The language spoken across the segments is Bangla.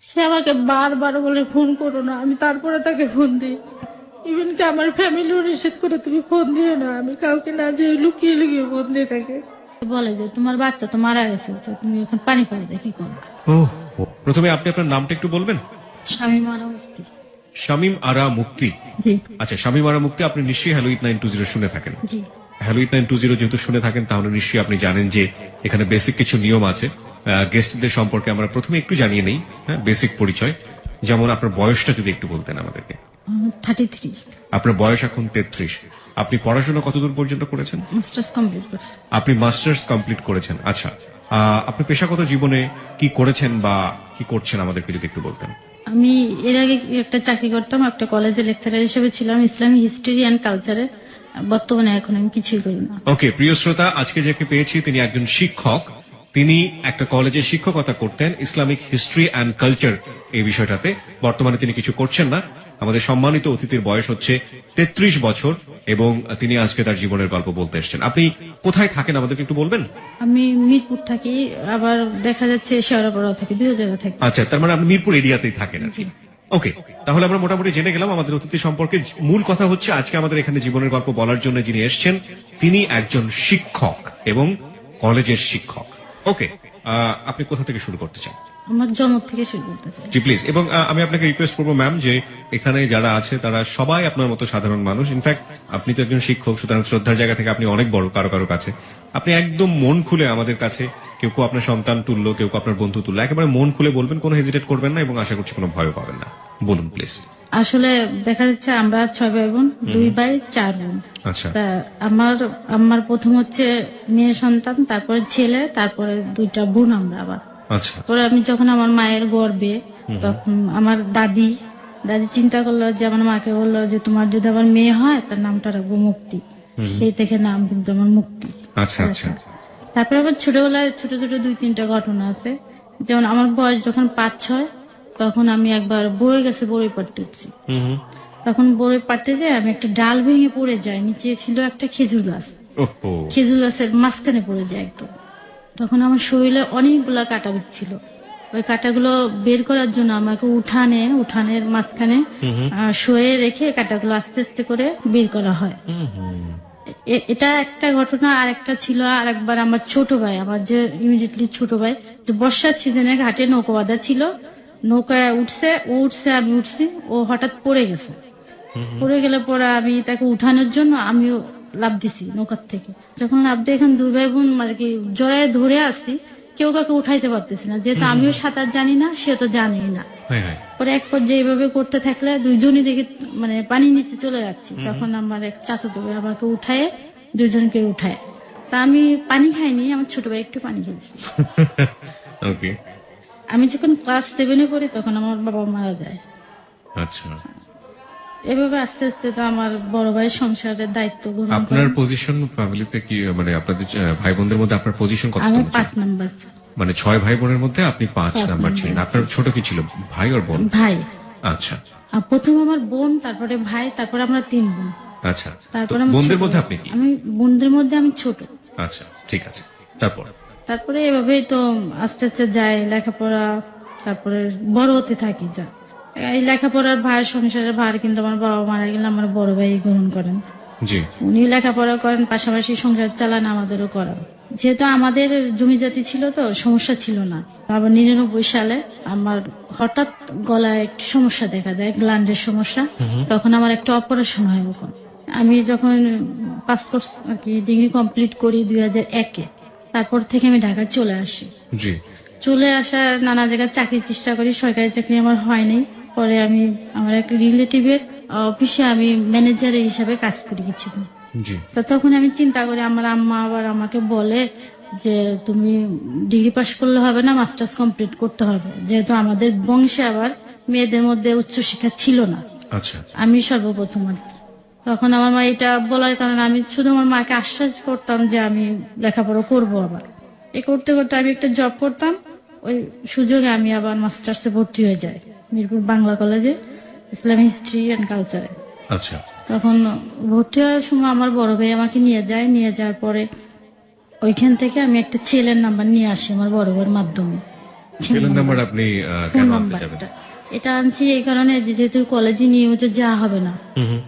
সে আমাকে বারবার বলে ফোন করো না, আমি তারপরে তাকে ফোন দিই। ইভেন কি আমার ফ্যামিলিও নিষেধ করে তুমি ফোন দিও না, আমি কাউকে না যে লুকিয়ে লুকিয়ে ফোন দিয়ে থাকে। বলে যে তোমার বাচ্চা তো মারা গেছে, তো তুমি এখন পানি পানি দিয়ে কি করবে। প্রথমে আপনি আপনার নামটা একটু বলবেন? শামীম আরা মুক্তি। শামীম আরা মুক্তি। জি আচ্ছা, শামীম আরা মুক্তি, আপনি নিশ্চয়ই হ্যালো 8920 শুনে থাকেন। জি হ্যালো 8920 যেহেতু শুনে থাকেন, তাহলে নিশ্চয়ই আপনি জানেন যে এখানে বেসিক কিছু নিয়ম আছে। গেস্টদের সম্পর্কে আমরা প্রথমে একটু জানিয়ে নেই, হ্যাঁ, বেসিক পরিচয়। যেমন আপনার বয়সটা যদি একটু বলতেন আমাদেরকে। 33। আপনার বয়স এখন 33। আপনি পড়াশোনা কতদূর পর্যন্ত করেছেন? মাস্টার্স কমপ্লিট করছি। আপনি মাস্টার্স কমপ্লিট করেছেন। আচ্ছা, আপনি পেশাগত জীবনে কি করেছেন বা কি করছেন আমাদেরকে যদি একটু বলতেন। আমি এর আগে একটা চাকরি করতাম, একটা কলেজে লেকচারার হিসেবে ছিলাম, ইসলামিক হিস্ট্রি অ্যান্ড কালচারে। বর্তমানে এখন আমি কিছুই করি না। ওকে, প্রিয় শ্রোতা, আজকে যাকে পেয়েছি তিনি একজন শিক্ষক। তিনি একটা কলেজে শিক্ষকতা করতেন ইসলামিক হিস্ট্রি অ্যান্ড কালচার এই বিষয়টাতে। বর্তমানে তিনি কিছু করছেন না। আমাদের সম্মানিত অতিথির বয়স হচ্ছে 33 বছর এবং তিনি আজকে তার জীবনের গল্প বলতে এসেছেন। আপনি কোথায় থাকেন আমাদেরকে একটু বলবেন? আমি মিরপুর থাকি, আবার দেখা যাচ্ছে শেওড়াপাড়াও থাকি, দুই জায়গা থাকি। আচ্ছা, তার মানে আপনি মিরপুর এরিয়াতেই থাকেন আর কি। ওকে, তাহলে আমরা মোটামুটি জেনে গেলাম আমাদের অতিথি সম্পর্কে। মূল কথা হচ্ছে আজকে আমাদের এখানে জীবনের গল্প বলার জন্য যিনি এসেছেন তিনি একজন শিক্ষক এবং কলেজের শিক্ষক। ওকে, আপনি কোথা থেকে শুরু করতে চান? আমার জন্ম থেকে শুরু করতে চাই। জি প্লিজ। এবং আমি আপনাকে রিকোয়েস্ট করবো ম্যাম, যে এখানে যারা আছে তারা সবাই আপনার মতো সাধারণ মানুষ। ইনফ্যাক্ট আপনি তো একজন শিক্ষক, সুতরাং শ্রদ্ধার জায়গা থেকে আপনি অনেক বড় কারো কারো কাছে। আপনি একদম মন খুলে আমাদের কাছে, কেউ কেউ আপনার সন্তান তুল্য, কেউ কেউ আপনার বন্ধু তুল্য, একেবারে মন খুলে বলবেন, কোনো হেজিটেট করবেন না এবং আশা করছি কোনো ভয়ও পাবেন না। বলুন প্লিজ। আসলে দেখা যাচ্ছে আমরা 6 ভাই বোন, 2 ভাই 4 বোন। আচ্ছা, তা আমার প্রথম হচ্ছে মেয়ে সন্তান, তারপরে ছেলে, তারপরে 2টা বোন আমরা আবার। আচ্ছা, পরে আমি যখন আমার মায়ের গর্ভে, তখন আমার দাদি চিন্তা করলো যে আমার মাকে বললো যে তোমার যদি আমার মেয়ে হয় তার নামটা রাখবো মুক্তি। সেই থেকে নাম কিন্তু আমার মুক্তি। আচ্ছা, আচ্ছা, তারপরে আবার ছোটবেলায় ছোট ছোট 2-3টা ঘটনা আছে। যেমন আমার বয়স যখন 5-6, তখন আমি একবার বয়ে গেছে বড়ই পাড়তে উঠছি। তখন বড়ই পাড়তে যাই আমি একটা ডাল ভেঙে পড়ে যাই, নিচে ছিল একটা খেজুর গাছ। খেজুর গাছের মাঝখানে পড়ে যায় একদম। তখন আমার শরীরে অনেকগুলা কাটা ছিল। ওই কাটাগুলো বের করার জন্য আমাকে উঠানের মাঝখানে শুয়ে রেখে কাটাগুলো আস্তে আস্তে করে বের করা হয়। এটা একটা ঘটনা। আর একটা ছিল, আর একবার আমার ছোট ভাই, আমার যে ইমিডিয়েটলি ছোট ভাই, যে বর্ষার সিজনে ঘাটে নৌকা বাঁধা ছিল, নৌকায় উঠছে আমি উঠছি, ও হঠাৎ পড়ে গেছে। পড়ে গেলে পরে আমি তাকে উঠানোর জন্য আমিও লাফ দিছি নৌকার থেকে। যখন লাফ দিয়ে এখন 2 ভাই বোন মানে কি জড়ায় ধরে আসছি, কেউ কাউকে উঠাইতে পারতেছি না, যেহেতু আমিও সাঁতার জানি না, সে তো জানি না। পরে এক পর্যায়ে এইভাবে করতে থাকলে 2জনই দেখে মানে পানির নিচে চলে যাচ্ছি। তখন আমার এক চাচাতো ভাই আমাকে উঠায়, 2জনকে উঠায়। তা আমি পানি খাইনি, আমার ছোট ভাই একটু পানি খেয়েছি। আমি যখন ক্লাস 7-এ পড়ি তখন আমার বাবা মারা যায়। আচ্ছা, এভাবে আস্তে আস্তে তো আমার বড় ভাই সংসারের দায়িত্ব গ্রহণ করেন। আপনার পজিশন ফ্যামিলিতে কি, মানে আপনাদের ভাই বোনদের মধ্যে আপনার পজিশন কত? আমি 5 নাম্বার। মানে 6 ভাই বোনের মধ্যে আপনি 5 নাম্বার ছিলেন। আপনার ছোট কি ছিল, ভাই আর বোন? ভাই। আচ্ছা, প্রথম আমার বোন, তারপরে ভাই, তারপরে আমরা 3 বোন। আচ্ছা, তারপরে বোনদের মধ্যে আপনি কি? আমি বোনদের মধ্যে আমি ছোট। আচ্ছা, ঠিক আছে। তারপরে এভাবেই তো আস্তে আস্তে যায় লেখাপড়া, তারপরে বড় হতে থাকি। যা এই লেখাপড়ার ভার, সংসারের ভার কিন্তু আমার বাবা মারা গেলে আমার বড় ভাই গ্রহণ করেন। জি, উনি লেখাপড়া করেন, পাশাপাশি সংসার চালান, আমাদেরও করান। যেহেতু আমাদের জমি জাতি ছিল তো সমস্যা ছিল না। আবার 99 সালে আমার হঠাৎ গলায় একটু সমস্যা দেখা দেয়, গ্ল্যান্ডের সমস্যা। তখন আমার একটা অপারেশন হয়। ওখান আমি যখন পাস কোর্স আর কি ডিগ্রি কমপ্লিট করি 2001-এ, তারপর থেকে আমি ঢাকায় চলে আসি। চলে আসার নানা জায়গায় চাকরির চেষ্টা করি, সরকারি চাকরি আমার হয়নি। পরে আমি আমার এক রিলেটিভের অফিসে আমি ম্যানেজারের হিসাবে কাজ করি কিছুদিন। তো তখন আমি চিন্তা করি, আমার আম্মা আবার আমাকে বলে যে তুমি ডিগ্রি পাস করলে হবে না, মাস্টার্স কমপ্লিট করতে হবে, যেহেতু আমাদের বংশে আবার মেয়েদের মধ্যে উচ্চশিক্ষা ছিল না। আমি সর্বপ্রথম আর কি। তখন আমার মা এটা বলার কারণে আমি শুধু আমার মাকে আশ্বাস করতাম যে আমি লেখাপড়া করবো। আবার এ করতে করতে আমি একটা জব করতাম, ওই সুযোগে আমি আবার মাস্টার্সে ভর্তি হয়ে যাই মিরপুর বাংলা কলেজে, ইসলামিক হিস্ট্রি অ্যান্ড কালচারে। আচ্ছা, তখন ভর্তি হওয়ার সময় আমার বড় ভাই আমাকে নিয়ে যাওয়ার পরে ওইখান থেকে আমি একটা ছেলের নাম্বার নিয়ে আসি আমার বড় ভাইয়ের মাধ্যমে। ছেলের নাম্বার আপনি ফোন কেন আনতে যাবেন? নাম্বারটা এটা আনছি এই কারণে যে যেহেতু কলেজে নিয়মিত যাওয়া হবে না, হুম হুম।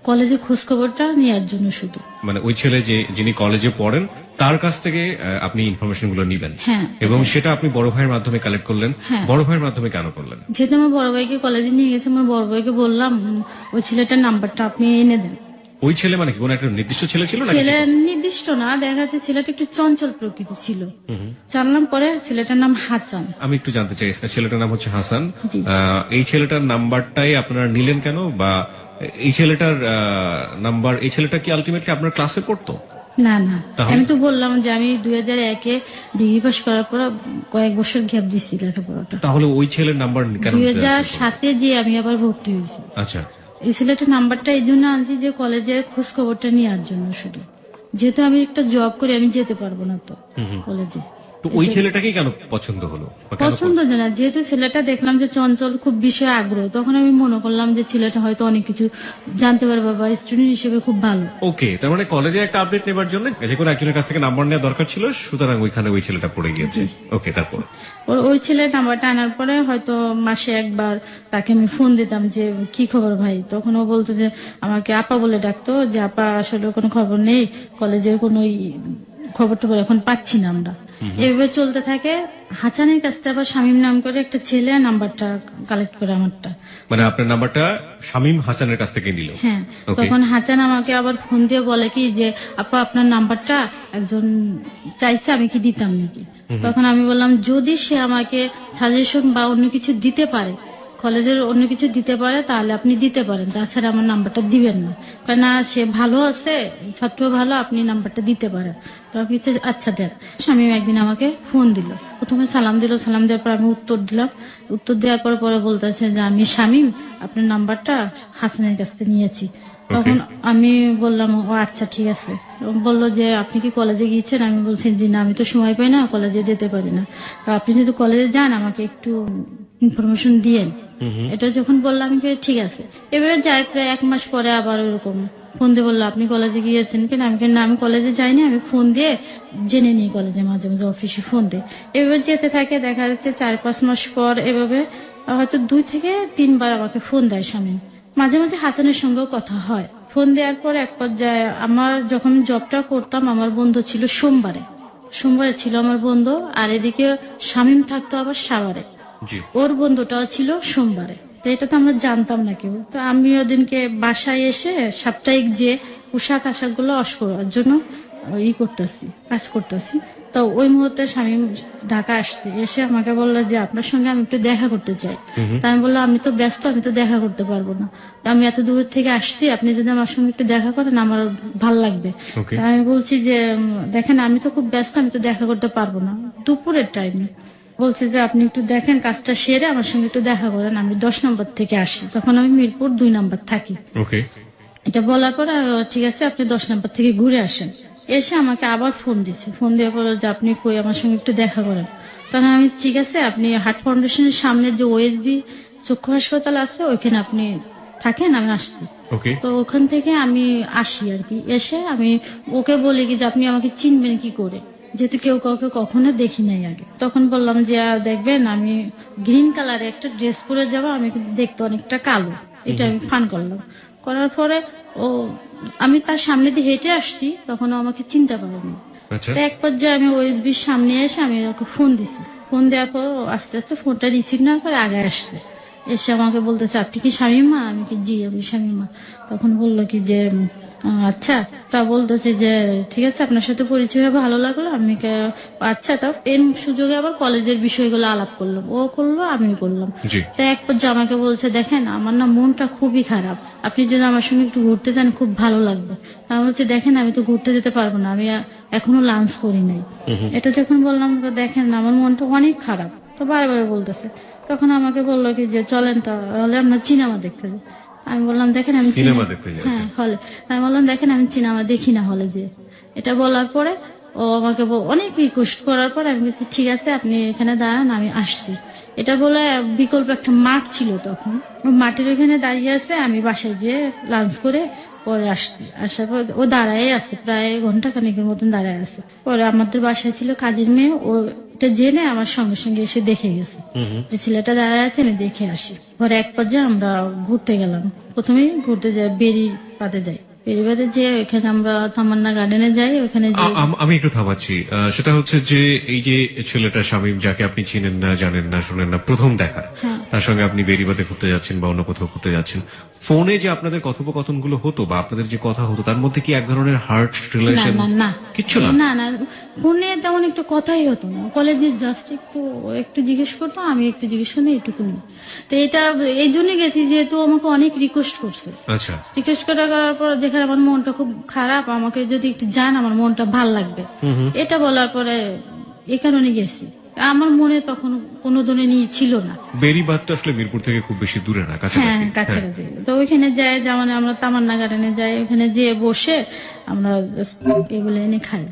কলেজে খোঁজ খবরটা নেওয়ার জন্য শুধু। মানে ওই ছেলে যিনি কলেজে পড়েন তার কাছ থেকে আপনি ইনফরমেশন গুলো নিবেন, হ্যাঁ, এবং সেটা আপনি বড় ভাইয়ের মাধ্যমে কালেক্ট করলেন। হ্যাঁ। বড় ভাইয়ের মাধ্যমে কেন করলেন? যেহেতু আমার বড় ভাইকে কলেজে নিয়ে গেছে, আমার বড় ভাইকে বললাম ওই ছেলেটার নাম্বারটা আপনি এনে দেন। ওই ছেলে মানে কি কোন একটা নির্দিষ্ট ছেলে ছিল নাকি? ছেলে নির্দিষ্ট না, দেখা যাচ্ছে ছেলেটা একটু চঞ্চল প্রকৃতি ছিল। হুম হুম। জানলাম পরে ছেলেটার নাম হাসান। আমি একটু জানতে চাই, ছেলেটার নাম হচ্ছে হাসান। জি। এই ছেলেটার নাম্বারটাই আপনারা নিলেন কেন, বা এই ছেলেটার নাম্বার, এই ছেলেটা কি আলটিমেটলি আপনার ক্লাসে পড়তো? না না, তাহলে? আমি তো বললাম যে আমি 2001-এ ডিগ্রি পাস করার পর কয়েক বছর গ্যাপ দিচ্ছি লেখাপড়াটা। তাহলে ওই ছেলের নাম্বার কেন নিতে যাচ্ছেন? 2007-এ যে আমি আবার ভর্তি হয়েছি। আচ্ছা। এই ছেলেটার নাম্বারটা এই জন্য আনছি যে কলেজের খোঁজ খবরটা নেওয়ার জন্য শুধু। যেহেতু আমি একটা জব করি, আমি যেতে পারবো না তো হুম হুম। কলেজে। তো ওই ছেলেটাকেই কেন পছন্দ হলো, বা কেন পছন্দ না, যেহেতু ছেলেটা দেখলাম যে চঞ্চল, খুব বিষয়ে আগ্রহ, তখন আমি মনে করলাম যে ছেলেটা হয়তো অনেক কিছু জানতে পারবে বা স্টুডেন্ট হিসেবে খুব ভালো। ওকে, তার মানে কলেজে একটা আপডেট নেবার জন্য যে কোনো একজনের কাছ থেকে নাম্বার নেওয়া দরকার ছিল, সুতরাং ওইখানে ওই ছেলেটা পড়ে গিয়েছে। ওকে, তারপর? ওই ছেলের নাম্বারটা আনার পরে হয়তো মাসে একবার তাকে আমি ফোন দিতাম যে কি খবর ভাই, তখন ও বলতো যে আমাকে আপা বলে ডাকতো, যে আপা আসলে কোনো খবর নেই, কলেজের কোনো খবর টবর এখন পাচ্ছি না আমরা। এভাবে চলতে থাকে। হাসানের কাছ থেকে আবার শামীম নাম করে একটা ছেলে নাম্বারটা কালেক্ট করে আমারটা। মানে আপনার নাম্বারটা শামীম হাসানের কাছ থেকে নিল? হ্যাঁ, Okay. তখন হাসান আমাকে আবার ফোন দিয়ে বলে কি যে আপা আপনার নাম্বারটা একজন চাইছে, আমি কি দিতাম নাকি? তখন আমি বললাম যদি সে আমাকে সাজেশন বা অন্য কিছু দিতে পারে, কলেজের অন্য কিছু দিতে পারে, তাহলে আপনি দিতে পারেন, তাছাড়া আমার নাম্বারটা দিবেন না। কারণ সে ভালো আছে, ছাত্র ভালো, আপনি নাম্বারটা দিতে পারেন। তো আমি বলছি, আচ্ছা দেন। স্বামী একদিন আমাকে ফোন দিল, প্রথমে সালাম দিল, সালাম দেওয়ার পর আমি উত্তর দিলাম। উত্তর দেওয়ার পর পরে বলতেছে যে আমি শামীম, আপনার নাম্বারটা হাসানের কাছ থেকে নিয়েছি। তখন আমি বললাম ও আচ্ছা ঠিক আছে। বললো যে আপনি কি কলেজে গিয়েছেন? আমি বলছি জি না, আমি তো সময় পাই না, কলেজে যেতে পারি না। তো আপনি যদি কলেজে যান আমাকে একটু ইনফরমেশন দিয়েন। এটা যখন বললাম আমি বলি, ঠিক আছে। এবারে যাই, প্রায় 1 মাস পরে আবার ওরকম ফোন দিয়ে বললো আপনি কলেজে গিয়েছেন কিনা? আমি না, আমি কলেজে যাইনি, আমি ফোন দিয়ে জেনে নিই কলেজে, মাঝে মাঝে অফিসে ফোন দিয়ে। এভাবে যেতে থাকে, দেখা যাচ্ছে 4-5 মাস পর এভাবে হয়তো 2 থেকে 3 বার আমাকে ফোন দেয় স্বামী। মাঝে মাঝে হাসানের সঙ্গেও কথা হয়। ফোন দেওয়ার পর এক পর্যায়ে আমার যখন জবটা করতাম, আমার বন্ধু ছিল সোমবারে ছিল আমার বন্ধু, আর এদিকে শামীম থাকতো আবার সাভারে, জি। ওর বন্ধুটাও ছিল সোমবারে। তো এটা তো আমরা জানতাম না কেউ। তো আমি ওদিনকে বাসায় এসে সাপ্তাহিক যে পোশাক আশাক গুলো ওয়াশ করার জন্য কাজ করতেছি। তো ওই মুহূর্তে শামীম ঢাকা আসছে, এসে আমাকে বললো যে আপনার সঙ্গে আমি একটু দেখা করতে চাই। তা আমি বললাম আমি তো ব্যস্ত, আমি তো দেখা করতে পারবো না, আমি এত দূর থেকে আসছি, আপনি যদি আমার সঙ্গে একটু দেখা করেন আমার ভাল লাগবে। Okay. তা আমি বলছি যে দেখেন আমি তো খুব ব্যস্ত, আমি তো দেখা করতে পারবো না, দুপুরের টাইমে। বলছে যে আপনি একটু দেখেন কাজটা সেরে আমার সঙ্গে একটু দেখা করেন, আমি 10 নম্বর থেকে আসি, তখন আমি মিরপুর 2 নম্বর থাকি। ওকে। এটা বলার পর ঠিক আছে আপনি 10 নম্বর থেকে ঘুরে আসেন। এসে আমাকে আবার ফোন দিচ্ছে, ফোন দিয়ে বলল যে আপনি কই, আমার সঙ্গে একটু দেখা করেন। তখন আমি ঠিক আছে, আপনি হার্ট ফাউন্ডেশনের সামনে যে ওএসবি চক্ষু হাসপাতাল আছে ওইখানে আপনি থাকেন, আমি আসছি। ওকে। তো ওখান থেকে আমি আসি আর কি। এসে আমি ওকে বলি কি যে আপনি আমাকে চিনবেন কি করে, যেহেতু কেউ কাউকে কখনো দেখি নাই আগে। তখন বললাম যে দেখবেন আমি গ্রিন কালারে একটা ড্রেস পরে যাবো, আমি কিন্তু দেখতে অনেকটা কালো। এটা আমি ফান করলাম। করার পরে আমি তার সামনে দিয়ে হেঁটে আসছি, তখন ও আমাকে চিনতে পারেনি। আচ্ছা। তো এক পর্যায়ে আমি ওএসবির সামনে এসে আমি ওকে ফোন দিছি। ফোন দেওয়ার পর ও আস্তে আস্তে ফোনটা রিসিভ না করে আগে আসছে। এসে আমাকে বলতেছে আপনি কি শামীমা? আমি কি জি আমি শামীমা। তখন বললো কি যে আচ্ছা। তা বলতেছে যে ঠিক আছে আপনার সাথে পরিচয় হয়ে ভালো লাগলো। আমি আচ্ছা, তা এর সুযোগে আবার কলেজের বিষয়গুলো আলাপ করলাম, ও করলো আমিও করলাম। জি। তো এক পর্যায়ে আমাকে বলছে দেখেন আমার না মনটা খুবই খারাপ, আপনি যদি আমার সঙ্গে একটু ঘুরতে যান খুব ভালো লাগবে। আমি বলছি দেখেন আমি তো ঘুরতে যেতে পারবো না, আমি এখনো লাঞ্চ করি নাই। এটা যখন বললাম তো দেখেন আমার মনটা অনেক খারাপ, তো বারবার বলতেছে। তখন আমাকে বললো কি যে চলেন তাহলে আমরা সিনেমা দেখতে যাই। আমি বললাম দেখেন আমি সিনেমা দেখতে যাচ্ছেন? হ্যাঁ হলে। আমি বললাম দেখেন আমি সিনেমা দেখি না হলে যে। এটা বলার পরে ও আমাকে অনেক রিকোয়েস্ট করার পর আমি বলছি ঠিক আছে আপনি এখানে দাঁড়ান আমি আসছি। এটা বলে বিকল্প একটা মাঠ ছিল, তখন ওই মাঠের ওখানে দাঁড়িয়ে আছে, আমি বাসায় গিয়ে লাঞ্চ করে পরে আসার পর ও দাঁড়ায় আছে, প্রায় ঘন্টা খানিকের মতন দাঁড়ায় আছে। পরে আমাদের বাসায় ছিল কাজের মেয়ে, ওটা জেনে আমার সঙ্গে সঙ্গে এসে দেখে গেছে যে ছেলেটা দাঁড়ায় আছে, আমি দেখে আসি। পরে এক পর্যায়ে আমরা ঘুরতে গেলাম, প্রথমেই ঘুরতে যাই বেরি পাতে যাই, বেরিবাদে যে ওখানে আমরা তামান্না গার্ডেনে যাই, ওখানে যে আমি একটু থামাচ্ছি। সেটা হচ্ছে যে এই যে ছেলেটা শামীম, যাকে আপনি চিনেন না, জানেন না, শোনেন না, প্রথম দেখা, হ্যাঁ। তার সঙ্গে আপনি বেরিবাতে ঘুরতে যাচ্ছেন বা অন্য কোথাও ঘুরতে যাচ্ছেন, ফোনে যে আপনাদের কথোপকথন গুলো হতো বা আপনাদের যে কথা হতো, তার মধ্যে কি এক ধরনের হার্ট রিলেশন? না না কিচ্ছু না। না না, ফোনে তেমন একটু কথাই হতো না। কলেজে জাস্ট একটু জিজ্ঞেস করতো, আমি একটু জিজ্ঞেস করি, এইটুকুনি। তো এটা এই জন্য গেছি যেহেতু আমাকে অনেক রিকোয়েস্ট করছে। আচ্ছা। রিকোয়েস্ট করার পর যেখানে আমার মনটা খুব খারাপ, আমাকে যদি একটু জান আমার মনটা ভাল লাগবে, এটা বলার পরে এই কারণে গেছি। আমার মনে তখন কোনো ধরনের নিয়ে ছিল না। বেরিবাদ তো আসলে মিরপুর থেকে খুব বেশি দূরে না, হ্যাঁ কাছাকাছি। কাছাকাছি। তো ওইখানে যাই, যেমন আমরা তামান্না গার্ডেনে যাই, ওখানে যেয়ে বসে আমরা এগুলো এনে খাই।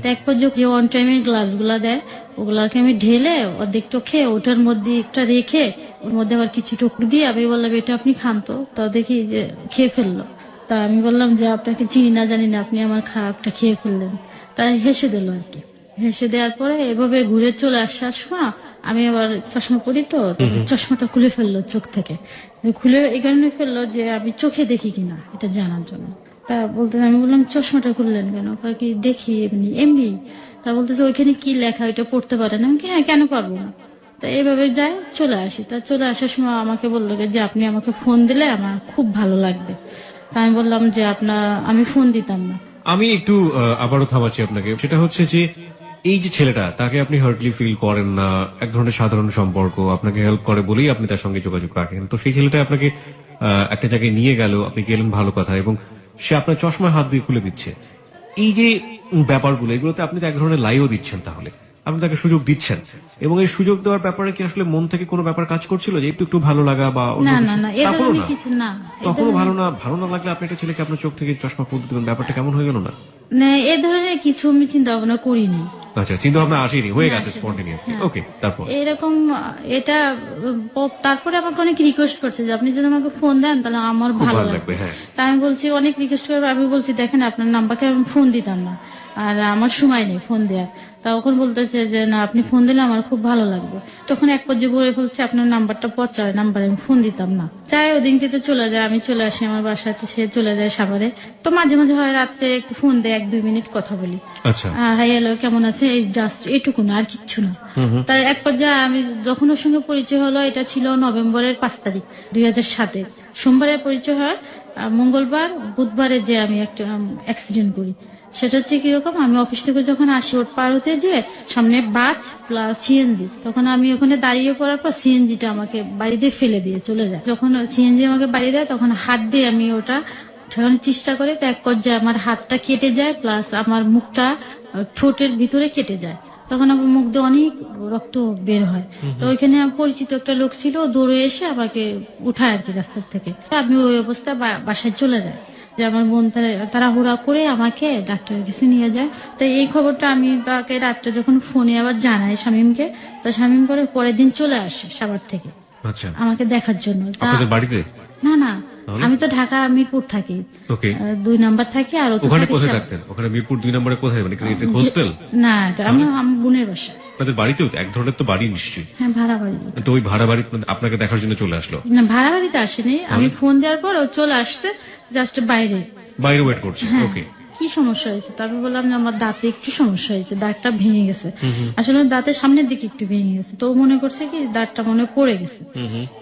তো এক পর্যায়ে যে অন টাইমের গ্লাস গুলা দেয়, ওগুলাকে আমি ঢেলে অর্ধেকটা খেয়ে ওটার মধ্যে একটা রেখে ওর মধ্যে আবার কিছু টুক দিয়ে আমি বললাম এটা আপনি খান তো। তা দেখি যে খেয়ে ফেললো। তা আমি বললাম যে আপনাকে চিনি না জানি না, আপনি আমার খাওয়াটা খেয়ে ফেললেন। তাই হেসে দিল আর কি। হেসে দেওয়ার পরে এভাবে ঘুরে চলে আসার সময় আমি আবার চশমা পরি, তো চশমাটা খুলে ফেললো চোখ থেকে। খুলে এই কারণে ফেললো যে আমি চোখে দেখি কিনা এটা জানার জন্য। তা বলতে আমি বললাম চশমাটা খুললেন কেন? কি দেখি এমনি এমনি। তা বলতেছে ওইখানে কি লেখা ওইটা পড়তে পারেন? আমি কি হ্যাঁ কেন পারবো না। তা এইভাবে যাই, চলে আসি। তা চলে আসার সময় আমাকে বললো যে আপনি আমাকে ফোন দিলে আমার খুব ভালো লাগবে। তা আমি বললাম যে আমি ফোন দিতাম না। আমি একটু আবারও থামাচ্ছি আপনাকে। সেটা হচ্ছে যে এই যে ছেলেটা, তাকে আপনি হার্টলি ফিল করেন না, এক ধরনের সাধারণ সম্পর্ক, আপনাকে হেল্প করে বলেই আপনি তার সঙ্গে যোগাযোগ রাখেন। তো সেই ছেলেটা আপনাকে একটা জায়গায় নিয়ে গেল, আপনি গেলেন, ভালো কথা, এবং সে আপনার চশমায় হাত দিয়ে খুলে দিচ্ছে। এই যে ব্যাপারগুলো, এগুলোতে আপনি তো এক ধরনের লাইও দিচ্ছেন, তাহলে আপনি তাকে সুযোগ দিচ্ছেন, এবং এই সুযোগ দেওয়ার ব্যাপারে কি আসলে মন থেকে কোনো ব্যাপার কাজ করছিল যে একটু একটু ভালো লাগা বা অন্য না কিছু? না না, এ তখনও ধরনের না? কিছু না। তখনও ভালো না লাগলে আপনি একটা ছেলেকে আপনার চোখ থেকে চশমা খুলতে দেবেন, ব্যাপারটা কেমন হয়ে গেল না? না, এ ধরনের কিছু আমি চিন্তা ভাবনা করিনি। আচ্ছা, চিন্তা ভাবনা আসেনি, হয়ে না, গেছে সেটা- স্পন্টেনিয়াসলি। হ্যাঁ। ওকে, তারপর? এরকম এটা তারপরে আমাকে অনেক রিকোয়েস্ট করছে যে আপনি যদি আমাকে ফোন দেন তাহলে আমার খুব ভালো ভালো লাগবে। লাগবে, হ্যাঁ। তা আমি বলছি অনেক রিকোয়েস্ট করে আমি বলছি দেখেন আপনার নাম্বারকে আমি ফোন দিতাম না, আর আমার সময় নেই ফোন দেওয়ার। তা ওখন বলতেছে যে না আপনি ফোন দিলে আমার খুব ভালো লাগবে। তখন এক পর্যায়ে বলে ফেলছে আপনার নাম্বারটা পচা নাম্বার, আমি ফোন দিতাম না। চাই ওদিনকে তো চলে যায়, আমি চলে আসি আমার বাসাতে, সে চলে যায় সাভারে। তো মাঝে মাঝে হয় রাত্রে একটু ফোন দেয়, 1-2 মিনিট কথা বলি। আচ্ছা। হাই হ্যালো কেমন আছে, এই জাস্ট এইটুকু না, আর কিচ্ছু না। তাই এক পর্যায়ে আমি যখন ওর সঙ্গে পরিচয় হলো, এটা ছিল নভেম্বরের 5 তারিখ 2007-এ। সোমবারে পরিচয় হয়, মঙ্গলবার বুধবারে যে আমি একটা অ্যাক্সিডেন্ট করি। সেটা হচ্ছে কিরকম, আমি অফিস থেকে যখন আসি ওর পার হতে যে সামনে বাস প্লাস সিএনজি, তখন আমি ওখানে দাঁড়িয়ে পড়ার পর সিএনজিটা আমাকে বাড়িতে ফেলে দিয়ে চলে যায়। যখন সিএনজি আমাকে বাড়ি দেয় তখন হাত দিয়ে আমি ওটা ঠেকানোর চেষ্টা করে, তো এক পর্যায়ে আমার হাতটা কেটে যায়, প্লাস আমার মুখটা ঠোঁটের ভিতরে কেটে যায়। তখন আমার মুখ দিয়ে অনেক রক্ত বের হয়। তো ওইখানে পরিচিত একটা লোক ছিল, ও দৌড়ে এসে আমাকে উঠায় আর কি রাস্তার থেকে। আমি ওই অবস্থায় বাসায় চলে যাই, যে আমার বোন তাড়াহুড়া করে আমাকে ডাক্তারের কাছে নিয়ে যায়। তো এই খবরটা আমি তাকে রাত্রে যখন ফোনে আবার জানাই শামীমকে, তো শামীম করে পরের দিন চলে আসে সাভার থেকে আচ্ছা, আমাকে দেখার জন্য। আপনাদের বাড়িতে? না না, আমি তো ঢাকা মিরপুর থাকি, ওকে। 2 নাম্বার থাকি। আর ও তো ওখানে থাকে কোথায় থাকতেন? ওখানে মিরপুর 2 নম্বরে কোথায়, মানে এটা হোস্টেল? না, এটা আমার বোনের বাসা। আপনাদের বাড়িতেও তো এক ধরনের তো বাড়ি নিশ্চয়ই। হ্যাঁ, ভাড়া বাড়ি। তো ওই ভাড়া বাড়ি আপনাকে দেখার জন্য চলে আসলো? না, ভাড়া বাড়িতে আসেনি, আমি ফোন দেওয়ার পর ও চলে আসছে জাস্ট বাইরে ওয়েট করছে। হ্যাঁ, ওকে। কি সমস্যা হয়েছে? তারপর বললাম যে আমার দাঁতে একটু সমস্যা হয়েছে, দাঁতটা ভেঙে গেছে। আসলে দাঁতের সামনের দিকে একটু ভেঙে গেছে, তো ও মনে করছে কি দাঁতটা মনে হয় পড়ে গেছে।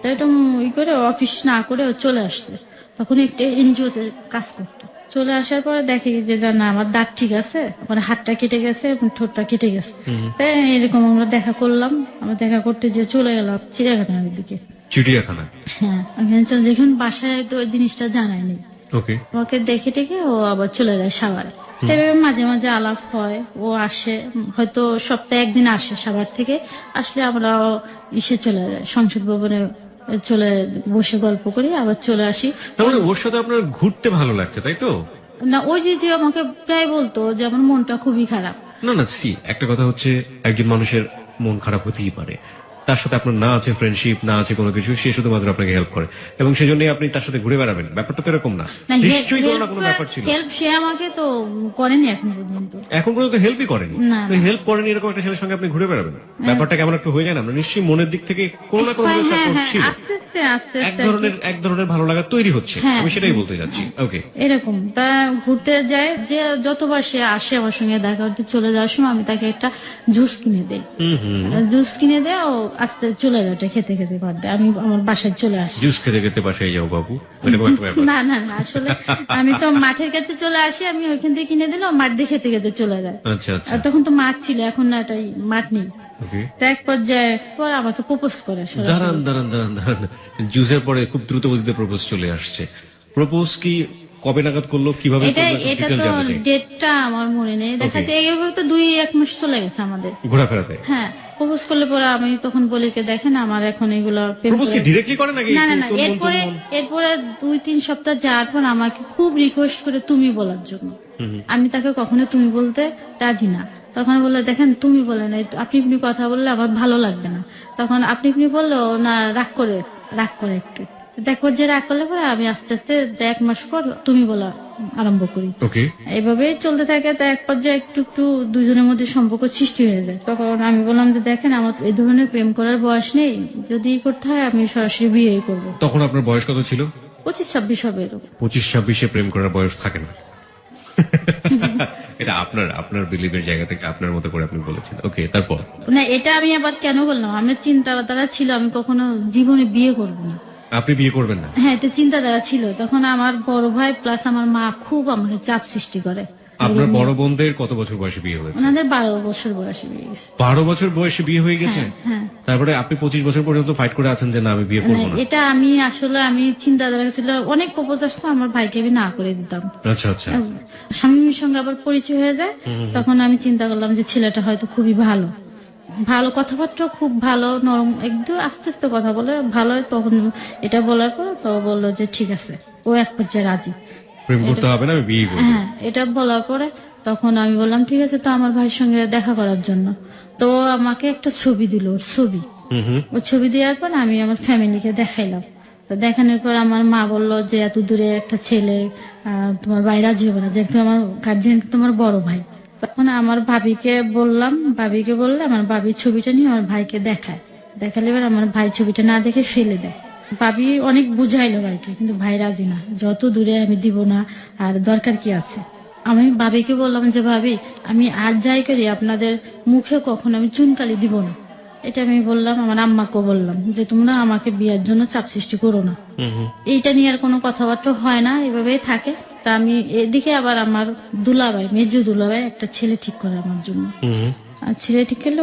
তাই এটা ই করে অফিস না করে ও চলে আসছে। তখন একটা এনজিওতে কাজ করতো। চলে আসার পরে দেখে যে না আমার দাঁত ঠিক আছে, আমার হাতটা কেটে গেছে এবং ঠোঁটটা কেটে গেছে। তাই এরকম আমরা দেখা করলাম, আমরা দেখা করতে যে চলে গেলাম চিড়িয়াখানার দিকে। চিড়িয়াখানা? হ্যাঁ, ওখানে যেখানে বাসায় তো ওই জিনিসটা জানায়নি। ওকে। ওকে দেখে টেকে ও আবার চলে যায় সাভারে। তবে মাঝে মাঝে আলাপ হয়, ও আসে, হয়তো সপ্তাহে 1 দিন আসে সাভার থেকে। আসলে আমরা ইসে চলে যায় সংসদ ভবনে, চলে বসে গল্প করি, আবার চলে আসি। তাহলে ওর সাথে আপনার ঘুরতে ভালো লাগছে, তাই তো? না, ওই যে আমাকে প্রায় বলতো যে আমার মনটা খুবই খারাপ। না, একটা কথা হচ্ছে একজন মানুষের মন খারাপ হতেই পারে, তার সাথে আপনার না আছে ফ্রেন্ডশিপ, না আছে কোনো কিছু, সে শুধুমাত্র আপনাকে হেল্প করে এবং সেজন্যই আপনি তার সাথে ঘুরে বেড়াবেন, ব্যাপারটা তো এরকম না। নিশ্চয়ই কোনো না কোনো ব্যাপার ছিল। হেল্প সে আমাকে তো করেনি এখন পর্যন্ত। এখন পর্যন্ত হেল্পই করেনি? না। হেল্প করেনি এরকম একটা ছেলের সঙ্গে আপনি ঘুরে বেড়াবেন, ব্যাপারটা কেমন একটু হয়ে যায় না? আমরা নিশ্চয়ই মনের দিক থেকে কোনো না কোনো সাপোর্ট ছিল, আস্তে আস্তে এক ধরনের ভালো লাগা তৈরি হচ্ছে। আমি সেটাই বলতে যাচ্ছি। ওকে, এরকম তা ঘুরতে যায় যে যতবার সে আসে আমার সঙ্গে দেখা করতে, চলে যাওয়ার সময় আমি তাকে একটা জুস কিনে দেই। জুস কিনে দেয়, ও আস্তে চলে যায় খেতে খেতে বাড়তে, আমি আমার বাসায় চলে আসি। জুস খেতে খেতে বাসায় যাও বাবু, এরকম একটা ব্যাপার? না না না, আসলে আমি তো মাঠের কাছে চলে আসি, আমি ওইখান থেকে কিনে দিলাম, মাঠ দিয়ে খেতে খেতে চলে যায়। আচ্ছা আচ্ছা। আর তখন তো মাঠ ছিল, এখন না এটাই মাঠ নেই। তো এক পর্যায়ে পর আমাকে প্রপোজ করে। দাঁড়ান দাঁড়ান দাঁড়ান দাঁড়ান, জুসের পরে খুব দ্রুত গতিতে প্রপোজ চলে আসছে। প্রপোজ কি কবে নাগাদ করলো, কিভাবে এটা ডিটেইল তো জানতে চাই। ডেটটা আমার মনে নেই, দেখা যায় এইভাবে তো 2-1 মাস চলে গেছে আমাদের ঘোরাফেরাতে। হ্যাঁ, প্রপোজ করলে পরে আমি তখন বলি কে দেখেন আমার এখন এগুলো প্রপোজ কি ডাইরেক্টলি করে নাকি? না না না, এরপরে 2-3 সপ্তাহ যাওয়ার পর আমাকে খুব রিকোয়েস্ট করে তুমি বলার জন্য। আমি তাকে কখনো তুমি বলতে রাজি না। তখন বললো দেখেন তুমি বলে না, আপনি আপনি কথা বললে আমার ভালো লাগবে না। তখন আপনি আপনি বললো না, রাগ করে একটু দেখো যে রাগ করলে পরে আমি আস্তে আস্তে 1 মাস পর তুমি বলা আরম্ভ করি। এইভাবে চলতে থাকে। তো এক পর্যায়ে একটু একটু দুজনের মধ্যে সম্পর্ক সৃষ্টি হয়ে যায়। তখন আমি বললাম যে দেখেন আমার এই ধরনের প্রেম করার বয়স নেই, যদি করতে হয় আমি সরাসরি বিয়ে করবো। তখন আপনার বয়স কত ছিল? 25-26 হবে এরকম। 25-26 প্রেম করার বয়স থাকে না। এটা আপনার বিলিভের জায়গা থেকে আপনার মতো করে আপনি বলেছেন। ওকে, তারপর? না, এটা আমি আবার কেন বললাম, আমার চিন্তাধারা ছিল আমি কখনো জীবনে বিয়ে করবো না। আপনি বিয়ে করবেন না? হ্যাঁ, এটা চিন্তাধারা ছিল। তখন আমার বড় ভাই প্লাস আমার মা খুব আমাকে চাপ সৃষ্টি করে। আপনার বড় বোনদের কত বছর বয়সে বিয়ে হয়েছে? ওনাদের 12 বছর বয়সে বিয়ে গেছে। 12 বছর বয়সে বিয়ে হয়ে গেছে? হ্যাঁ। তারপরে আপনি 25 বছর পর্যন্ত ফাইট করে আছেন যে না আমি বিয়ে করবো না? এটা আমি আসলে চিন্তাধারা ছিল, অনেক প্রপোজ আসতো, আমার ভাইকে আমি না করে দিতাম। আচ্ছা আচ্ছা। স্বামীর সঙ্গে আবার পরিচয় হয়ে যায়, তখন আমি চিন্তা করলাম যে ছেলেটা হয়তো খুবই ভালো, কথাবার্তা খুব ভালো, নরম, একদম আস্তে আস্তে কথা বলে ভালো। তখন এটা বলার পর তো বললো যে ঠিক আছে, ও এক পর্যায়ে রাজি, প্রেম করতে হবে না, আমি বিয়ে করব। হ্যাঁ, এটা বলার পরে তখন আমি বললাম ঠিক আছে, তো আমার ভাইয়ের সঙ্গে দেখা করার জন্য তো আমাকে একটা ছবি দিল, ওর ছবি। ওর ছবি দেওয়ার পর আমি আমার ফ্যামিলিকে দেখাইলাম। তো দেখানোর পর আমার মা বললো যে এত দূরে একটা ছেলে, তোমার ভাই রাজি হবে না, যেহেতু আমার গার্জিয়ান তোমার বড় ভাই। তখন আমার ভাবিকে বললে আমার ভাবি ছবিটা নিয়ে আমার ভাইকে দেখালে এবার আমার ভাই ছবিটা না দেখে ফেলে দেয়। ভাবি অনেক বুঝাইলো ভাইকে, কিন্তু ভাই রাজি না, যত দূরে আমি দিব না, আর দরকার কি আছে। আমি ভাবিকে বললাম যে ভাবি আমি আর যাই করি আপনাদের মুখে কখনো আমি চুনকালি দিব না। এটা আমি বললাম, আমার আম্মাকেও বললাম যে তোমরা আমাকে বিয়ের জন্য চাপ সৃষ্টি করো না। এইটা নিয়ে আর কোনো কথাবার্তা হয় না, এভাবেই থাকে। তা আমি এদিকে আবার আমার মেজু দুলাভাই একটা ছেলে ঠিক করে আমার জন্য। আর ছেলে ঠিক করলে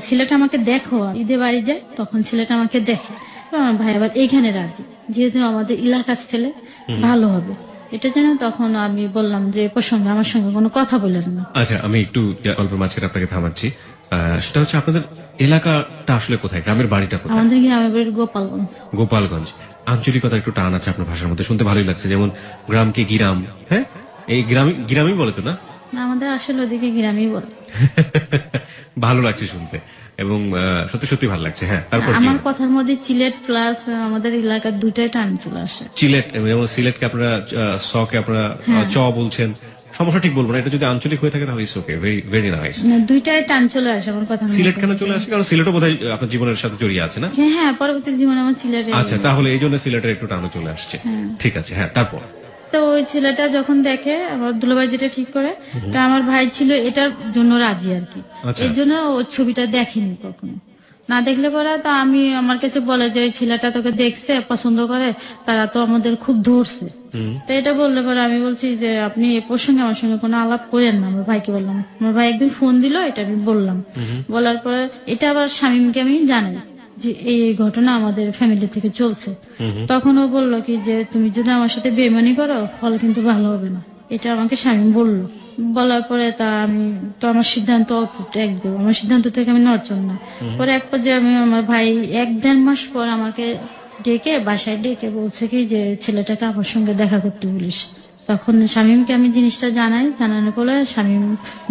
ছেলেটা আমাকে দেখো, ঈদে বাড়ি যায় তখন ছেলেটা আমাকে দেখে। আমার ভাই আবার এইখানে রাজি, যেহেতু আমাদের এলাকার ছেলে ভালো হবে এটা জানো। তখন আমি বললাম যে প্রসঙ্গে আমার সঙ্গে কোনো কথা বললেন না। আচ্ছা, আমি একটু অল্প মাঝখানে আপনাকে থামাচ্ছি। সেটা হচ্ছে আপনাদের এলাকাটা আসলে কোথায়, গ্রামের বাড়িটা কোথায়? আমাদের গ্রামের বাড়ি গোপালগঞ্জ। আঞ্চলিকতা একটু টান আছে আপনার ভাষার মধ্যে, শুনতে ভালোই লাগছে। যেমন গ্রামকে গিরাম, হ্যাঁ এই গ্রামই বলে তো না? আমাদের আসলে ওদিকে গ্রামই বলে। ভালো লাগছে শুনতে এবং সত্যি সত্যি ভালো লাগছে। হ্যাঁ, তারপর আমার কথার মধ্যে সিলেট প্লাস আমাদের এলাকার দুটাই টান চলে আসে। সিলেট, যেমন সিলেটকে আপনারা সকে আপনারা চ বলছেন, সমস্যা ঠিক বলবো না, এটা যদি আঞ্চলিক হয়ে থাকে তাহলে it's okay, very very nice. দুইটাই টান চলে আসে আমার কথা। সিলেট কেন চলে আসে? কারণ সিলেটও বোধহয় আপনার জীবনের সাথে জড়িয়ে আছে না? হ্যাঁ, পরবর্তী জীবনে আমার সিলেটে। আচ্ছা, তাহলে এই জন্য সিলেটের একটু টানও চলে আসছে। ঠিক আছে, হ্যাঁ, তারপর? তো ওই ছেলেটা যখন দেখে আমার দুলাভাই যেটা ঠিক করে, তা আমার ভাই ছিল এটার জন্য রাজি আর কি। এর জন্য ওর ছবিটা দেখেনি কখনো, না দেখলে পরে তা আমি আমার কাছে বলে যে ওই ছেলেটা তোকে দেখছে, পছন্দ করে, তারা তো আমাদের খুব ধরছে। তো এটা বললে পরে আমি বলছি যে আপনি এ প্রসঙ্গে আমার সঙ্গে কোনো আলাপ করেন না। আমার ভাইকে বললাম, আমার ভাই একদিন ফোন দিল, এটা আমি বললাম। বলার পরে এটা আবার শামীমকে আমি জানাই যে এই ঘটনা আমাদের ফ্যামিলি থেকে চলছে। তখন ও বললো কি যে তুমি যদি আমার সাথে বেমানি করো ফল কিন্তু ভালো হবে না, এটা আমাকে শামীম বললো। বলার পরে তা আমি তো আমার সিদ্ধান্ত একদম, আমার সিদ্ধান্ত থেকে আমি নড়চড় না। পরে এক পর্যায়ে আমি আমার ভাই 1-1.5 মাস পর আমাকে বাসায় ডেকে বলছে কি যে ছেলেটাকে আমার সঙ্গে দেখা করতে বলিস। তখন শামীমকে আমি জিনিসটা জানানোর পরে শামীম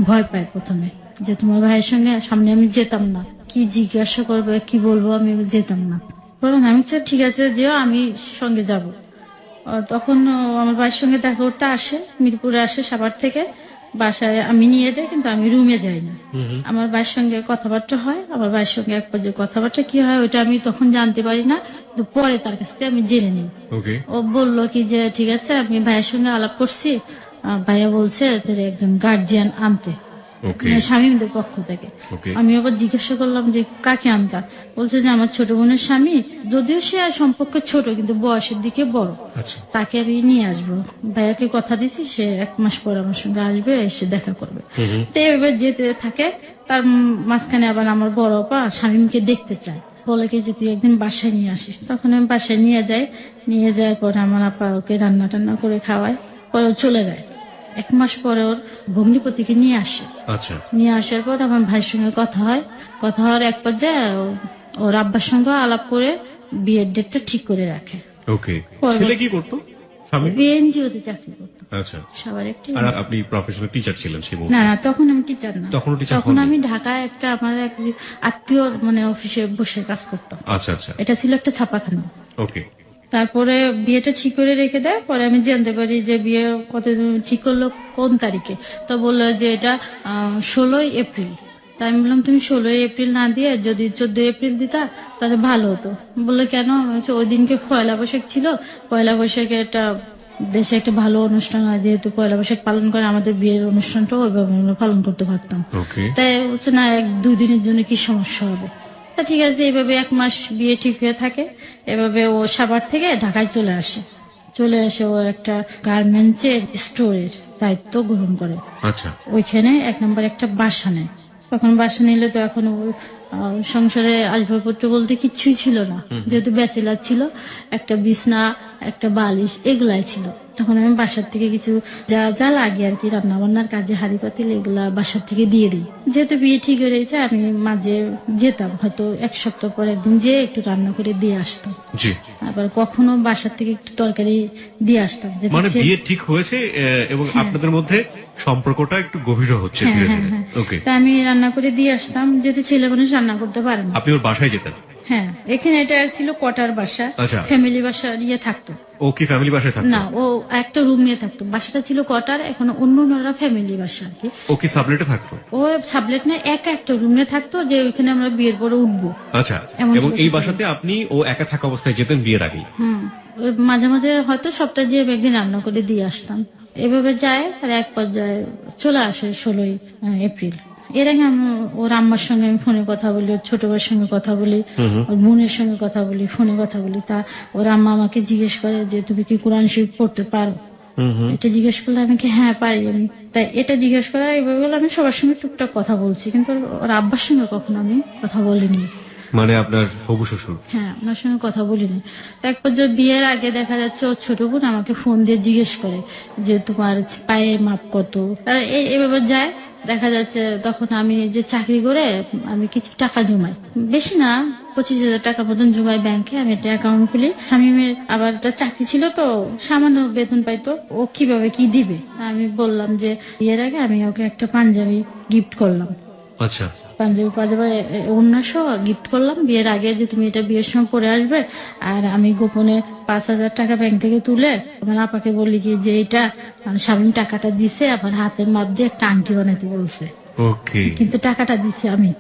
ভয় পায় প্রথমে, যে তোমার ভাইয়ের সঙ্গে সামনে আমি যেতাম না। কি জিজ্ঞাসা করবে কি বলবো, আমি যেতাম না। বললাম আমি ঠিক আছে যেও, আমি সঙ্গে যাব। তখন আমার ভাইয়ের সঙ্গে দেখা করতে আসে, মিরপুরে আসে সাভার থেকে, বাসায় আমি নিয়ে যাই, কিন্তু আমি রুমে যাই না। আমার ভাইয়ের সঙ্গে কথাবার্তা হয়, আমার ভাইয়ের সঙ্গে এক পর্যায়ে কথাবার্তা কি হয় ওইটা আমি তখন জানতে পারি না, কিন্তু পরে তার কাছ থেকে আমি জেনে নিই। ও বললো কি যে ঠিক আছে, আমি ভাইয়ের সঙ্গে আলাপ করছি, ভাইয়া বলছে তোর একজন গার্জিয়ান আনতে, স্বামীদের পক্ষ থেকে। আমি আবার জিজ্ঞাসা করলাম যে কাকে আনতা? বলছে যে আমার ছোট বোনের স্বামী, যদিও সে সম্পর্কে ছোট কিন্তু বয়সের দিকে বড়, তাকে আমি নিয়ে আসবো। ভাইয়াকে কথা দিছি সে 1 মাস পর আমার সঙ্গে আসবে, এসে দেখা করবে। তো এভাবে যেতে থাকে। তার মাঝখানে আবার আমার বড় আপা স্বামীকে দেখতে চায়, বলে কি যে তুই একদিন বাসায় নিয়ে আসিস। তখন আমি বাসায় নিয়ে যাই, নিয়ে যাওয়ার পর আমার আপা ওকে রান্না টান্না করে খাওয়ায়, পরে চলে যায়। 1 মাস পরে ওর ভগ্নিপতিকে নিয়ে আসে। নিয়ে আসার পর আমার ভাইয়ের সঙ্গে কথা হয়, কথা হওয়ার এক পর্যায়ে ওর আব্বার সঙ্গে আলাপ করে বিয়ের ডেটটা ঠিক করে রাখে। ছেলে কি করতো? এনজিওতে চাকরি করতো। সবার একটি। আপনি প্রফেশনাল টিচার ছিলেন? না না, তখন আমি টিচার না, তখন আমি ঢাকায় একটা আমার এক আত্মীয় অফিসে বসে কাজ করতাম। এটা ছিল একটা ছাপাখানা। তারপরে বিয়েটা ঠিক করে রেখে দেয়। পরে আমি জানতে পারি যে বিয়ে কত ঠিক করলো কোন তারিখে, তো বললো যে এটা 16 এপ্রিল। তাই আমি বললাম তুমি 16 এপ্রিল না দিয়ে যদি 14 এপ্রিল দিতা তাহলে ভালো হতো। বললো কেন? ওই দিনকে পয়লা বৈশাখ ছিল, পয়লা বৈশাখে একটা দেশে একটা ভালো অনুষ্ঠান হয়, যেহেতু পয়লা বৈশাখ পালন করে, আমাদের বিয়ের অনুষ্ঠানটাও ওইভাবে আমরা পালন করতে পারতাম। তাই বলছে না 1-2 দিনের জন্য কি সমস্যা হবে। ঠিক আছে, এইভাবে 1 মাস বিয়ে ঠিক হয়ে থাকে। এভাবে ও সাভার থেকে ঢাকায় চলে আসে। ও একটা গার্মেন্টসের স্টোরের দায়িত্ব গ্রহণ করে। ওইখানে 1 নম্বর একটা বাসা নেয়। তখন বাসা নিলে তো এখন সংসারে আসবাবপত্র বলতে কিচ্ছুই ছিল না, যেহেতু ব্যাচেলার ছিল। একটা বিছনা, একটা বালিশ, এগুলাই ছিল। তখন আমি বাসার থেকে কিছু যা যা লাগে আর কি রান্না বান্নার কাজে, হাঁড়ি পাতিল, এগুলা বাসার থেকে দিয়ে দিই। যেহেতু বিয়ে ঠিক হয়ে রয়েছে, আমি মাঝে যেতাম, হয়তো 1 সপ্তাহ পর একদিন যেয়ে একটু রান্না করে দিয়ে আসতাম। আবার কখনো বাসার থেকে একটু তরকারি দিয়ে আসতাম। মানে বিয়ে ঠিক হয়েছে এবং আপনাদের মধ্যে সম্পর্কটা একটু গভীর হচ্ছে। তা আমি রান্না করে দিয়ে আসতাম, যেহেতু ছেলে মানুষ রান্না করতে পারে না। আপনি ওর বাসায় যেতেন? হ্যাঁ, এখানে এটা ছিল কোয়ার্টার বাসা, ফ্যামিলি বাসা নিয়ে থাকতো। ও কি ফ্যামিলি বাসায় থাকতো? না, ও একটা রুম নিয়ে থাকতো। বাসাটা ছিল কোয়ার্টার, এখন অন্যরা ফ্যামিলি বাসা আর কি। ও কি সাবলেটে থাকতো? ও সাবলেট না, একটা রুম নিয়ে থাকতো, যে ওইখানে আমরা বিয়ের পরে উঠবো। এবং এই বাসাতে আপনি ও একা থাকা অবস্থায় যেতেন বিয়ের আগে? মাঝে মাঝে হয়তো সপ্তাহে যে একদিন রান্না করে দিয়ে আসতাম। এভাবে যায়, আর এক পর্যায়ে চলে আসে 16 এপ্রিল। এর আগে ওর আম্মার সঙ্গে আমি ফোনে কথা বলি, ওর ছোট ভাইয়ের সঙ্গে কথা বলি, ওর বোনের সঙ্গে কথা বলি, ফোনে কথা বলি। তা ওর আম্মা আমাকে জিজ্ঞেস করে যে তুমি কি কোরআন শরীফ পড়তে পারো? এটা জিজ্ঞেস করলে আমি কি হ্যাঁ পারি। আমি তাই এটা জিজ্ঞেস করা, এইভাবে আমি সবার সঙ্গে টুকটাক কথা বলছি, কিন্তু ওর আব্বার সঙ্গে কখনো আমি কথা বলিনি। মানে আপনার হবু শ্বশুর? হ্যাঁ, ওনার সঙ্গে কথা বলিনি। এক পর্যায়ে বিয়ের আগে দেখা যাচ্ছে ওর ছোট বোন আমাকে ফোন দিয়ে জিজ্ঞেস করে যে তোমার পায়ের মাপ কত। তারা এভাবে যায়। দেখা যাচ্ছে তখন আমি যে চাকরি করে আমি কিছু টাকা জমাই, বেশি না 25,000 টাকা মতন জমাই ব্যাংকে। আমি একটা অ্যাকাউন্ট খুলি। স্বামীর আবার একটা চাকরি ছিল, তো সামান্য বেতন পাইতো, ও কিভাবে কি দিবে। আমি বললাম যে বিয়ের আগে আমি ওকে একটা পাঞ্জাবি গিফট করলাম। পাঞ্জাবি ওড়না সহ গিফট করলাম বিয়ের আগে, যে তুমি এটা বিয়ের সময় পরে আসবে। আর আমি গোপনে 5,000 টাকা ব্যাংক থেকে তুলে আমার আপাকে বলি কি যে এটা স্বামী টাকাটা দিছে, আমার হাতের মাপ দিয়ে একটা আংটি বানাতে বলছে। কিন্তু টাকাটা দিছে আমি।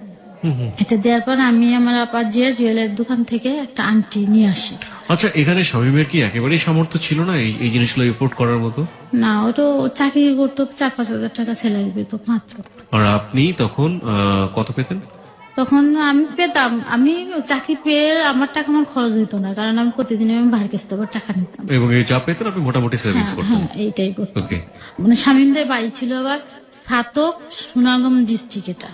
এটা দেওয়ার পর আমি আমার আপা যে জুয়েলারি দোকান থেকে একটা আংটি নিয়ে আসি। আচ্ছা, এখানে স্বামীমের কি একেবারেই সামর্থ্য ছিল না এই জিনিসগুলো এফোর্ড করার মতো? না, ও তো চাকরি করতো, 4-5 হাজার টাকা স্যালারি পেত মাত্র। আর আপনি তখন কত পেতেন? তখন আমি পেতাম, আমি চাকরি পেয়ে আমার টাকা আমার খরচ হইতো না, কারণ আমি প্রতিদিন আমি ভাইয়ের কাছ থেকে টাকা নিতাম। এবং এই যা পেতেন আপনি মোটামুটি সেভিংস করতেন? হ্যাঁ, এইটাই করতাম। মানে স্বামীদের বাড়ি ছিল আবার ছাতক, সুনামগঞ্জ ডিস্ট্রিক্ট। এটা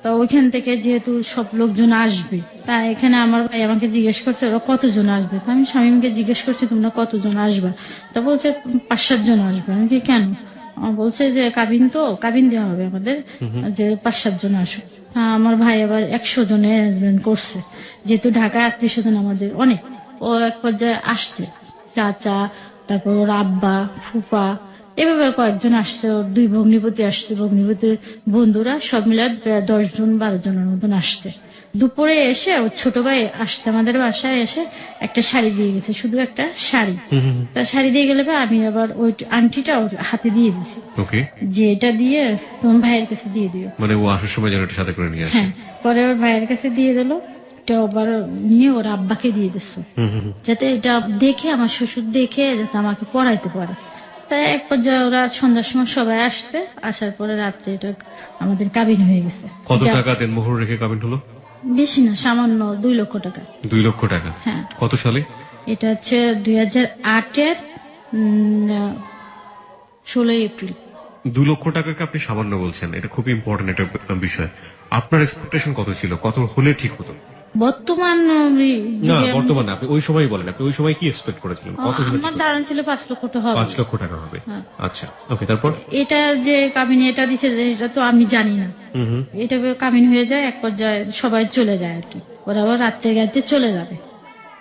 তো ওইখান থেকে যেহেতু সব লোকজন আসবে, তা এখানে আমার ভাই আমাকে জিজ্ঞেস করছে ওরা কতজন আসবে। আমি স্বামীকে জিজ্ঞেস করছি তোমরা কতজন আসবে। তা বলছে 5-7 জন আসবে। আমি কি কেন? বলছে যে কাবিন দেওয়া হবে আমাদের, যে 5-7 জন আসুক। আমার ভাই আবার 100 জনের অ্যারেঞ্জমেন্ট করছে, যেহেতু ঢাকায় আত্মীয়স্বজন আমাদের অনেক। ও এক পর্যায়ে আসছে, চাচা, তারপর ওর আব্বা, ফুপা, এভাবে কয়েকজন আসছে, ওর 2 ভগ্নিপতি আসছে, ভগ্নিপতির বন্ধুরা সব মিলে প্রায় 10 জন 12 জনের মতন আসছে। দুপুরে এসে ওর ছোট ভাই আসছে আমাদের বাসায়, এসে একটা শাড়ি দিয়ে গেছে, শুধু একটা শাড়ি। তার শাড়ি দিয়ে গেলে পরে আমি আবার ওই আন্টিটা ওর হাতে দিয়ে দিছি, ওকে, যে এটা দিয়ে তোমার ভাইয়ের কাছে দিয়ে দিও। মানে ও আসার সময় যেন এটা সাথে করে নিয়ে আসে। হ্যাঁ, পরে ওর ভাইয়ের কাছে দিয়ে দিল, এটা আবার নিয়ে ওর আব্বাকে দিয়ে দিচ্ছে, যাতে এটা দেখে আমার শ্বশুর দেখে যাতে আমাকে পড়াইতে পারে। তাই এক পর্যায়ে ওরা সন্ধ্যার সময় সবাই আসছে, আসার পরে রাত্রে এটা আমাদের কাবিন হয়ে গেছে। কত টাকা দেনমোহর রেখে কাবিন হলো? বেশি না, সামান্য 2 লক্ষ টাকা। 2 লক্ষ টাকা? হ্যাঁ। কত সালে? এটা হচ্ছে 2008-এর 16 এপ্রিল। 2 লক্ষ টাকাকে আপনি সামান্য বলছেন, এটা খুব ইম্পর্টেন্ট একটা বিষয়। আপনার এক্সপেকটেশন কত ছিল, কত হলে ঠিক হতো? বর্তমান না, যুগে বর্তমানে আপনি ওই সময় বলেন, আপনি ওই সময় কি এক্সপেক্ট করেছিলেন, কত হলে আমার ঠিক হতো? ধারণা ছিল 5 লক্ষ টাকা হবে। 5 লক্ষ টাকা হবে। হ্যাঁ। আচ্ছা, ওকে, তারপর? এটা যে কাবিনে এটা দিছে, এটা তো আমি জানি না। এটা কাবিন হয়ে যায়, এক পর্যায়ে সবাই চলে যায় আর কি। ওরা আবার রাত্রে গাড়িতে চলে যাবে,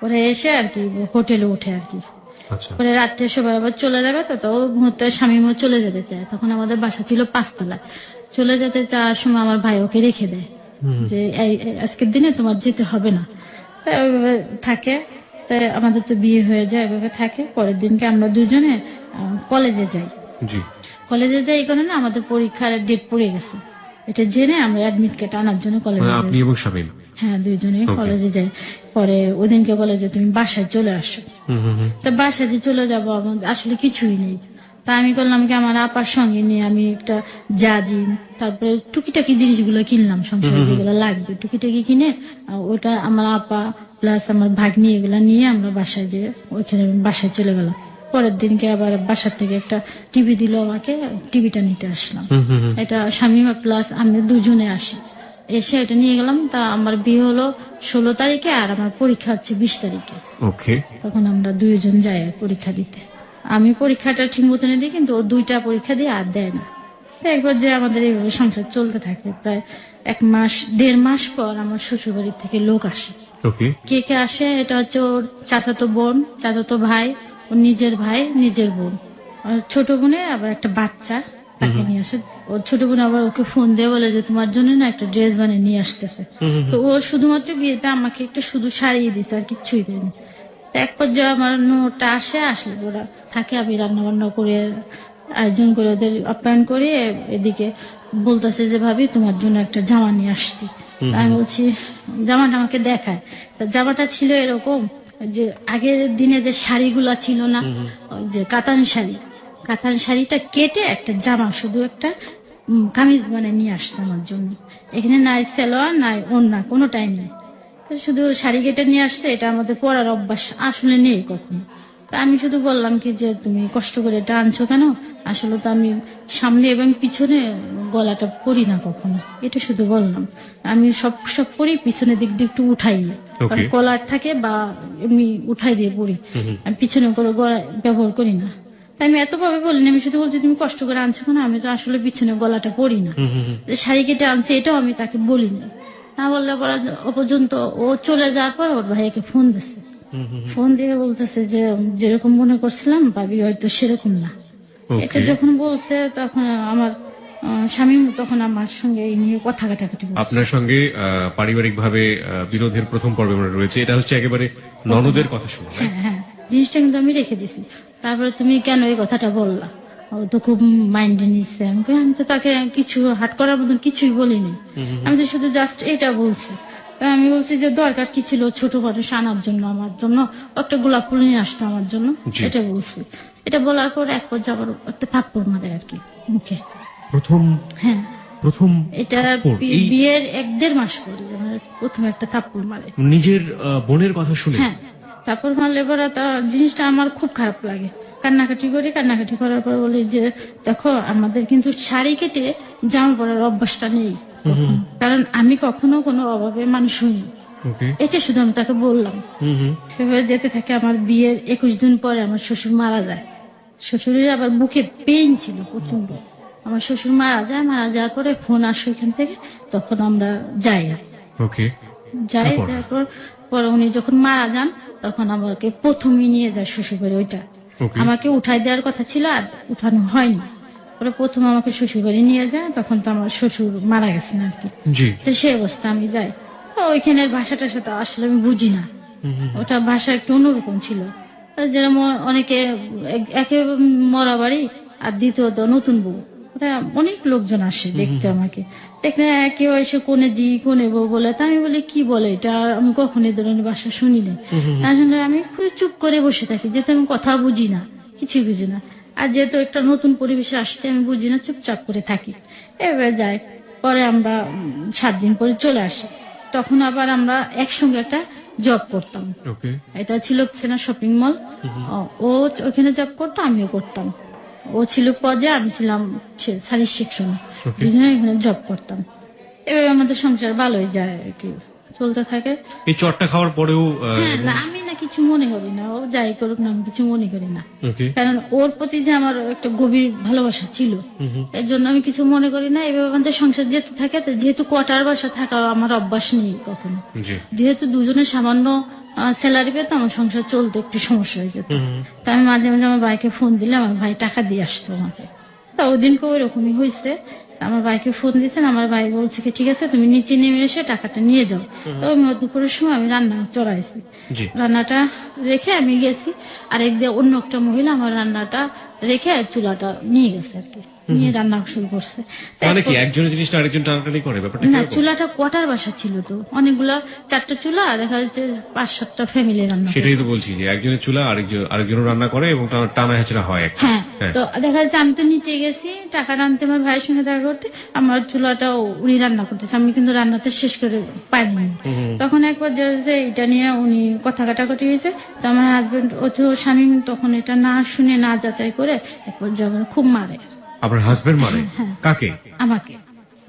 ওরা এসে আর কি হোটেলে উঠে আর কি। আচ্ছা, পরে রাত্রে সবাই আবার চলে যাবে, তো ওই মুহূর্তে স্বামীও চলে যেতে চায়। তখন আমাদের বাসা ছিল 5 তলা, চলে যেতে চাওয়ার সময় আমার ভাই ওকে রেখে দেয়, যে আজকের দিনে তোমার যেতে হবে না। তাই ওইভাবে থাকে। তাই আমাদের তো বিয়ে হয়ে যায়, ওইভাবে থাকে। পরের দিনকে আমরা দুজনে কলেজে যাই। জি। কলেজে যাই এই কারণে আমাদের পরীক্ষার ডেট পড়ে গেছে, এটা জেনে আমরা অ্যাডমিট কার্ড আনার জন্য কলেজে মানে যাই। আপনি এবং শামীম? হ্যাঁ, দুইজনে Okay. কলেজে যাই। পরে ওদিনকে বলে যে তুমি বাসায় চলে আসো। তা বাসায় যে চলে যাবো, আমার আসলে কিছুই নেই। তা আমি করলাম কি, আমার আপার সঙ্গে নিয়ে আমি একটা জাজিম, তারপরে টুকিটাকি জিনিসগুলো কিনলাম, সংসারে যেগুলো লাগবে টুকিটাকি কিনে ওটা আমার আপা প্লাস আমার ভাগ্নি এগুলা নিয়ে আমরা বাসায় যে ওইখানে বাসায় চলে গেলাম। পরের দিনকে আবার বাসার থেকে একটা টিভি দিল আমাকে, টিভিটা নিতে আসলাম। এটা স্বামী প্লাস আমি দুজনে আসি, এসে এটা নিয়ে গেলাম। তা আমার বিয়ে হলো 16 তারিখে, আর আমার পরীক্ষা হচ্ছে 20 তারিখে। ওকে, তখন আমরা দুইজন যাই পরীক্ষা দিতে। আমি পরীক্ষাটা ঠিক মতন দিই, কিন্তু ও 2টা পরীক্ষা দিয়ে আর দেয় না। তো একবার যে আমাদের এইভাবে সংসার চলতে থাকে। প্রায় 1.5 মাস পর আমার শ্বশুর বাড়ির থেকে লোক আসে। ওকে, কে কে আসে, এটা হচ্ছে ওর চাচাতো বোন, চাচাতো ভাই, ওর নিজের ভাই, নিজের বোন, আর ছোট বোনের আবার একটা বাচ্চা, তাকে নিয়ে আসে। ওর ছোট বোন আবার ওকে ফোন দিয়ে বলে যে তোমার জন্য না একটা ড্রেস বানিয়ে নিয়ে আসতেছে। তো ও শুধুমাত্র বিয়েতে আমাকে একটা শুধু সারিয়ে দিতে, আর কিচ্ছুই দেয়নি। তো এক পর্যায়ে আমার নোটা আসলে ওরা থাকে, আমি রান্না বান্না করে আয়োজন করে ওদের আপ্যায়ন করে, এদিকে বলতেছে যে ভাবি তোমার জন্য একটা জামা নিয়ে আসছি। তা আমি বলছি, জামাটা আমাকে দেখায়। তা জামাটা ছিল এরকম যে আগের দিনে যে শাড়িগুলা ছিল না, ওই যে কাতান শাড়ি, কাতান শাড়িটা কেটে একটা জামা, শুধু একটা কামিজ বানিয়ে নিয়ে আসছে আমার জন্য। এখানে নাই সালোয়ার নাই ওড়না, কোনোটাই নেই, তো শুধু শাড়ি কেটে নিয়ে আসছে। এটা আমাদের পরার অভ্যাস আসলে নেই কখনো। তা আমি শুধু বললাম কি যে তুমি কষ্ট করে এটা আনছো কেন, আসলে তো আমি সামনে এবং পিছনে গলাটা পরি না কখনো, এটা শুধু বললাম। আমি সব পরি, পিছনের দিক দিয়ে একটু উঠাই, Okay. কলার থাকে বা এমনি উঠাই দিয়ে পরি, আমি পিছনে করে গলা ব্যবহার করি না। তাই আমি এতভাবে বলিনি, আমি শুধু বলছি তুমি কষ্ট করে আনছো কেন, আমি তো আসলে পিছনে গলাটা পরি না, যে শাড়ি কেটে আনছে এটাও আমি তাকে বলিনি। না বললে পরে ও পর্যন্ত ও চলে যাওয়ার পর ওর ভাইকে ফোন দিচ্ছে, ফোন দিয়ে বলতেছে যে যেরকম মনে করছিলাম ভাবি হয়তো সেরকম না। এটা যখন বলছে তখন আমার স্বামী তখন আমার সঙ্গে এই নিয়ে কথা কাটাকাটি করছে। আপনার সঙ্গে পারিবারিক ভাবে বিরোধের প্রথম পর্বে আমরা রয়েছে, এটা হচ্ছে একেবারে ননদের কথা শুনে। হ্যাঁ হ্যাঁ, জিনিসটা কিন্তু আমি রেখে দিছি। তারপরে তুমি কেন এই কথাটা বললা, ও তো খুব মাইন্ডে নিচ্ছে। আমি তো তাকে কিছু হাট করার মতন কিছুই বলিনি, আমি তো শুধু জাস্ট এটা বলছি। তা আমি বলছি যে দরকার কি ছিল ছোট মানুষ আনার জন্য, আমার জন্য একটা গোলাপ ফুল নিয়ে আসতো আমার জন্য, এটা বলছি। এটা বলার পর এক পর্যায়ে আবার একটা থাপ্পড় মারে আর কি মুখে। হ্যাঁ, প্রথম এটা থাপ্পড়, এই বিয়ের 1-1.5 মাস পরে আমার প্রথম একটা থাপ্পড় মারে। নিজের বোনের কথা শুনে? হ্যাঁ, তারপর মারলে পরে তা জিনিসটা আমার খুব খারাপ লাগে। কান্নাকাটি করি, কান্নাকাটি করার পর বলি যে দেখো আমাদের কিন্তু শাড়ি কেটে জামা পরার অভ্যাসটা নেই কখনো। কারণ আমি কখনো কোনো অভাবে মানুষ হইনি, ওকে, এটা শুধু আমি তাকে বললাম। সেভাবে যেতে থাকে। আমার বিয়ের 21 দিন পরে আমার শ্বশুর মারা যায়। শ্বশুরের আবার বুকে পেইন ছিল প্রচন্ড। আমার শ্বশুর মারা যায়, মারা যাওয়ার পরে ফোন আসে এখান থেকে, তখন আমরা যাই আর কি। ওকে, যাই, তারপর? তারপর পরে উনি যখন মারা যান তখন আমাকে প্রথমে নিয়ে যায় শ্বশুর বাড়ি, ওইটা Okay. আমাকে উঠাই দেওয়ার কথা ছিল আর উঠানো হয়নি। পরে প্রথম আমাকে শ্বশুর বাড়ি নিয়ে যায়, তখন তো আমার শ্বশুর মারা গেছেন আর কি। জি। তো সেই অবস্থা আমি যাই, তো ওইখানের ভাষাটার সাথে আসলে আমি বুঝি না, ওটা ভাষা একটু অন্যরকম ছিল। যেরকম অনেকে একে মরা বাড়ি আর দ্বিতীয়ত নতুন বউ, ওটা অনেক লোকজন আসে দেখতে আমাকে, দেখলে কেউ এসে কোনে জি কোনে বউ বলে, তা আমি বলি কি বলে এটা, আমি কখনো এই ধরনের ভাষা শুনিনি। আসলে আমি পুরো চুপ করে বসে থাকি, যেহেতু আমি কথা বুঝি না, কিছু বুঝি না, আর যেহেতু একটা নতুন পরিবেশে আসছে আমি বুঝি না, চুপচাপ করে থাকি। এবার যাই, পরে আমরা 7 দিন পরে চলে আসি। তখন আবার আমরা একসঙ্গে একটা জব করতাম, ওকে। এটা ছিল সেনা শপিং মল। ও ওখানে জব করতো, আমিও করতাম। ও ছিল পজে, আমি ছিলাম সার্ভিস সেকশনে, দুজনে এখানে জব করতাম। এভাবে আমাদের সংসার ভালোই যায় আর কি, চলতে থাকে। এই চটটা খাওয়ার পরেও হ্যাঁ, না আমি না কিছু মনে করি না, ও যাই করুক না আমি কিছু মনে করি না, ওকে। কারণ ওর প্রতি যে আমার একটা গভীর ভালোবাসা ছিল, এর জন্য আমি কিছু মনে করি না। এভাবে আমাদের সংসার যেতে থাকে। তো যেহেতু কোয়ার্টার বাসা থাকা আমার অভ্যাস নেই কখনো, জি। যেহেতু দুজনের সামান্য স্যালারি পেতো, আমার সংসার চলতে একটু সমস্যা হয়ে যেত। তা আমি মাঝে মাঝে আমার ভাইকে ফোন দিলে আমার ভাই টাকা দিয়ে আসতো আমাকে। তা ওই দিনকে ওই রকমই হয়েছে, আমার ভাইকে ফোন দিয়েছেন, আমার ভাই বলছে কি ঠিক আছে তুমি নিচে নেমে এসে টাকাটা নিয়ে যাও। তো আমি দুপুরের সময় আমি রান্না চড়াইছি, জি। রান্নাটা রেখে আমি গেছি, আর একদিকে অন্য একটা মহিলা আমার রান্নাটা রেখে চুলাটা নিয়ে গেছে আর কি, নিয়ে রান্না শুরু করছে। মানে কি একজনের জিনিসটা আরেকজন টানাটানি করে, ব্যাপারটা না, কিরকম? চুলাটা কোয়ার্টার বাসা ছিল, তো অনেকগুলা 4টা চুলা, দেখা যাচ্ছে 5-7টা ফ্যামিলি রান্না করে। সেটাই তো বলছি যে একজনের চুলা আরেকজন রান্না করে এবং টানা হেঁচড়া হয় একটা। হ্যাঁ, হ্যাঁ। তো দেখা যাচ্ছে আমি তো নিচে গেছি টাকা আনতে, আমার ভাইয়ের সঙ্গে দেখা করতে, আমার চুলাটাও উনি রান্না করতেছে, আমি কিন্তু রান্নাটা শেষ করে পাইনি। তখন একবার যে এটা নিয়ে উনি কথা কাটাকাটি হয়েছে, তো আমার হাজবেন্ড স্বামী তখন এটা না শুনে না যাচাই করে একবার যেমন খুব মারে। আপনার হাজবেন্ড মানে হ্যাঁ। কাকে? আমাকে,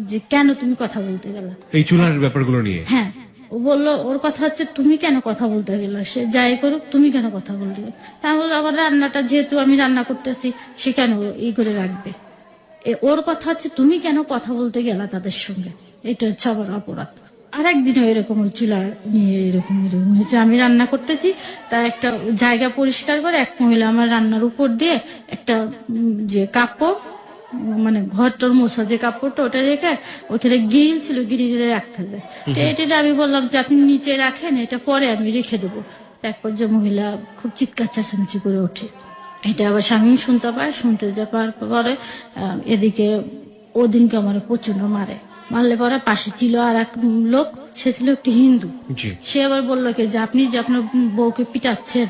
যে কেন তুমি কথা বলতে গেলা। এই চুলার ব্যাপারগুলো নিয়ে? হ্যাঁ, ও বললো ওর কথা হচ্ছে তুমি কেন কথা বলতে গেলে, সে যাই করুক তুমি কেন কথা বলতে গেলে। তা বললো আমার রান্নাটা যেহেতু আমি রান্না করতেছি সে কেন ই করে রাখবে। ওর কথা হচ্ছে তুমি কেন কথা বলতে গেলা তাদের সঙ্গে, এটা হচ্ছে আবার অপরাধ। আর একদিনও এরকম ওই চুলা নিয়ে এরকম হয়েছে, আমি রান্না করতেছি, তার একটা জায়গা পরিষ্কার করে এক মহিলা আমার রান্নার উপর দিয়ে একটা যে কাপড়, মানে ঘরটার মোছা যে কাপড়টা ওটা রেখে ওখানে গিরিল ছিল, গিরিলে রাখতে যায়। তো এটা আমি বললাম যে আপনি নিচে রাখেন, এটা পরে আমি রেখে দেবো। এক পর্যায়ে মহিলা খুব চিৎকার চেঁচামেচি করে ওঠে, এটা আবার স্বামী শুনতে পায়, শুনতে যা পাওয়ার পরে এদিকে ওদিনকে আমার প্রচন্ড মারে, মারলে পরে পাশে ছিল আর এক লোক, সে ছিল একটি হিন্দু। জি। সে আবার বললো কি যে আপনি যে আপনার বউকে পিটাচ্ছেন,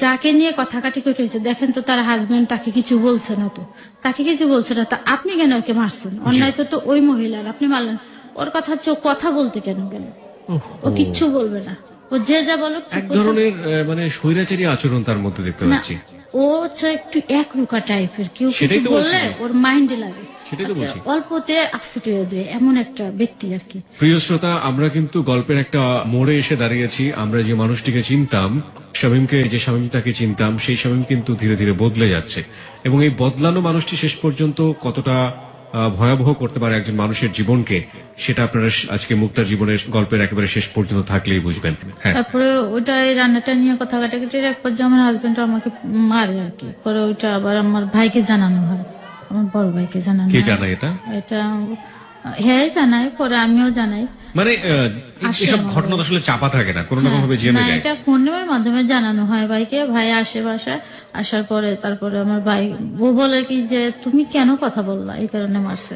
যাকে নিয়ে কথা কাটাকাটি হয়েছে দেখেন তো তার হাজবেন্ড তাকে কিছু বলছে না, তো তাকে কিছু বলছে না, তা আপনি কেন ওকে মারছেন, অন্যায় তো ওই মহিলার, আপনি মারলেন। ওর কথা হচ্ছে ও কথা বলতে কেন গেল, ও কিচ্ছু বলবে না, ও যে যা বলো এক ধরনের মানে স্বৈরাচারী আচরণ তার মধ্যে দেখতে না, পাচ্ছি। ও হচ্ছে একটু একরুকা টাইপের, কেউ সেটাই কিছু তো বলছি। বললে ওর মাইন্ডে লাগে, সেটাই তো বলছি। অল্পতে আপসেট হয়ে যায়, এমন একটা ব্যক্তি আর কি। প্রিয় শ্রোতা, আমরা কিন্তু গল্পের একটা মোড়ে এসে দাঁড়িয়েছি। আমরা যে মানুষটিকে চিনতাম, শামীমকে, যে শামীমটাকে চিনতাম, সেই শামীম কিন্তু ধীরে ধীরে বদলে যাচ্ছে, এবং এই বদলানো মানুষটি শেষ পর্যন্ত কতটা ভয়াবহ করতে পারে একজন মানুষের জীবনকে, সেটা আপনারা আজকে মুক্তার জীবনের গল্পের একেবারে শেষ পর্যন্ত থাকলেই বুঝবেন। হ্যাঁ। তারপরে ওইটা এই রান্নাটা নিয়ে কথা কাটাকাটি এক পর্যায়ে আমার হাজবেন্ড আমাকে মারে আর কি, পরে ওইটা আবার আমার ভাইকে জানানো হয়, আমার বড় ভাইকে জানানো কে হয়। জানায় এটা? এটা হ্যাঁ জানাই, পরে আমিও জানাই। মানে আসে এসব আমার ঘটনা তো আসলে চাপা থাকে না, কোনো না কোনো ভাবে না, জেনে যায়। এটা ফোনের মাধ্যমে জানানো হয় ভাইকে, ভাই আসে বাসায়, আসার পরে তারপরে আমার ভাই ও বলে কি যে তুমি কেন কথা বললা, এই কারণে মারছে।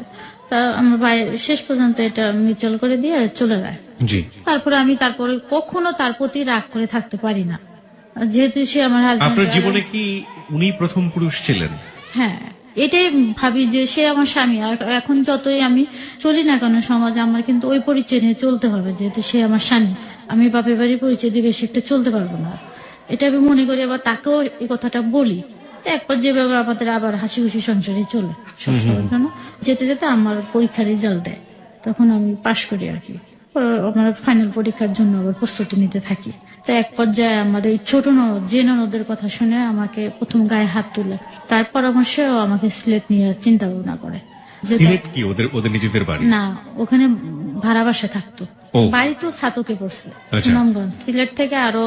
তা আমার ভাই শেষ পর্যন্ত এটা মিউচুয়াল করে দিয়ে চলে যায়। জি। তারপরে আমি কখনো তার প্রতি রাগ করে থাকতে পারি না, যেহেতু সে আমার আপনার হাজবেন্ড। জীবনে কি উনি প্রথম পুরুষ ছিলেন? হ্যাঁ, এটাই ভাবি যে সে আমার স্বামী, আর এখন যতই আমি চলি না কেন সমাজে, আমার কিন্তু ওই পরিচয় নিয়ে চলতে হবে, যেহেতু সে আমার স্বামী। আমি বাপের বাড়ির পরিচয় দিয়ে বেশি একটা চলতে পারবো না, এটা আমি মনে করি। আবার তাকেও এই কথাটা বলি, একবার যেভাবে আমাদের আবার হাসি খুশি সংসারে চলে সবসময়ের জন্য। যেতে যেতে আমার পরীক্ষার রেজাল্ট দেয়, তখন আমি পাশ করি আর কি, আমার ফাইনাল পরীক্ষার জন্য আবার প্রস্তুতি নিতে থাকি। তো এক পর্যায়ে আমার এই ছোট ননদ, যে ননদের কথা শুনে আমাকে প্রথম গায়ে হাত তুলে, তার পরামর্শেও আমাকে সিলেট নিয়ে চিন্তা ভাবনা করে। সিলেট কি ওদের নিজেদের বাড়ি? না, ওখানে ভাড়া বাসা থাকতো। ও। বাড়ি তো সাতকে পড়ছে, আচ্ছা। সুনামগঞ্জ। সিলেট থেকে আরো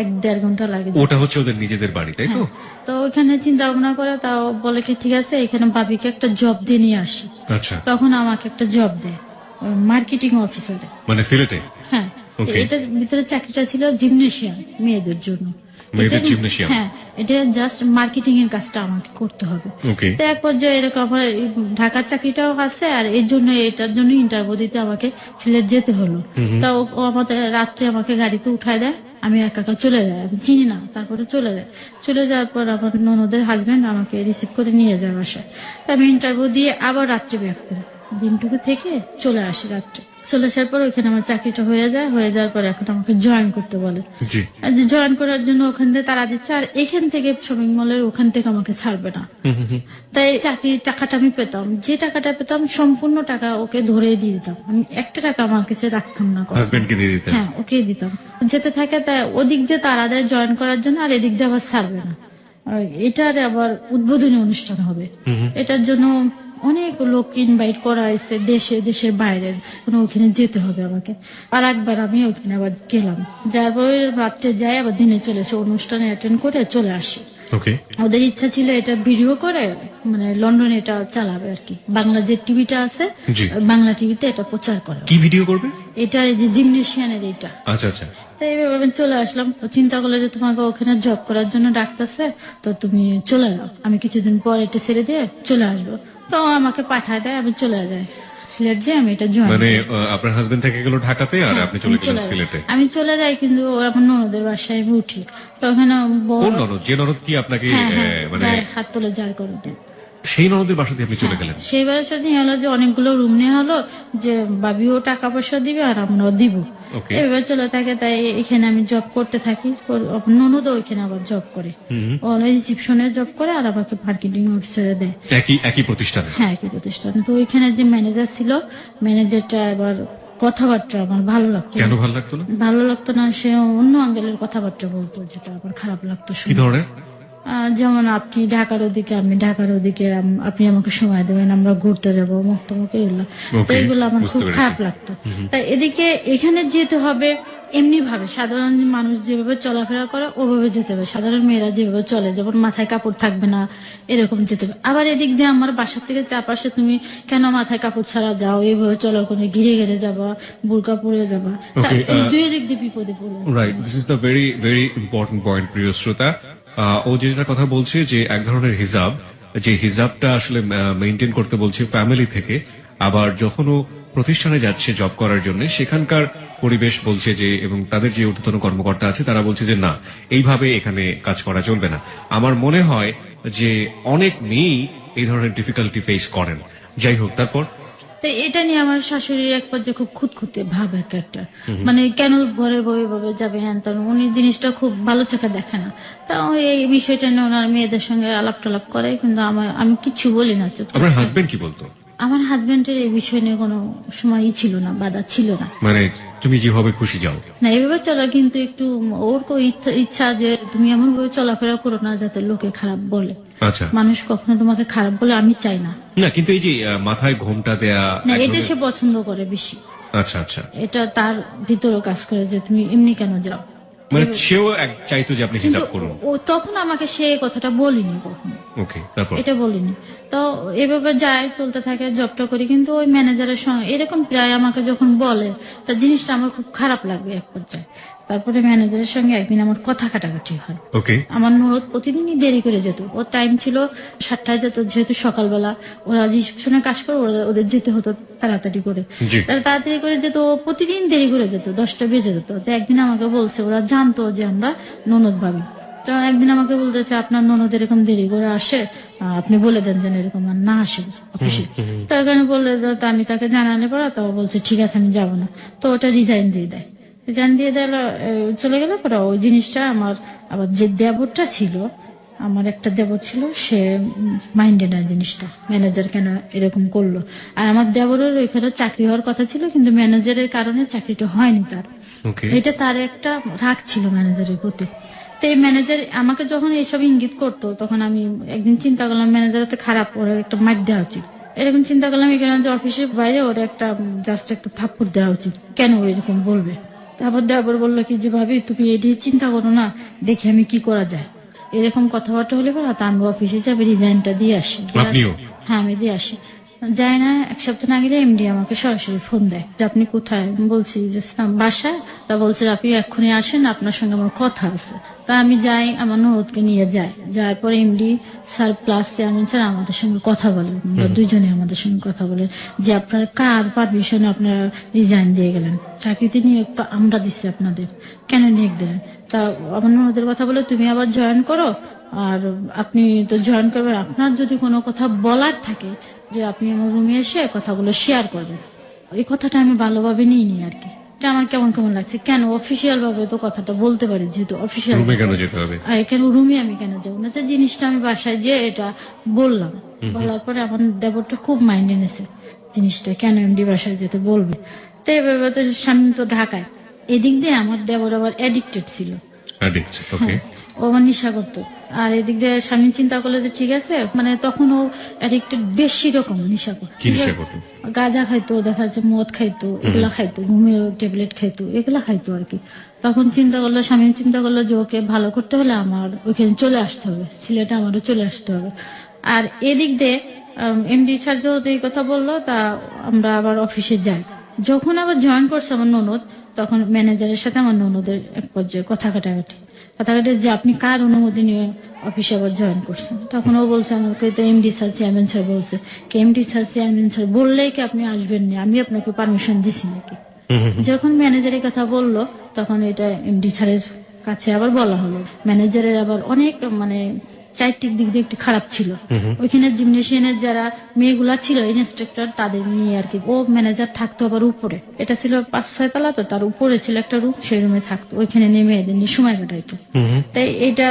1-1.5 ঘন্টা লাগে। ওটা হচ্ছে ওদের নিজেদের বাড়ি, তাই তো? হ্যাঁ। তো ওইখানে চিন্তা ভাবনা করে তাও বলে কি ঠিক আছে এখানে ভাবিকে একটা জব দিয়ে নিয়ে আসি। আচ্ছা, তখন আমাকে একটা জব দেয় মার্কেটিং অফিসারে। মানে সিলেটে? হ্যাঁ। Okay. এটার ভিতরে চাকরিটা ছিল জিমনেশিয়াম, মেয়েদের জন্য। মেয়েদের এটা- জিমনেশিয়াম? হ্যাঁ, এটা জাস্ট মার্কেটিং এর কাজটা আমাকে করতে হবে। ওকে। তো এক পর্যায়ে এরকম আমার এই ঢাকার চাকরিটাও আছে, আর এর জন্য এটার জন্য ইন্টারভিউ দিতে আমাকে সিলেট যেতে হলো। তা ও আমাদের রাত্রে আমাকে গাড়িতে উঠায় দেয়, আমি একা একা চলে যাই, আমি চিনি না। তারপরে চলে যায়, চলে যাওয়ার পর আমার ননদের হাজবেন্ড আমাকে রিসিভ করে নিয়ে যায় বাসায়। তা আমি ইন্টারভিউ দিয়ে আবার রাত্রে ব্যাক করি, দিনটুকু থেকে চলে আসি রাত্রে। চলে আসার পর ওখানে আমার চাকরিটা হয়ে যায়, হয়ে যাওয়ার পর এখন আমাকে জয়েন করতে বলে। জি। জয়েন করার জন্য ওখান থেকে তারা দিচ্ছে, আর এখান থেকে শপিং মলের ওখান থেকে আমাকে ছাড়বে না। তাই চাকরির টাকাটা আমি পেতাম, যে টাকাটা পেতাম সম্পূর্ণ টাকা ওকে ধরে দিয়ে দিতাম, আমি একটা টাকা আমার কাছে রাখতাম না। হাজবেন্ডকে দিয়ে দিতেন? হ্যাঁ, ওকে দিতাম। যেতে থাকে তাই ওদিক দিয়ে তারা দেয় জয়েন করার জন্য, আর এদিক দিয়ে আবার ছাড়বে না। আর এটার আবার উদ্বোধনী অনুষ্ঠান হবে, এটার জন্য অনেক লোক ইনভাইট করা হয়েছে, দেশের বাইরে, ওখানে যেতে হবে আমাকে। আর একবার আমি ওখানে আবার গেলাম, যার পরে রাত্রে যাই, আবার দিনে চলে এসে অনুষ্ঠানে অ্যাটেন্ড করে চলে আসি। ওকে। ওদের ইচ্ছা ছিল এটা ভিডিও করে মানে লন্ডনে এটা চালাবে আর কি, বাংলা যে টিভিটা আছে জি। বাংলা টিভিতে এটা প্রচার করে। কি ভিডিও করবে? এটা এই যে জিমনেশিয়ানের এটা। আচ্ছা আচ্ছা। তো এইভাবে আমি চলে আসলাম। ও চিন্তা করলো যে তোমাকে ওখানে জব করার জন্য ডাকতেছে, তো তুমি চলে যাও, আমি কিছুদিন পর এটা ছেড়ে দিয়ে চলে আসবো। তো ও আমাকে পাঠায় দেয়, আমি চলে যাই সিলেট, যে আমি এটা জয়েন। মানে আপনার হাজবেন্ড থেকে গেল ঢাকাতে আর আপনি চলে গেলেন সিলেটে? আমি চলে যাই, কিন্তু ও আমার ননদের বাসায় আমি উঠি। তো ওখানে কোন ননদ? যে ননদ কি আপনাকে মানে গায়ে হাত তুলে যার করবে, সেই ননদের বাসাতে আপনি চলে গেলেন? সেইবারের সাথে হলো যে অনেকগুলো রুম নেওয়া হলো, যে বাবিও টাকা পয়সা দিবে আর আমরাও দিব। ওকে। এভাবে চলে থাকে। তাই এখানে আমি জব করতে থাকি, ননদও এখানে আবার জব করে, ও রিসিপশনে জব করে আর আমাকে মার্কেটিং অফিসারে দেয়। একই প্রতিষ্ঠানে? হ্যাঁ, একই প্রতিষ্ঠান। তো ওইখানে যে ম্যানেজার ছিল, ম্যানেজারটা আবার কথাবার্তা আমার ভালো লাগতো। কেন ভালো লাগতো না? ভালো লাগতো না, সে অন্য আঙ্গেলের কথাবার্তা বলতো, যেটা আমার খারাপ লাগতো কি শুনে। ধরনের? যেমন আপনি ঢাকার ওদিকে, আমি ঢাকার ওদিকে, আপনি আমাকে সময় দেবেন, আমরা ঘুরতে যাবো, মুক্তমুখে এগুলো। Okay, এগুলো আমার বুঝতে খুব পেরেছি। খারাপ লাগতো। তাই এদিকে এখানে যেতে হবে এমনি ভাবে, সাধারণ মানুষ যেভাবে চলাফেরা করে ওভাবে যেতে হবে, সাধারণ মেয়েরা যেভাবে চলে, যেমন মাথায় কাপড় থাকবে না এরকম যেতে হবে। আবার এদিক দিয়ে আমার বাসার থেকে চাপ আসে, তুমি কেন মাথায় কাপড় ছাড়া যাও, এইভাবে চলো, ওখানে ঘিরে ঘিরে যাবা, বোরকা পরে যাবা। Okay, দুই দিক দিয়ে বিপদে পড়ে। Right, this is the very very important point, প্রিয় শ্রোতা। ও যেটা কথা বলছে যে এক ধরনের হিজাব, যে হিজাবটা আসলে মেনটেন করতে বলছে ফ্যামিলি থেকে, আবার যখন ও প্রতিষ্ঠানে যাচ্ছে জব করার জন্য সেখানকার পরিবেশ বলছে যে, এবং তাদের যে ঊর্ধ্বতন কর্মকর্তা আছে তারা বলছে যে না, এইভাবে এখানে কাজ করা চলবে না। আমার মনে হয় যে অনেক মেয়েই এই ধরনের ডিফিকাল্টি ফেস করেন। যাই হোক, তারপর? তো এটা নিয়ে আমার শাশুড়ির এক পর্যায়ে খুব খুঁতখুঁতে ভাব একটা, মানে কেন ঘরের বউ এভাবে যাবে, হ্যান তেন, উনি জিনিসটা খুব ভালো চোখে দেখে না। তা এই বিষয়টা নিয়ে ওনার মেয়েদের সঙ্গে আলাপ টালাপ করে, কিন্তু আমি কিচ্ছু বলি না। আপনার হাজবেন্ড কি বলতো? আমার হাজবেন্ডের এই বিষয় নিয়ে কোনো সময়ই ছিল না, বাধা ছিল না। মানে তুমি যেভাবে খুশি যাও? না, এভাবে চলো, কিন্তু একটু ওর ইচ্ছা যে তুমি এমন ভাবে চলাফেরা করো না যাতে লোকে খারাপ বলে। আচ্ছা। মানুষ কখনো তোমাকে খারাপ বলে আমি চাই না। না, কিন্তু এই যে মাথায় ঘোমটা দেয়া, না, এটা সে পছন্দ করে বেশি। আচ্ছা আচ্ছা। এটা তার ভিতরে কাজ করে যে তুমি এমনি কেন যাও, মানে সেও চাইতো যে আপনি কিন্তু হিসাব করুন? ও তখন আমাকে সে কথাটা বলিনি কখনো। ওকে, তারপর? এটা বলিনি। তো এভাবে যায়, চলতে থাকে, জবটা করি, কিন্তু ওই ম্যানেজারের সঙ্গে এরকম প্রায় আমাকে যখন বলে, তা জিনিসটা আমার খুব খারাপ লাগবে এক পর্যায়ে। তারপরে ম্যানেজারের সঙ্গে একদিন আমার কথা কাটাকাটি হয়। ওকে। আমার ননদ প্রতিদিনই দেরি করে যেত, ওর টাইম ছিল 7টায় যেত, যেহেতু সকালবেলা ওরা রিসেপশনে কাজ করে, ওদের যেতে হতো তাড়াতাড়ি করে। জি। তারা তাড়াতাড়ি করে যেত, ও প্রতিদিন দেরি করে যেত, 10টা বেজে যেত। তো একদিন আমাকে বলছে, ওরা জানতো যে আমরা ননদ ভাবি, তো একদিন আমাকে বলতেছে আপনার ননদ এরকম দেরি করে আসে, আপনি বলে দেন যেন এরকম আর না আসে অফিসে। তো এখানে বললে, তো আমি তাকে জানালে পড়া, তো বলছে ঠিক আছে আমি যাবো না। তো ওটা রিজাইন দিয়ে দেয়, রিজাইন দিয়ে দিল, চলে গেল। পরে ওই জিনিসটা আমার আবার যে দেবরটা ছিল, আমার একটা দেবর ছিল, সে মাইন্ডে না জিনিসটা, ম্যানেজার কেন এরকম করলো। আর আমার দেবরের ওইখানে চাকরি হওয়ার কথা ছিল, কিন্তু ম্যানেজারের কারণে চাকরিটা হয়নি তার। ওকে। এটা তার একটা রাগ ছিল ম্যানেজারের প্রতি। তো এই ম্যানেজার আমাকে যখন এইসব ইঙ্গিত করতো, তখন আমি একদিন চিন্তা করলাম ম্যানেজার তো খারাপ, ওরা একটা মাইর দেওয়া উচিত। এরকম চিন্তা করলাম এখানে যে অফিসের বাইরে ওর একটা জাস্ট একটা থাপ্পড় দেওয়া উচিত, কেন ও এরকম বলবে। তারপর দেওয়ার বললো কি যে ভাবি তুমি এটি চিন্তা করো না, দেখি আমি কি করা যায়। এরকম কথাবার্তা হলে পরে তো আমি অফিসে যাবে রিজাইনটা দিয়ে আসি। আপনিও? হ্যাঁ আমি দিয়ে আসি। যাই না, এক সপ্তাহ না গেলে এমডি আমাকে সরাসরি ফোন দেয় যে আপনি কোথায়। আমি বলছি যে বাসায়। তা বলছে আপনি এক্ষুনি আসেন, আপনার সঙ্গে আমার কথা আছে। তা আমি যাই, আমার ননদকে নিয়ে যাই। যাওয়ার পর MD sir plus chairman sir আমাদের সঙ্গে কথা বলেন, দুজনে আমাদের সঙ্গে কথা বলেন যে আপনার কার পারমিশনে আপনারা রিজাইন দিয়ে গেলেন, চাকরিতে নিয়োগ তো আমরা দিচ্ছি আপনাদের, কেন নিয়োগ দিলেন। তা আমার ননদের কথা বলে তুমি আবার জয়েন করো, আর আপনি তো জয়েন করবেন, আপনার যদি কোনো কথা বলার থাকে যে আপনি আমার রুমে এসে কথাগুলো শেয়ার করবেন। এই কথাটা আমি ভালোভাবে নিইনি আর কি। এটা আমার কেমন কেমন লাগছে, কেন অফিসিয়াল ভাবে তো কথাটা বলতে পারি, যেহেতু অফিসিয়াল রুমে কেন যেতে হবে? কেন রুমে আমি কেন যাবো না, যে জিনিসটা আমি বাসায় যে এটা বললাম। বলার পরে আমার দেবরটা খুব মাইন্ডে নিয়েছে জিনিসটা, কেন এমডি বাসায় যেতে বলবে। তো এভাবে তো স্বামী তো ঢাকায়, এদিক দিয়ে আমার দেবর আবার অ্যাডিক্টেড ছিল। হ্যাঁ, ও আমার নেশা করতো। আর এদিক দিয়ে স্বামী চিন্তা করলো যে ঠিক আছে, মানে তখন ও অ্যাডিক্টেড বেশি রকম নেশা করতো। গাঁজা খাইতো, দেখা যাচ্ছে মদ খাইতো, এগুলা খাইতো, ঘুমের ট্যাবলেট খাইতো, এগুলা খাইতো আর কি। তখন চিন্তা করলো, স্বামী চিন্তা করলো যে ওকে ভালো করতে হলে আমার ওইখানে চলে আসতে হবে, সিলেটে আমারও চলে আসতে হবে। আর এদিক দিয়ে এমডি স্যার যেহেতু এই কথা বললো, তা আমরা আবার অফিসে যাই। যখন আবার জয়েন করছে আমার ননদ, তখন ম্যানেজারের সাথে আমার ননদের এক পর্যায়ে কথা কাটাকাটি যে আপনি কার অনুমতি নিয়ে অফিসে আবার জয়েন করছেন। তখন ও বলছে আমাকে তো এমডি স্যার চেয়ারম্যান স্যার বলছে, কি এমডি স্যার চেয়ারম্যান স্যার বললেই কি আপনি আসবেন না, আমি আপনাকে পারমিশন দিছি নাকি। যখন ম্যানেজারের কথা বললো, তখন এটা এমডি স্যারের কাছে আবার বলা হলো। ম্যানেজারের আবার অনেক মানে চারিত্রিক দিক দিয়ে একটু খারাপ ছিল। ওইখানে জিমনেশিয়ানের যারা মেয়েগুলা ছিল ইন্সট্রাক্টর, তাদের নিয়ে আর কি। ও ম্যানেজার থাকতো আবার উপরে, এটা ছিল 5-6 তলা, তো তার উপরে ছিল একটা রুম, সেই রুমে থাকতো, ওইখানে নেমে এদের নিয়ে সময় কাটাইতো। তাই এটা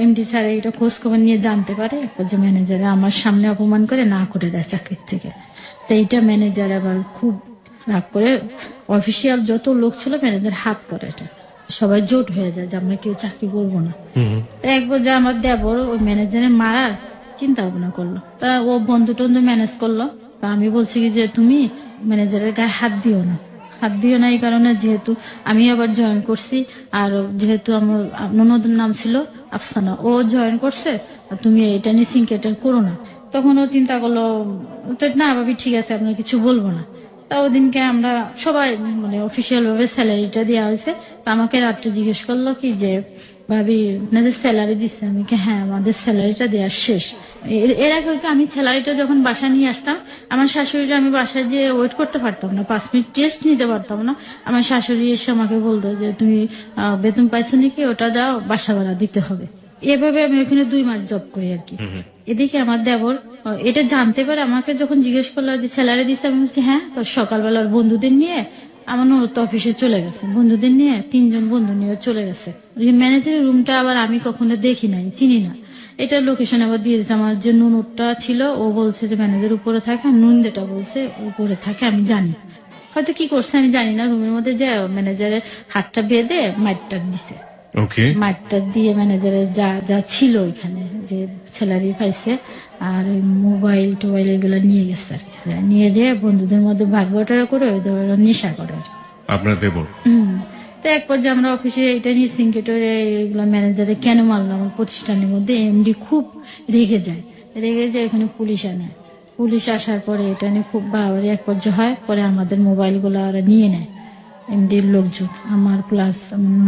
এমডি স্যার এটা খোঁজ খবর নিয়ে জানতে পারে, যে ম্যানেজার আমার সামনে অপমান করে না করে দেয় চাকরির থেকে। তো এইটা ম্যানেজার আবার খুব রাগ করে, অফিসিয়াল যত লোক ছিল ম্যানেজার হাত করে, এটা সবাই জোট হয়ে যায় যে আমরা কেউ চাকরি করবো না। তা একবার যে আমার দেবর ওই ম্যানেজারের মারার চিন্তা ভাবনা করলো, তা ও বন্ধু টন্ধু ম্যানেজ করলো। তা আমি বলছি কি যে তুমি ম্যানেজারের গায়ে হাত দিও না, এই কারণে যেহেতু আমি আবার জয়েন করছি, আর যেহেতু আমার ননদের নাম ছিল আফসানা, ও জয়েন করছে, তুমি এটা নিয়ে সিনকেটার করো না। তখন ও চিন্তা করলো না ভাবি ঠিক আছে, আপনার কিছু বলবো না। তা ওদিনকে আমরা সবাই মানে অফিসিয়াল ভাবে স্যালারিটা দেওয়া হয়েছে। তা আমাকে রাত্রে জিজ্ঞেস করলো কি যে ভাবি আপনাদের স্যালারি দিচ্ছে, আমি কি হ্যাঁ আমাদের স্যালারিটা দেওয়া শেষ। এর আগে আমি স্যালারিটা যখন বাসায় নিয়ে আসতাম, আমার শাশুড়িটা আমি বাসায় যে ওয়েট করতে পারতাম না, 5 মিনিট টেস্ট নিতে পারতাম না। আমার শাশুড়ি এসে আমাকে বলতো যে তুমি বেতন পাইছো নাকি, ওটা দাও, বাসা ভাড়া দিতে হবে। এভাবে আমি ওখানে 2 মাস জব করি আর কি। এদিকে আমার দেবর এটা জানতে পারে, আমাকে যখন জিজ্ঞেস করলো যে স্যালারি দিচ্ছে, আমি বলছি হ্যাঁ। তো সকালবেলা বন্ধুদের নিয়ে আমার ননদ তো অফিসে চলে গেছে, বন্ধুদের নিয়ে 3 জন বন্ধু নিয়ে চলে গেছে। ম্যানেজারের রুমটা আবার আমি কখনো দেখি নাই, চিনি না। এটা লোকেশন আবার দিয়ে দিয়েছে। আমার যে ননদটা ছিল ও বলছে যে ম্যানেজার উপরে থাকে, আর নন্দেটা বলছে উপরে থাকে, আমি জানি। হয়তো কি করছে আমি জানি না, রুমের মধ্যে যে ম্যানেজারের হাতটা বেঁধে মাইটটা দিছে। মাঠটা দিয়ে ম্যানেজারের যা যা ছিল ওইখানে, যে স্যালারি পাইছে আর মোবাইল টোবাইল এগুলো নিয়ে গেছে আর কি। নিয়ে যেয়ে বন্ধুদের মধ্যে ভাগ বাটোয়ারা করে ওই ধরনের নেশা করে আপনার দেবর। তো এক পর্যায়ে আমরা অফিসে এটা নিয়ে সিনকেটরে এগুলো ম্যানেজারে কেন মারলাম প্রতিষ্ঠানের মধ্যে, এমডি খুব রেগে যায়। এখানে পুলিশ আনে। পুলিশ আসার পরে এটা নিয়ে খুব বাড়াবাড়ি এক পর্যায়ে হয়। পরে আমাদের মোবাইল গুলো ওরা নিয়ে নেয়, এমডির লোকজন আমার প্লাস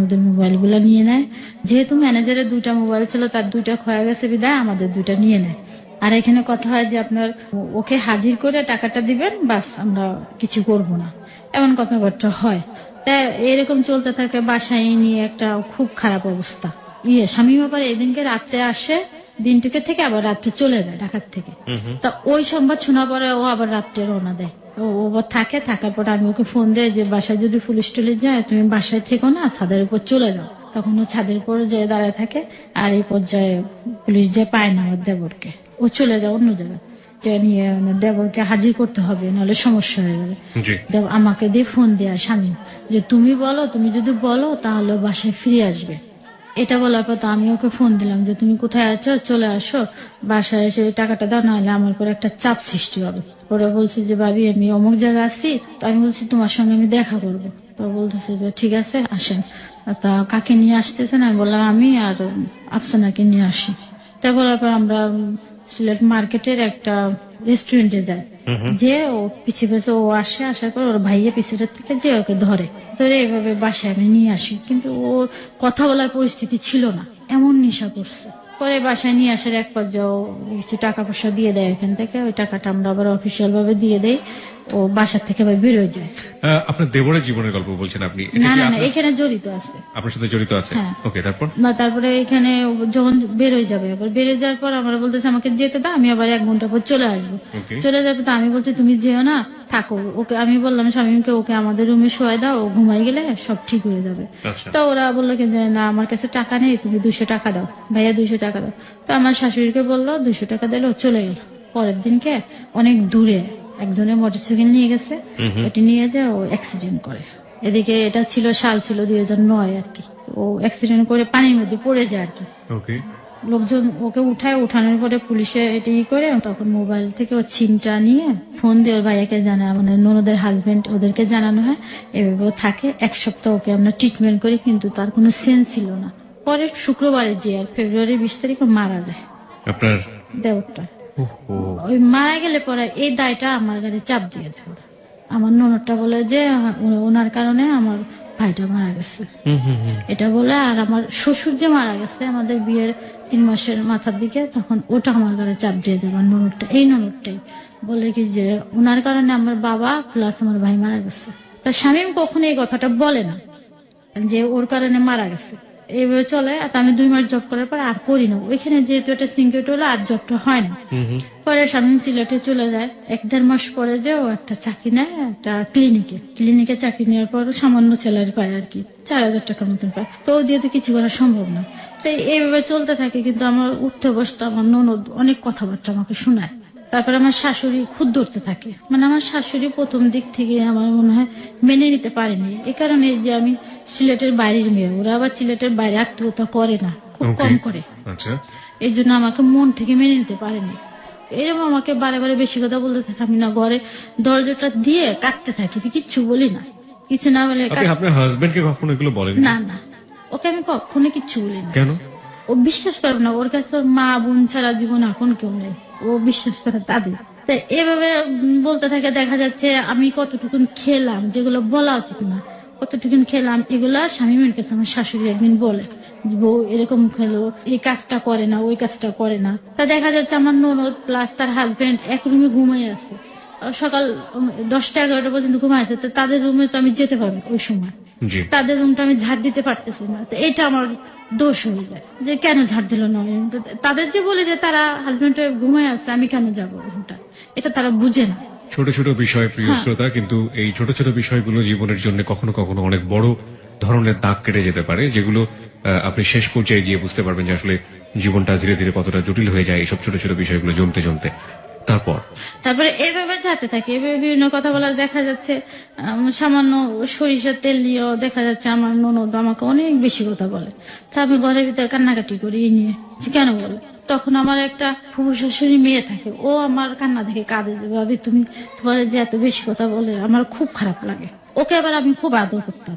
ওদের মোবাইল গুলা নিয়ে নেয়। যেহেতু ম্যানেজারের 2টা মোবাইল ছিল, তার 2টা খোয়া গেছে বিদায় আমাদের 2টা নিয়ে নেয়। আর এখানে কথা হয় যে আপনার ওকে হাজির করে টাকাটা দিবেন, বাস আমরা কিছু করব না, এমন কথাবার্তা হয়। তা এরকম চলতে থাকে, বাসায় নিয়ে একটা খুব খারাপ অবস্থা। স্বামী ব্যাপারে এদিনকে রাত্রে আসে, দিনটুকে থেকে আবার রাত্রে চলে যায় ঢাকার থেকে। তা ওই সংবাদ শোনা পরে ও আবার রাত্রে রওনা দেয়। ও থাকার পর আমি ওকে ফোন দেয় যে বাসায় যদি পুলিশ টুলিশ যায় তুমি বাসায় থেকো না, ছাদের উপর চলে যাও। তখন ও ছাদের উপর যে দাঁড়ায় থাকে, আর এই পর্যায়ে পুলিশ যে পায় না আমার দেবরকে, ও চলে যায় অন্য জায়গায়, যে নিয়ে দেবরকে হাজির করতে হবে, নাহলে সমস্যা হয়ে যাবে। আমাকে দিয়ে ফোন দেয়া স্বামী যে তুমি বলো, তুমি যদি বলো তাহলে বাসায় ফিরে আসবে। এটা বলার পর তো আমি ওকে ফোন দিলাম যে তুমি কোথায় আছো, চলে আসো, বাসায় এসে টাকাটা দাও, নাহলে আমার উপর একটা চাপ সৃষ্টি হবে। ওরা বলছে যে ভাবি আমি অমুক জায়গায় আছি, তো আমি বলছি তোমার সঙ্গে আমি দেখা করবো। তো বলতেছে যে ঠিক আছে আসেন। তা কাকে নিয়ে আসতেছেন? আমি বললাম আমি আর আফসানাকে নিয়ে আসি। তা বলার পর আমরা সিলেট মার্কেটের একটা রেস্টুরেন্টে যাই। যে ও পিছিয়ে পিছিয়ে ও আসে, আসার পর ওর ভাইয়া পিছনের থেকে যে ওকে ধরে এইভাবে বাসায় আমি নিয়ে আসি। কিন্তু ওর কথা বলার পরিস্থিতি ছিল না, এমন নেশা করছে। পরে বাসায় নিয়ে আসার এক পর্যায়ে ও কিছু টাকা পয়সা দিয়ে দেয় এখান থেকে, ওই টাকাটা আমরা আবার অফিসিয়াল ভাবে দিয়ে দেই। ও বাসার থেকে আবার বেরোয় যায়। আপনার দেবরের জীবনের গল্প বলছেন আপনি? এটা না কি না না, আপনার- এখানে জড়িত আছে। আপনার সাথে জড়িত আছে? হ্যাঁ। ওকে, তারপর? না, তারপরে এখানে যখন বেরোয় যাবে, আবার বেরোয় যাওয়ার পর আমরা বলতেছে আমাকে যেতে দাও, আমি আবার 1 ঘন্টা পর চলে আসবো। ওকে। চলে যাবে তো আমি বলছি তুমি যেও না, থাকো। ওকে আমি বললাম স্বামীকে ওকে আমাদের রুমে শোয়াই দাও, ও ঘুমাই গেলে সব ঠিক হয়ে যাবে। আচ্ছা। তো ওরা বললো কি যে না আমার কাছে টাকা নেই, তুমি 200 টাকা দাও, ভাইয়া 200 টাকা দাও। তো আমার শাশুড়িকে বললো 200 টাকা দিলে ও চলে গেল। পরের দিনকে অনেক দূরে একজনের মোটরসাইকেল নিয়ে গেছে, ওটি নিয়ে যায় ও অ্যাক্সিডেন্ট করে। এদিকে এটা ছিল সাল ছিল 2009 আর কি। ও অ্যাক্সিডেন্ট করে পানির মধ্যে পড়ে যায় আর কি। ওকে। লোকজন ওকে উঠানোর পরে পুলিশে এটা করে, তখন মোবাইল থেকে ও সিমটা নিয়ে ফোন দিয়ে ওর ভাইয়াকে জানায়, মানে ননদের হাজবেন্ড ওদেরকে জানানো হয়। এভাবে ও থাকে 1 সপ্তাহ, ওকে আমরা ট্রিটমেন্ট করি, কিন্তু তার কোনো সেন্স ছিল না। পরে শুক্রবারে যে আর ফেব্রুয়ারি 20 তারিখে মারা যায় আপনার দেওরটা। ওহো। ওই মারা গেলে পরে এই দায়টা আমার গাড়ি চাপ দিয়ে দেয় ওরা। আমার ননদটা বলে যে ওনার কারণে আমার ভাইটা মারা গেছে, এটা বলে। আর আমার শ্বশুর যে মারা গেছে আমাদের বিয়ের 3 মাসের মাথার দিকে, তখন ওটা আমার গাড়ি চাপ দিয়ে দেয় আমার ননদটা। এই ননদটাই বলে কি যে ওনার কারণে আমার বাবা প্লাস আমার ভাই মারা গেছে। তার স্বামী কখনো এই কথাটা বলে না যে ওর কারণে মারা গেছে। এইভাবে চলে। আর আমি 2 মাস জব করার পর আর করি না ওইখানে, যেহেতু এটা সিকিউরিটি হলো, আর জবটা হয় না। পরে স্বামী সিলেটে চলে যায়। 1-1.5 মাস পরে যে ও একটা চাকরি নেয় একটা ক্লিনিকে চাকরি নেওয়ার পর সামান্য স্যালারি পায় আর কি, 4000 টাকার মতন পায়। তো ও দিয়ে তো কিছু করা সম্ভব না। তো এইভাবে চলতে থাকে। কিন্তু আমার উঠতে বসতে আমার ননদ অনেক কথাবার্তা আমাকে শোনায়। তারপরে আমার শাশুড়ি খুদ ধরতে থাকে, মানে আমার শাশুড়ি প্রথম দিক থেকে আমার মনে হয় মেনে নিতে পারেনি। এই কারণে যে আমি সিলেটের বাইরের মেয়ে, ওরা আবার সিলেটের বাইরে আত্মীয়তা করে না, খুব কম করে। আচ্ছা। এই জন্য আমাকে মন থেকে মেনে নিতে পারেনি। এরকম আমাকে বারে বারে বেশি কথা বলতে থাকে। আমি না ঘরে দরজাটা দিয়ে কাঁদতে থাকি, কিচ্ছু বলি না। কিছু না বলে আপনি আপনার হাজবেন্ডকে কখনো এগুলো বলেন? না না, ওকে আমি কখনো কিচ্ছু বলি না। কেন? ও বিশ্বাস করে না, ওর কাছে ওর মা বোন ছাড়া জীবন এখন কেউ নেই। ও বিশ্বাস করে তাদের। তাই এভাবে বলতে থাকে। দেখা যাচ্ছে আমি কতটুকুন খেলাম, যেগুলো বলা উচিত না, কতটুকুন খেলাম, এগুলা স্বামীমের কাছে আমার শাশুড়ি একদিন বলে বউ এরকম খেলো, এই কাজটা করে না, ওই কাজটা করে না। তা দেখা যাচ্ছে আমার ননদ প্লাস তার হাজবেন্ড এক রুমে ঘুমাই আছে, সকাল 10টা-11টা পর্যন্ত ঘুমাই আছে। তো তাদের রুমে তো আমি যেতে পারবো ওই সময়, জি। তাদের রুমটা আমি ঝাড় দিতে পারতেছি না। তো এটা আমার দোষ হয়ে যায় যে কেন ঝাড় দিল না। তাদের যে বলে যে তারা হাজবেন্ড ঘুমায় আছে, আমি কেন যাবো রুমটা, এটা তারা বুঝে না। ছোট ছোট বিষয়, প্রিয় শ্রোতা, কিন্তু এই ছোট ছোট বিষয়গুলো জীবনের জন্য কখনো কখনো অনেক বড় ধরনের দাগ কেটে যেতে পারে, যেগুলো আপনি শেষ পর্যায়ে গিয়ে বুঝতে পারবেন যে আসলে জীবনটা ধীরে ধীরে কতটা জটিল হয়ে যায় এইসব ছোট ছোট বিষয়গুলো জমতে জমতে। তারপরে এভাবে যেতে থাকে, এভাবে বিভিন্ন কথা বলার দেখা যাচ্ছে। সামান্য সরিষার তেল নিয়েও দেখা যাচ্ছে আমার ননদ আমাকে অনেক বেশি কথা বলে। তা আমি ঘরের ভিতরে কান্নাকাটি করি এই নিয়ে, যে কেন বলে। তখন আমার একটা ফুফু শাশুড়ি মেয়ে থাকে, ও আমার কান্না দেখে কাঁদে যে ভাবি তুমি তোমার যে এত বেশি কথা বলে আমার খুব খারাপ লাগে। ওকে আবার আমি খুব আদর করতাম।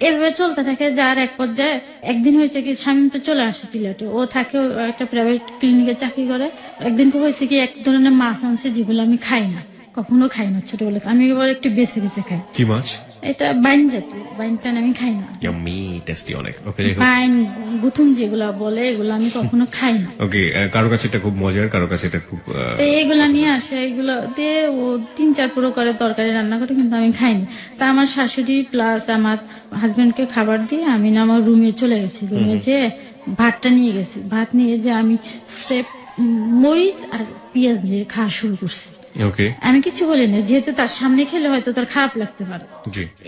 এভাবে চলতে থাকে। যার এক পর্যায়ে একদিন হয়েছে কি, স্বামী তো চলে আসে সিলেটে, ও থাকে একটা প্রাইভেট ক্লিনিকে চাকরি করে। একদিন হয়েছে কি, এক ধরনের মাছ আনছে যেগুলো আমি খাই না, কখনো খাই না ছোটবেলা। আমি এবার একটু বেছে বেছে খাই। কি মাছ? এটা বাইন জাতীয়, বাইনটা আমি খাই না। বাইন গুথুম যেগুলা বলে, এগুলো আমি কখনো খাই না। ওকে, কারো কাছে এটা খুব মজার, কারো কাছে এটা খুব এগুলা নিয়ে আসে, এগুলো দিয়ে ও 3-4 পুরো করে তরকারি রান্না করে, কিন্তু আমি খাইনি। তা আমার শাশুড়ি প্লাস আমার হাজবেন্ডকে খাবার দিয়ে আমি না আমার রুমে চলে গেছি। রুমে যে ভাতটা নিয়ে গেছি, ভাত নিয়ে যে আমি স্রেফ মরিচ আর পেঁয়াজ দিয়ে খাওয়া শুরু করছি। আমি কিছু বলি না, যেহেতু তার সামনে খেলে হয়তো তার খারাপ লাগতে পারে,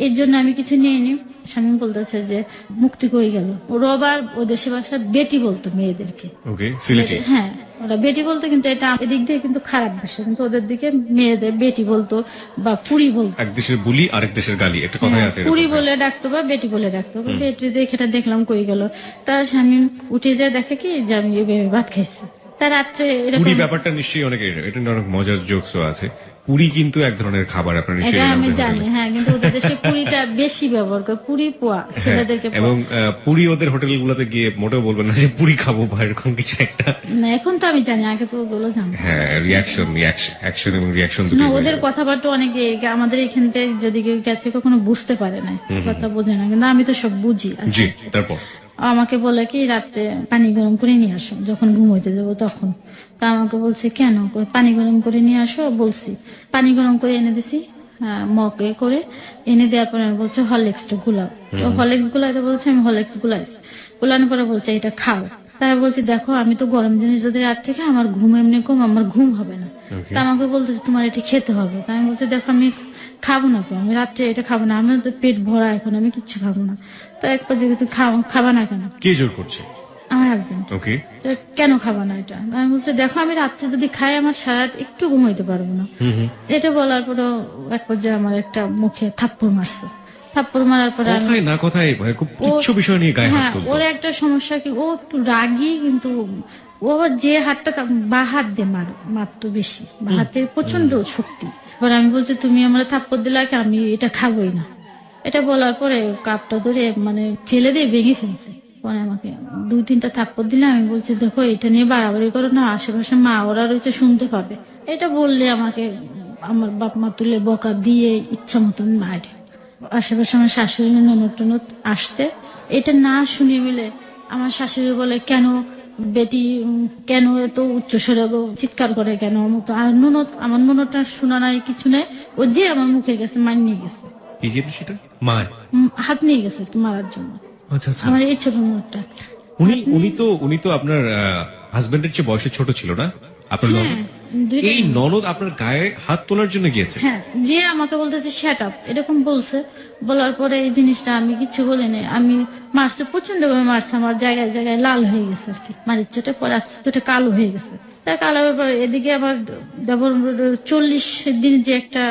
এর জন্য আমি কিছু নিয়ে নি। স্বামী বলতেছে যে মুক্তি কই গেল। ওরা আবার ও দেশে ভাষা বেটি বলতো মেয়েদেরকে। ওকে, সিলেটি। হ্যাঁ, ওরা বেটি বলতো, কিন্তু এটা এদিক দিয়ে কিন্তু খারাপ ভাষা, কিন্তু ওদের দিকে মেয়েদের বেটি বলতো বা পুরি বলতো। এক দেশের বুলি আরেক দেশের গালি, একটা কথাই আছে এরকম। পুরি বলে ডাকতো বা বেটি বলে ডাকতো। বেটি দেখে এটা দেখলাম কই গেল। তার স্বামী উঠে যায়, দেখে কি যে আমি এভাবে ভাত খাইছি। তার রাত্রে পুরি এরকম, ব্যাপারটা নিশ্চয়ই অনেক, এটা নিয়ে অনেক মজার জোকসও আছে। পুরি কিন্তু এক ধরনের খাবার, আপনার এটা নিশ্চয়ই আমি জানতে জানি। হবে। হ্যাঁ, কিন্তু ওদের দেশে পুরিটা বেশি ব্যবহার করে, পুরি পোয়া ছেলেদেরকে পোয়া। এবং পুরি ওদের হোটেলগুলোতে গিয়ে মোটেও বলবেন না যে পুরি খাবো বা এরকম কিছু একটা। না, এখন তো আমি জানি, আগে তো ওগুলো জানতাম। হ্যাঁ, অ্যাকশন এবং রিয়াকশন দুটো। না, ওদের কথাবার্তা অনেকে আমাদের এখান থেকে যদি কেউ গেছে কখনো বুঝতে পারে না, কথা বোঝে না, কিন্তু আমি তো সব বুঝি। জি, তারপর আমাকে বলে কি রাত্রে পানি গরম করে নিয়ে আসো যখন ঘুমোইতে যাবো তখন। তা আমাকে বলছে কেন, পানি গরম করে নিয়ে আসো। বলছি, পানি গরম করে এনে দিছি মগে করে, এনে দেওয়ার পরে বলছে হরলিক্সটা গুলাও। তো হরলিক্স গুলাইতে বলছে, আমি হরলিক্স গুলাইছি। গুলানোর পরে বলছে এটা খাও। তারপর বলছি দেখো আমি তো গরম জিনিস যদি রাত্রে খাই আমার ঘুম এমনি কম, আমার ঘুম হবে না। তা আমাকে বলতেছে তোমার এটা খেতে হবে। তা আমি বলছি দেখো আমি খাবো না, তো আমি রাত্রে এটা খাবো না, আমার তো পেট ভরা, এখন আমি কিচ্ছু খাবো না। তো এক পর্যায়ে তুমি খাবা না কেন? কে জোর করছে? আমার হাজবেন্ড। ওকে, কেন খাবা না এটা? আমি বলছি দেখো আমি রাত্রে যদি খাই আমার সারা রাত একটু ঘুমাইতে পারবো না। এটা বলার পরে এক পর্যায়ে আমার একটা মুখে থাপ্পড় মারছে। থাপ্পড় মারার পরে কথায় না কথায় খুব তুচ্ছ বিষয় নিয়ে গায়ে হাত হ্যাঁ, তুলতো। ওর একটা সমস্যা কি, ও একটু রাগী, কিন্তু ও আবার যে হাতটা বা হাত দিয়ে মারতো বেশি, বা হাতে প্রচন্ড শক্তি। এবার আমি বলছি তুমি আমার থাপ্পড় দিলে কি, আমি এটা খাবোই না। এটা বলার পরে কাপটা ধরে মানে ফেলে দিয়ে ভেঙে ফেলছে। পরে আমাকে 2-3টা থাপ্পড় দিলে। আমি বলছি দেখো এটা নিয়ে বাড়াবাড়ি করো না, আশেপাশে মা ওরা রয়েছে শুনতে পাবে। এটা বললে আমাকে আমার বাপ মা তুলে বকা দিয়ে ইচ্ছা মতন মারে। আশেপাশে আমার শাশুড়ি ননদ টনদ আসছে, এটা না শুনে মিলে আমার শাশুড়ি বলে কেন বেটি কেন এত উচ্চস্বরে চিৎকার করে কেন। আর ননদ, আমার ননদটা শোনা নাই কিছু নেই, ও যে আমার মুখে গেছে মার নিয়ে গেছে, কি জিনিস সেটা? মার হাত নিয়ে গেছে একটু মারার জন্য। আচ্ছা আচ্ছা। আমার এই ছোট ননদটা। উনি তো আপনার হাজবেন্ডের চেয়ে বয়সে ছোট ছিল না আপনার ননদ? হ্যাঁ, দুইটা এই ননদ আপনার গায়ে হাত তোলার জন্য গিয়েছে? হ্যাঁ, যে আমাকে বলতেছে শ্যাট আপ এরকম বলছে। বলার পরে এই জিনিসটা আমি কিছু বলিনি, আমি মারছে প্রচন্ড ভাবে মারছে, আমার জায়গায় জায়গায় লাল হয়ে গেছে আর কি মারির চোটে। পরে আস্তে আস্তে কালো হয়ে গেছে। তার কালো হওয়ার পরে এদিকে আবার 40 দিন যে একটা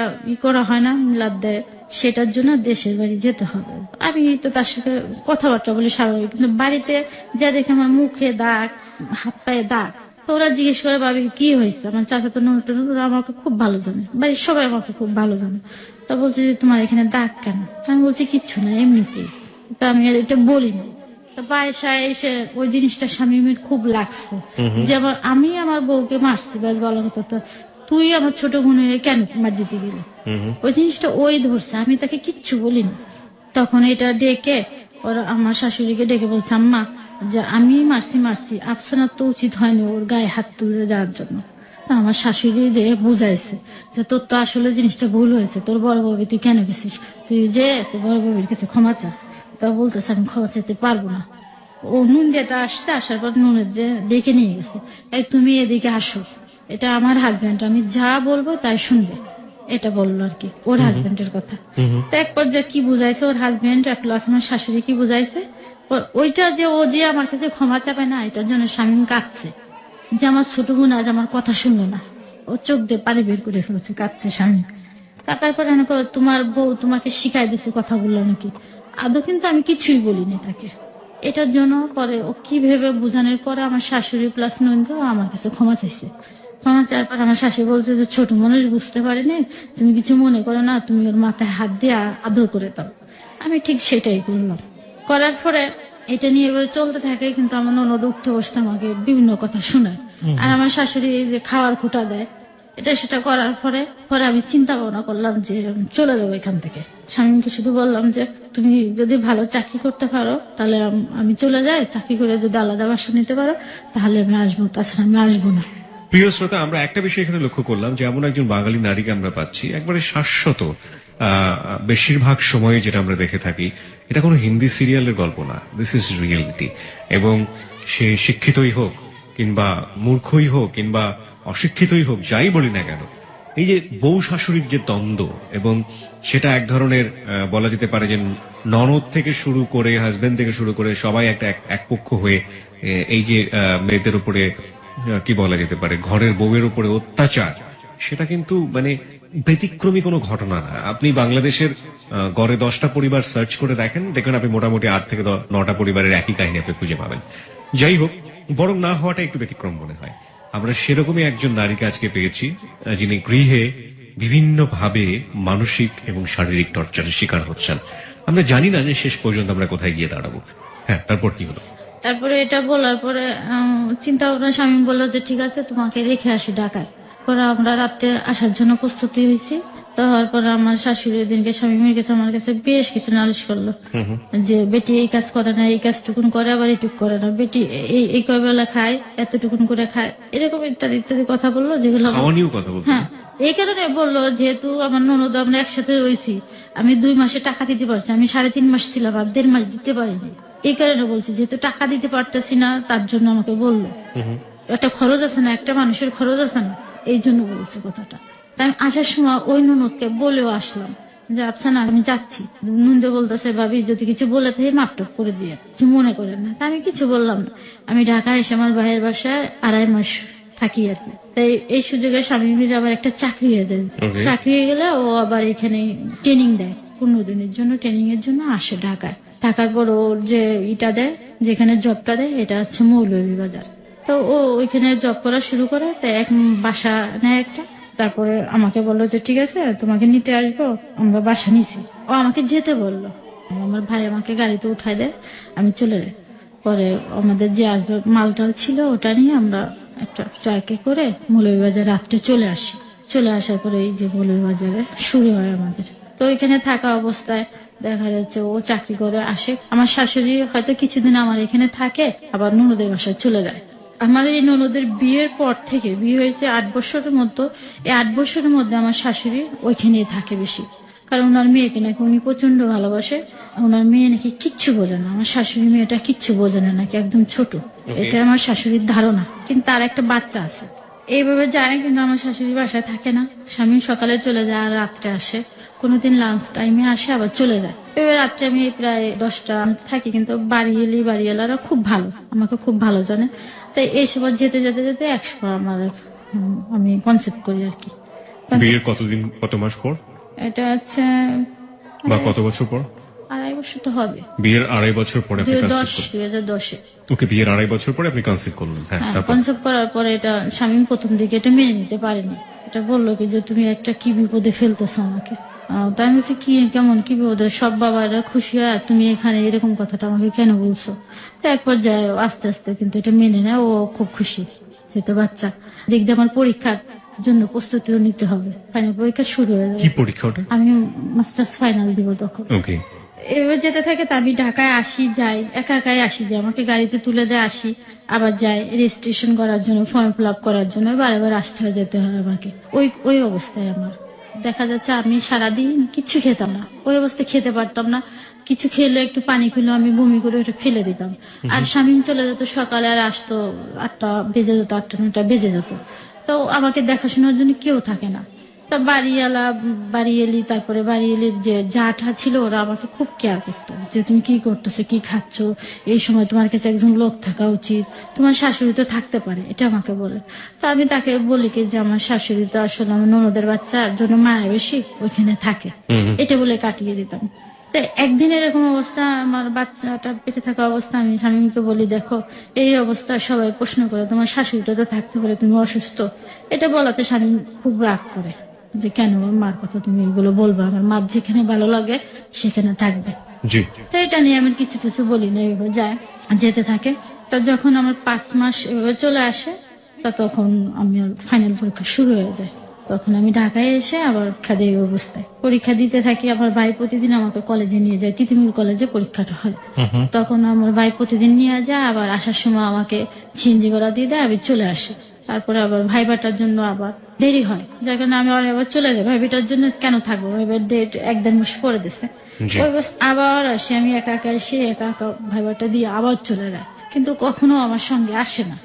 করা হয় না, মিলাদ দেয়, সেটার জন্য দেশের বাড়ি যেতে হবে। আমি তো তার সাথে কথাবার্তা বলি স্বাভাবিক, কিন্তু বাড়িতে যা দেখে আমার মুখে দাগ, হাত পায়ে দাগ। তো ওরা জিজ্ঞেস করে ভাবি কি হয়েছে। আমার চাচা তো ওরা আমাকে খুব ভালো জানে, বাড়ির সবাই আমাকে খুব ভালো জানে। তা বলছে যে তোমার এখানে দাগ কেন? আমি বলছি কিচ্ছু না, এমনিতেই। তা আমি আর এটা বলি না। তো বাসায় এসে ওই জিনিসটা স্বামীর খুব লাগছে, যে আমি আমার বউকে মারছি, বাস বলা কথা, তো তুই আমার ছোট বোন হয়ে কেন মার দিতে গেলি? ওই জিনিসটা ওই ধরছে, আমি তাকে কিচ্ছু বলিনি। তখন এটা ডেকে ওরা আমার শাশুড়িকে ডেকে বলছে আম্মা যে আমি মারছি, আফসানার তো উচিত হয়নি ওর গায়ে হাত তুলে যাওয়ার জন্য। তা আমার শাশুড়ি যে বুঝাইছে যে তোর তো আসলে জিনিসটা ভুল হয়েছে, তোর বড় বাবু তুই কেন গেছিস, তুই যে তোর বড় বাবুর কাছে ক্ষমা চা। তা বলতেছে আমি ক্ষমা চাইতে পারবো না। ও নুন দিয়েটা আসছে, আসার পর নুনের দিয়ে ডেকে নিয়ে গেছে, এই তুমি এদিকে আসো, এটা আমার হাজবেন্ড, আমি যা বলবো তাই শুনবে। এটা বললো আর কি ওর হাজবেন্ডের কথা। তো এক পর্যায়ে কি বুঝাইছে ওর হাজবেন্ড প্লাস আমার শাশুড়ি কি বুঝাইছে, ওইটা যে ও যে আমার কাছে ক্ষমা চাবে না, এটার জন্য স্বামী কাঁদছে যে আমার ছোট বোন আজ আমার কথা শুনলো না। ও চোখ দিয়ে পানি বের করে ফেলছে, কাঁদছে স্বামী। কাঁদার পরে তোমার বউ তোমাকে শিখাই দিছে কথাগুলো নাকি। আদৌ কিন্তু আমি কিছুই বলিনি তাকে। এটার জন্য পরে ও কি ভেবে বুঝানোর পরে আমার শাশুড়ি প্লাস নন্দ আমার কাছে ক্ষমা চাইছে। ক্ষমা চাওয়ার পর আমার শাশুড়ি বলছে যে ছোট মানুষ বুঝতে পারিনি, তুমি কিছু মনে করো না, তুমি ওর মাথায় হাত দিয়ে আদর করে দাও। আমি ঠিক সেটাই করলাম। করার পরে এটা নিয়ে এভাবে চলতে থাকে, কিন্তু আমার ননদ উঠতে বসতে আমাকে বিভিন্ন কথা শোনায়। আর আমার শাশুড়ি যে খাওয়ার খুঁটা দেয়, এটা সেটা করার পরে আমি চিন্তা ভাবনা করলাম যে চলে যাবো এখান থেকে। স্বামীকে শুধু বললাম যে তুমি যদি ভালো চাকরি করতে পারো তাহলে আমি চলে যাই, চাকরি করে যদি আলাদা বাসা নিতে পারো তাহলে আমি আসবো, তাছাড়া আমি আসবো না। প্রিয় শ্রোতা, আমরা একটা বিষয় এখানে লক্ষ্য করলাম যে এমন একজন বাঙালি নারীকে আমরা পাচ্ছি একবারে শাশ্বত। বেশিরভাগ সময়ে যেটা আমরা দেখে থাকি, এটা কোনো হিন্দি সিরিয়ালের গল্প না, দিস ইজ রিয়েলিটি। এবং সে শিক্ষিতই হোক কিংবা মূর্খই হোক কিংবা অশিক্ষিতই হোক, যাই বলি না কেন, এই যে বউ শাশুড়ির যে দ্বন্দ্ব, এবং সেটা এক ধরনের বলা যেতে পারে যে ননদ থেকে শুরু করে হাজবেন্ড থেকে শুরু করে সবাই একটা এক পক্ষ হয়ে এই যে মেয়েদের উপরে কি বলা যেতে পারে ঘরের বউয়ের উপরে অত্যাচার, সেটা কিন্তু মানে ব্যতিক্রমী কোনো ঘটনা না। আপনি বাংলাদেশের গড়ে 10টা পরিবার সার্চ করে দেখেন, দেখবেন আপনি মোটামুটি 8 থেকে 9টা পরিবারের একই কাহিনী আপনি খুঁজে পাবেন। যাই হোক, বরং না হওয়াটা একটু ব্যতিক্রম মনে হয়। আমরা সেরকমই একজন নারীকে আজকে পেয়েছি যিনি গৃহে বিভিন্ন ভাবে মানসিক এবং শারীরিক টর্চারের শিকার হচ্ছেন। আমরা জানি না যে শেষ পর্যন্ত আমরা কোথায় গিয়ে দাঁড়াবো। হ্যাঁ, তারপর কি হলো? তারপরে এটা বলার পরে চিন্তা ভাবনা, স্বামী বললো যে ঠিক আছে তোমাকে রেখে আসি ঢাকায়। পরে আমরা রাত্রে আসার জন্য প্রস্তুতি হয়েছি। তো হওয়ার পরে আমার শাশুড়ি দিনকে স্বামীর কাছে আমার কাছে বেশ কিছু নালিশ করলো যে বেটি এই কাজ করে না, এই কাজটুকুন করে, আবার এইটুক করে না, বেটি এই কয় বেলা খায়, এতটুকুন করে খায়, এরকম ইত্যাদি ইত্যাদি কথা বললো, যেগুলো হ্যাঁ এই কারণে বললো যেহেতু আমার ননদ আমরা একসাথে রয়েছি, আমি 2 মাসে টাকা দিতে পারছি, আমি 3.5 মাস ছিলাম আর 1.5 মাস দিতে পারিনি। এই কারণে বলছি যেহেতু টাকা দিতে পারতেছি না, তার জন্য আমাকে বললো একটা খরচ আছে না, একটা মানুষের খরচ আছে না, এই জন্য বলছে কথাটা। তাই আমি আসার সময় ওই ননদকে বলেও আসলাম যে আফসানা আমি যাচ্ছি। নন্দে বলতেছে ভাবি যদি কিছু বলে থাকে মাপটপ করে দিয়ে, কিছু মনে করেন না। তা আমি কিছু বললাম না। আমি ঢাকা এসে আমার ভাইয়ের বাসায় 2.5 মাস থাকি আর কি। তাই এই সুযোগে স্বামীর আবার একটা চাকরি হয়ে যায়। চাকরি হয়ে গেলে ও আবার এখানে ট্রেনিং দেয়, 15 দিনের জন্য ট্রেনিং এর জন্য আসে ঢাকায়। থাকার পর ওর যে ইটা দেয়, যেখানে জবটা দেয়, এটা হচ্ছে মৌলভীবাজার। তো ও ওইখানে জব করা শুরু করে, তাই এক বাসা নেয় একটা। তারপরে আমাকে বললো যে ঠিক আছে তোমাকে নিতে আসবো, আমরা বাসা নিছি। ও আমাকে যেতে বললো, আমার ভাই আমাকে গাড়িতে উঠাই দেয়, আমি চলে যাই। পরে আমাদের যে আসবে মালটাল ছিল ওটা নিয়ে আমরা একটা ট্রাকে করে মৌলভীবাজার রাত্রে চলে আসি। চলে আসার পরে এই যে মৌলভীবাজারে শুরু হয় আমাদের। তো এখানে থাকা অবস্থায় দেখা যাচ্ছে ও চাকরি করে আসে, আমার শাশুড়ি হয়তো কিছুদিন আমার এখানে থাকে, আবার ননদের বাসায় চলে যায়। আমার এই ননদের বিয়ের পর থেকে, বিয়ে হয়েছে 8 বছরের মতো, এই 8 বছরের মধ্যে আমার শাশুড়ি ওইখানেই থাকে বেশি। কারণ ওনার মেয়েকে নাকি উনি প্রচন্ড ভালোবাসে। ওনার মেয়ে নাকি কিচ্ছু বোঝে না, আমার শাশুড়ি মেয়েটা কিচ্ছু বোঝে না, নাকি একদম ছোট, এটা আমার শাশুড়ির ধারণা। কিন্তু তার একটা বাচ্চা আছে, এইভাবে যায়। কিন্তু আমার শাশুড়ি বাসায় থাকে না, স্বামী সকালে চলে যায় আর রাত্রে আসে, কোনোদিন লাঞ্চ টাইমে আসে আবার চলে যায়। এবার রাত্রে আমি প্রায় 10টা থাকি, কিন্তু বাড়িওয়ালারা খুব ভালো, আমাকে খুব ভালো জানে। তাই এই সময় যেতে যেতে যেতে একসময় আমি কনসেপ্ট করি আর কি। বিয়ের কত মাস পর? এটা হচ্ছে বা কত বছর পর? 2.5 বছর তো হবে। বিয়ের 2.5 বছর পরে 2010-এ। ওকে, বিয়ের 2.5 বছর পরে আপনি কনসেপ্ট করলেন। হ্যাঁ, কনসেপ্ট করার পরে এটা স্বামী প্রথম দিকে এটা মেনে নিতে পারেনি। এটা বললো কি যে তুমি একটা কি বিপদে ফেলতেছো আমাকে। তাই আমি বলছি কি কেমন কি বিপদে, সব বাবারা খুশি হয়, তুমি এখানে এরকম কথাটা আমাকে কেন বলছো। তো এক পর্যায়ে আস্তে আস্তে কিন্তু এটা মেনে নেয়, ও খুব খুশি যেহেতু বাচ্চা। দেখতে আমার পরীক্ষার জন্য প্রস্তুতিও নিতে হবে, ফাইনাল পরীক্ষা শুরু হয়ে যাবে। কি পরীক্ষা ওটা? আমি মাস্টার্স ফাইনাল দিব তখন। ওকে। এভাবে যেতে থাকে, তা আমি ঢাকায় আসি যাই, একাই আসি যাই, আমাকে গাড়িতে তুলে দেয়, আসি আবার যাই রেজিস্ট্রেশন করার জন্য, ফর্ম ফিল আপ করার জন্য বারবার আসতে হয়, যেতে হয় আমাকে। ওই অবস্থায় আমার দেখা যাচ্ছে আমি সারাদিন কিছু খেতাম না, ওই অবস্থায় খেতে পারতাম না। কিছু খেলে একটু পানি খেলে আমি বমি করে ওটা ফেলে দিতাম। আর স্বামী চলে যেত সকালে, আর আসতো 8টা বেজে যেত, 8টা-9টা বেজে যেত। তো আমাকে দেখাশোনার জন্য কেউ থাকে না। তা বাড়িয়ালি, তারপরে বাড়িয়ালির যে জাটা ছিল ওরা আমাকে খুব কেয়ার করতো, যে তুমি কি করতেছো, কি খাচ্ছ, এই সময় তোমার কাছে একজন লোক থাকা উচিত, তোমার শাশুড়ি তো থাকতে পারে, এটা আমাকে বলে। তা আমি তাকে বলি কি যে আমার শাশুড়ি তো আসলে আমার ননদের বাচ্চার জন্য মায়া বেশি, ওইখানে থাকে, এটা বলে কাটিয়ে দিতাম। তো একদিন এরকম অবস্থা, আমার বাচ্চাটা পেটে থাকা অবস্থা, আমি স্বামীকে বলি দেখো এই অবস্থা সবাই প্রশ্ন করে, তোমার শাশুড়িটা তো থাকতে পারে, তুমি অসুস্থ। এটা বলাতে স্বামী খুব রাগ করে যে কেন মার কথা তুমি এগুলো বলবা, আমার মার যেখানে ভালো লাগে সেখানে থাকবে। তো এটা নিয়ে আমি কিছু বলি না, এভাবে যায় যেতে থাকে। তা যখন আমার 5 মাস এভাবে চলে আসে, তা তখন আমি ফাইনাল পরীক্ষা শুরু হয়ে যায়। তখন আমি ঢাকায় এসে আবার খাদে অবস্থায় পরীক্ষা দিতে থাকি। আমার ভাই প্রতিদিন আমাকে কলেজে নিয়ে যায়, তিতুমির কলেজে পরীক্ষাটা হয়। তখন আমার ভাই প্রতিদিন নিয়ে যায়, আবার আসার সময় আমাকে ছিঞ্জি গলা দিয়ে দেয়, আমি চলে আসি। তারপরে আবার ভাইবাটার জন্য আবার দেরি হয়, যার কারণে আমি আবার চলে যাই। ভাইবাটার জন্য কেন থাকবো, ভাইবার ডেট 1-1.5 মাস পরে দিচ্ছে। আবার আসি আমি একা এসে, একা ভাইবাটা দিয়ে আবার চলে যায়, কিন্তু কখনো আমার সঙ্গে আসে না।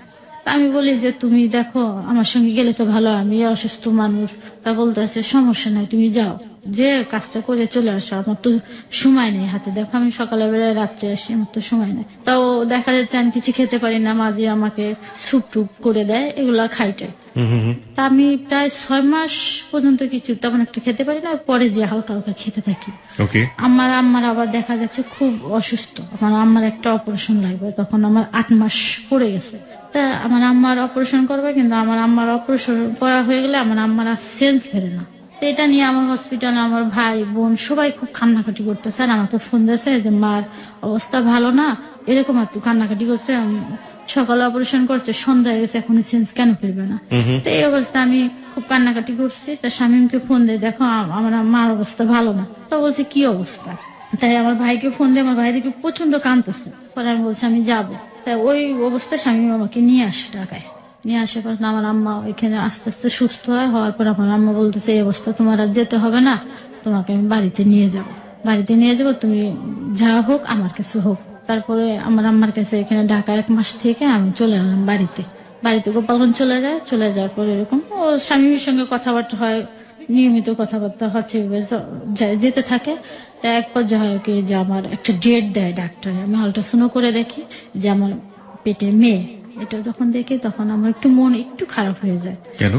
তা আমি বলি যে তুমি দেখো আমার সঙ্গে গেলে তো ভালো, আমি অসুস্থ মানুষ। তা বলতেছে সমস্যা নাই, তুমি যাও, যে কাজটা করে চলে আসো, আমার তো সময় নেই হাতে। দেখো আমি সকালে বেলায় রাত্রে আসি, আমার তো সময় নেই। তাও দেখা যাচ্ছে আমি কিছু খেতে পারি না, মাঝে আমাকে স্যুপ টুপ করে দেয়, এগুলা খাইটাই। তা আমি প্রায় 6 মাস পর্যন্ত কিছু তেমন একটা খেতে পারি না, পরে যে হালকা হালকা খেতে থাকি। ওকে। আমার আম্মার আবার দেখা যাচ্ছে খুব অসুস্থ, আমার আম্মার একটা অপারেশন লাগবে, তখন আমার 8 মাস পড়ে গেছে। তা আমার আম্মার অপারেশন করবে, কিন্তু আমার আম্মার অপারেশন করা হয়ে গেলে আমার আম্মার আর সেন্স ফেরে না। তো এটা নিয়ে আমার হসপিটালে আমার ভাই বোন সবাই খুব কান্নাকাটি করতেছে, আর আমাকে ফোন দিয়েছে যে মার অবস্থা ভালো না, এরকম একটু কান্নাকাটি করছে। সকালে অপারেশন করছে, সন্ধ্যা হয়ে গেছে, এখনো সেন্স কেন ফিরবে না। তো এই অবস্থা আমি খুব কান্নাকাটি করছি। তার শামীমকে ফোন দিয়ে, দেখো আমার মার অবস্থা ভালো না। তো বলছে কি অবস্থা, তাই আমার ভাইকে ফোন দিয়ে, আমার ভাই দেখে প্রচন্ড কাঁদতেছে। পরে আমি বলছি আমি যাবো। তাই ওই অবস্থা শামীম আমাকে নিয়ে আসে ঢাকায়। নিয়ে আসার পর আমার আম্মা ওইখানে আস্তে আস্তে সুস্থ হয়। হওয়ার পর আমার আম্মা বলতেছে এই অবস্থা তোমার আর যেতে হবে না, তোমাকে আমি বাড়িতে নিয়ে যাব, বাড়িতে নিয়ে যাব, তুমি যা হোক আমার কাছে হোক। তারপরে আমার আম্মার কাছে এখানে ঢাকা 1 মাস থেকে আমি চলে এলাম বাড়িতে। বাড়িতে গোপালগঞ্জ চলে যায়। চলে যাওয়ার পর এরকম ও স্বামীর সঙ্গে কথাবার্তা হয়, নিয়মিত কথাবার্তা হচ্ছে, যেতে থাকে। তা এক পর্যায়ে হয় কি যে আমার একটা ডেট দেয় ডাক্তার, আমি আল্ট্রাসাউন্ড করে দেখি যে আমার পেটে মেয়ে। এটা যখন দেখি তখন আমার একটু মন একটু খারাপ হয়ে যায়। কেন?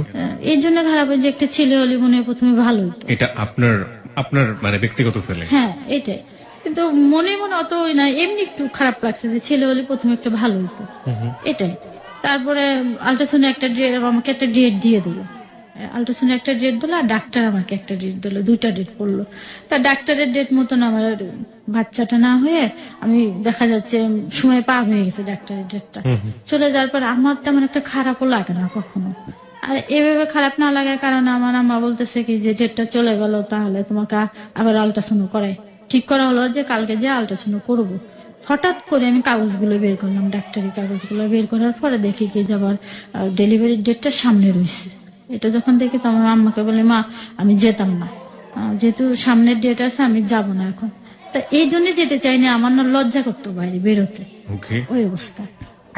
এই জন্য খারাপ হয় যে একটা ছেলে হলে মনে হয় প্রথমে ভালো হতো। এটা আপনার আপনার মানে ব্যক্তিগত ফিলিংস? হ্যাঁ এটাই, কিন্তু মনে মনে অত না, এমনি একটু খারাপ লাগছে যে ছেলে হলে প্রথমে একটা ভালো হতো, এটাই। তারপরে আল্ট্রাসাউন্ডে আমাকে একটা ডেট দিয়ে দিল, আল্ট্রাসাউন্ডে একটা ডেট দিল, আর ডাক্তার আমাকে একটা ডেট দিল, 2টা ডেট পড়লো। তা ডাক্তারের ডেট মতন আমার বাচ্চাটা না হয়ে আমি দেখা যাচ্ছে সময় পার হয়ে গেছে, ডাক্তারের ডেটটা চলে যাওয়ার পর আমার তেমন একটা খারাপও লাগে না কখনো। আর এভাবে খারাপ না লাগার কারণে আমার আম্মা বলতেছে কি যে ডেটটা চলে গেল, তাহলে তোমাকে আবার আল্ট্রাসাউন্ড করাই। ঠিক করা হলো যে কালকে যে আল্ট্রাসাউন্ড করবো। হঠাৎ করে আমি কাগজগুলো বের করলাম, ডাক্তারি কাগজগুলো বের করার পরে দেখি কি যে আবার ডেলিভারির ডেটটা সামনে রয়েছে। এটা যখন দেখি তো আমার আম্মাকে বলি মা আমি যেতাম না, যেহেতু সামনের ডেট আছে আমি যাব না এখন। তা এই জন্য যেতে চাইনি, আমার না লজ্জা করতো বাইরে বেরোতে, ওই অবস্থা।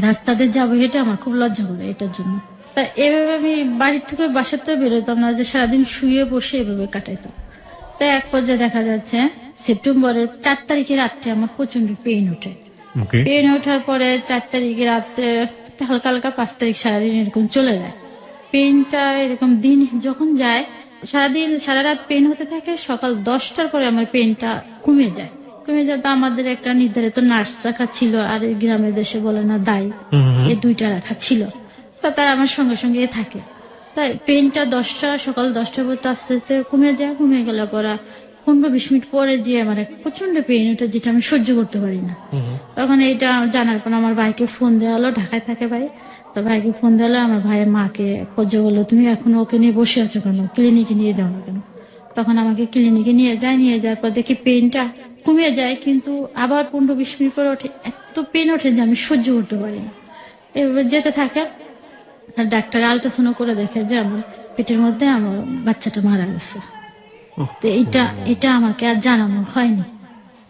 রাস্তাতে যাবো এটা আমার খুব লজ্জা করে, এটার জন্য। তা এভাবে আমি বাড়ির থেকে বাসার থেকে বেরোতাম না, যে সারাদিন শুয়ে বসে এভাবে কাটাইতাম। তাই এক পর্যায়ে দেখা যাচ্ছে সেপ্টেম্বরের 4 তারিখে রাত্রে আমার প্রচন্ড পেইন ওঠে। পেইন ওঠার পরে 4 তারিখে রাত্রে হালকা হালকা 5 তারিখ সারাদিন এরকম চলে যায়। পেইনটা এরকম দিন যখন যায়, সারাদিন সারা রাত পেইন হতে থাকে। সকাল 10টার পরে আমার পেইনটা কমে যায়। কমে যায় তো আমাদের একটা নির্ধারিত নার্স রাখা ছিল, আর এই গ্রামের দেশে বলে না দায়ী, এই 2টা রাখা ছিল। তা তারা আমার সঙ্গে সঙ্গে থাকে। তাই পেইনটা সকাল 10টার পর আস্তে আস্তে কমে যায়। কমে গেলে পরে 15-20 মিনিট পরে যে আমার প্রচন্ড পেইন ওটা, যেটা আমি সহ্য করতে পারি না। তখন এইটা জানার পর আমার ভাইকে ফোন দেওয়া হলো, ঢাকায় থাকে ভাই। তো ভাইকে ফোন দিলো, আমার ভাইয়ের মাকে পর্যায়ে বললো তুমি এখন ওকে নিয়ে বসে আছো কেন, ক্লিনিকে নিয়ে যাও না কেন। তখন আমাকে ক্লিনিকে নিয়ে যায়। নিয়ে যাওয়ার পর দেখি পেইনটা কমে যায়, কিন্তু আবার 15-20 মিনিট পরে ওঠে, এত পেইন ওঠে যে আমি সহ্য করতে পারি না। এভাবে যেতে থাকে। ডাক্তার আল্ট্রাসাউন্ড করে দেখে যে আমার পেটের মধ্যে আমার বাচ্চাটা মারা গেছে। তো এটা আমাকে আর জানানো হয়নি।